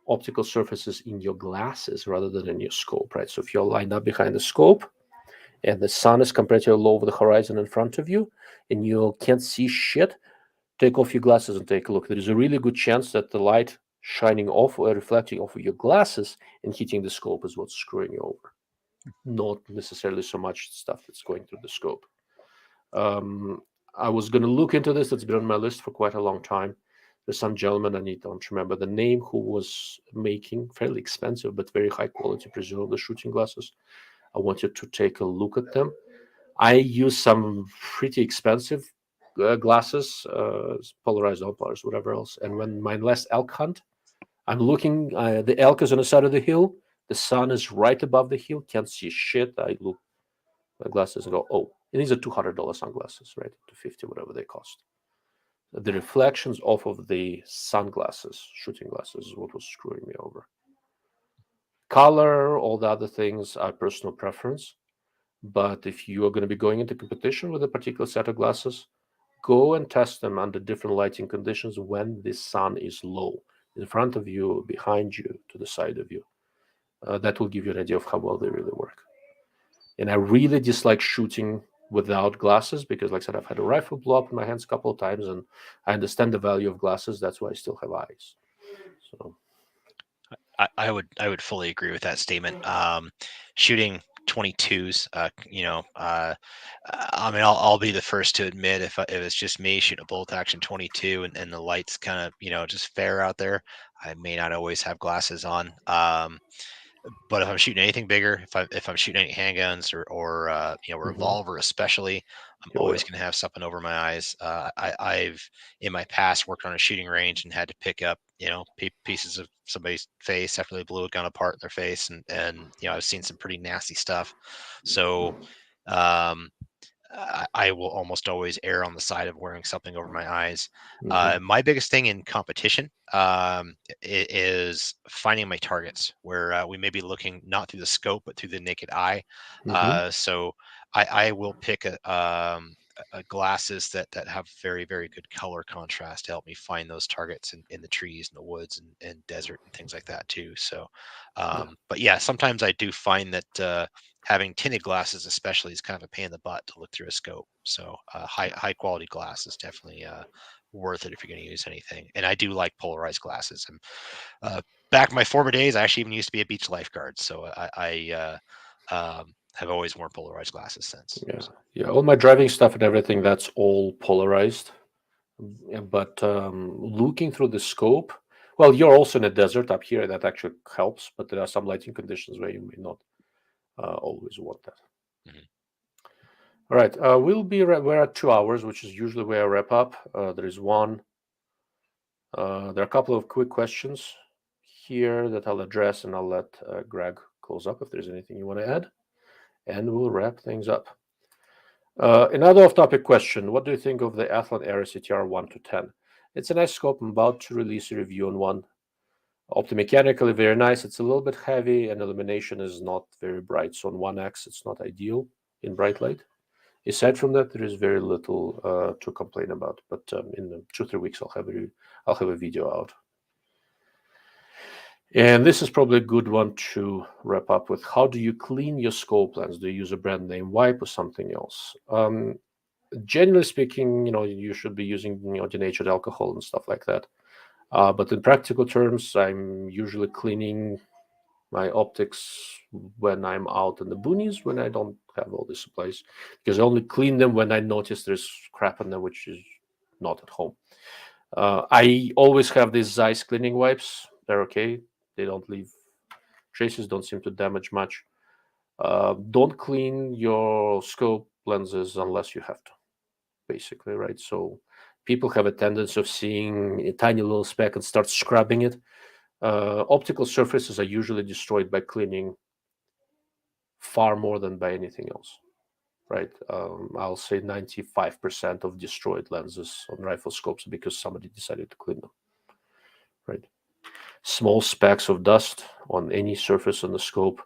optical surfaces in your glasses rather than in your scope, right? So if you're lined up behind the scope and the sun is comparatively low over the horizon in front of you and you can't see shit, take off your glasses and take a look. There is a really good chance that the light shining off or reflecting off of your glasses and hitting the scope is what's screwing you over, not necessarily so much stuff that's going through the scope. I was going to look into this. It's been on my list for quite a long time. There's some gentleman, I don't remember the name, who was making fairly expensive but very high quality, presumably shooting glasses. I wanted to take a look at them. I use some pretty expensive glasses, polarized outliers, whatever else. And when my last elk hunt, I'm looking, the elk is on the side of the hill. The sun is right above the hill. Can't see shit. I look at my glasses and go, oh, and these are $200 sunglasses, right? $250, whatever they cost. The reflections off of the sunglasses, shooting glasses, is what was screwing me over. Color, all the other things are personal preference. But if you are going to be going into competition with a particular set of glasses, go and test them under different lighting conditions when the sun is low, in front of you, behind you, to the side of you. That will give you an idea of how well they really work. And I really dislike shooting without glasses because, like I said, I've had a rifle blow up in my hands a couple of times, and I understand the value of glasses. That's why I still have eyes. So I would fully agree with that statement. Shooting 22s, I mean, I'll be the first to admit if it's just me shooting a bolt action 22 and the lights kind of just fair out there, I may not always have glasses on. But if I'm shooting anything bigger, if I'm shooting any handguns or revolver especially, I'm always going to have something over my eyes. I've in my past worked on a shooting range and had to pick up pieces of somebody's face after they blew a gun apart in their face, and I've seen some pretty nasty stuff. So I will almost always err on the side of wearing something over my eyes. My biggest thing in competition is finding my targets where we may be looking not through the scope, but through the naked eye. So I will pick glasses that have very, very good color contrast to help me find those targets in the trees and the woods and desert and things like that too. So, but yeah, sometimes I do find that having tinted glasses especially is kind of a pain in the butt to look through a scope. So high quality glass is definitely worth it if you're going to use anything. And I do like polarized glasses. And back in my former days, I actually even used to be a beach lifeguard. So I have always worn polarized glasses since. Yeah, yeah. All my driving stuff and everything, that's all polarized. But looking through the scope, well, you're also in a desert up here. That actually helps. But there are some lighting conditions where you may not always want that. All right, we're at 2 hours, which is usually where I wrap up. There is one. There are a couple of quick questions here that I'll address, and I'll let Greg close up if there's anything you want to add, and we'll wrap things up. Another off-topic question: what do you think of the Athlon Era CTR 1-10? It's a nice scope. I'm about to release a review on one. Optomechanically very nice. It's a little bit heavy, and illumination is not very bright. So on 1x, it's not ideal in bright light. Aside from that, there is very little to complain about. But in 2-3 weeks, I'll have a video out. And this is probably a good one to wrap up with. How do you clean your scope lens? Do you use a brand name wipe or something else? Generally speaking, you should be using denatured alcohol and stuff like that. But in practical terms, I'm usually cleaning my optics when I'm out in the boonies, when I don't have all the supplies, because I only clean them when I notice there's crap in them, which is not at home. I always have these Zeiss cleaning wipes. They're okay. They don't leave traces, don't seem to damage much. Don't clean your scope lenses unless you have to, basically, right? So people have a tendency of seeing a tiny little speck and start scrubbing it. Optical surfaces are usually destroyed by cleaning far more than by anything else, right? I'll say 95% of destroyed lenses on rifle scopes because somebody decided to clean them, right? Small specks of dust on any surface on the scope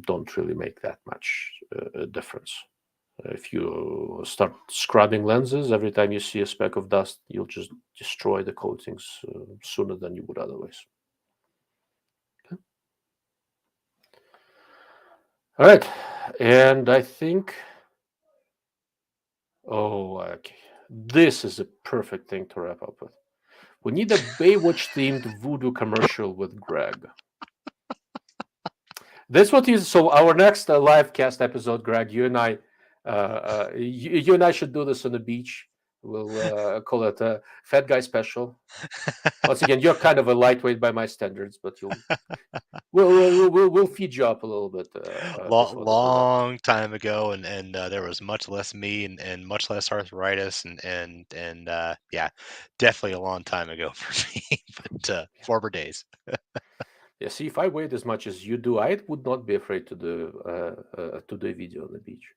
don't really make that much difference. If you start scrubbing lenses, every time you see a speck of dust, you'll just destroy the coatings sooner than you would otherwise. Okay. All right, and I think, okay, this is a perfect thing to wrap up with. We need a Baywatch-themed Voodoo commercial with Greg. This what you. So our next live cast episode, Greg, you and I You and I should do this on the beach. We'll call it a fat guy special. Once again, you're kind of a lightweight by my standards, but we'll feed you up a little bit before the Voodoo. Long time ago, and there was much less me and much less arthritis, and yeah, definitely a long time ago for me, but former days. Yeah, see, if I weighed as much as you do, I would not be afraid to do a video on the beach.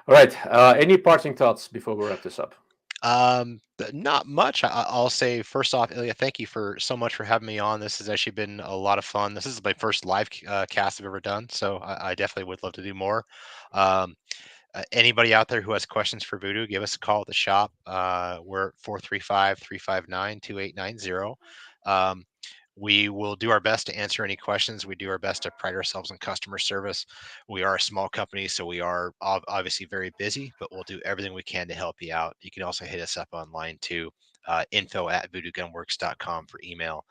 All right. Any parting thoughts before we wrap this up? Not much. I'll say first off, Ilya, thank you for so much for having me on. This has actually been a lot of fun. This is my first live cast I've ever done, so I definitely would love to do more. Um, Anybody out there who has questions for Voodoo, give us a call at the shop. We're at 435-359-2890. We will do our best to answer any questions. We do our best to pride ourselves in customer service. We are a small company, so we are obviously very busy, but we'll do everything we can to help you out. You can also hit us up online too, info@voodoogunworks.com for email.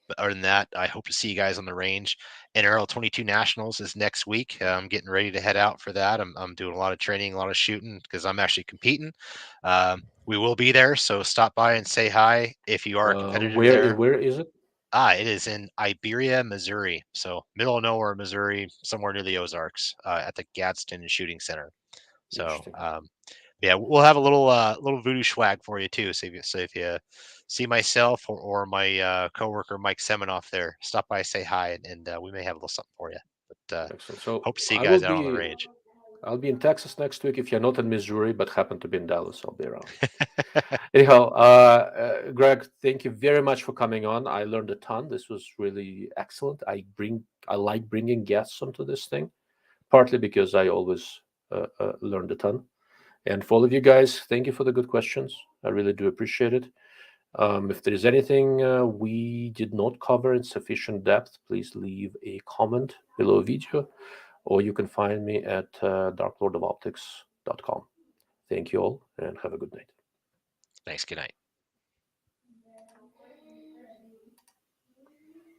But other than that, I hope to see you guys on the range. NRL 22 Nationals is next week. I'm getting ready to head out for that. I'm doing a lot of training, a lot of shooting because I'm actually competing. We will be there, so stop by and say hi if you are a competitor there. Where is it? It is in Iberia, Missouri. So middle of nowhere, Missouri, somewhere near the Ozarks, at the Gadsden Shooting Center. So Interesting. yeah, we'll have a little voodoo swag for you too. So if you see myself or my coworker Mike Seminoff there, stop by, say hi, and we may have a little something for you. But Excellent. So hope to see you I will guys out on the be range. I'll be in Texas next week. If you're not in Missouri but happen to be in Dallas, I'll be around. Anyhow, Greg, thank you very much for coming on. I learned a ton. This was really excellent. I like bringing guests onto this thing, partly because I always learned a ton. And for all of you guys, thank you for the good questions. I really do appreciate it. If there is anything we did not cover in sufficient depth, please leave a comment below video, or you can find me at darklordofoptics.com. Thank you all, and have a good night. Thanks. Good night.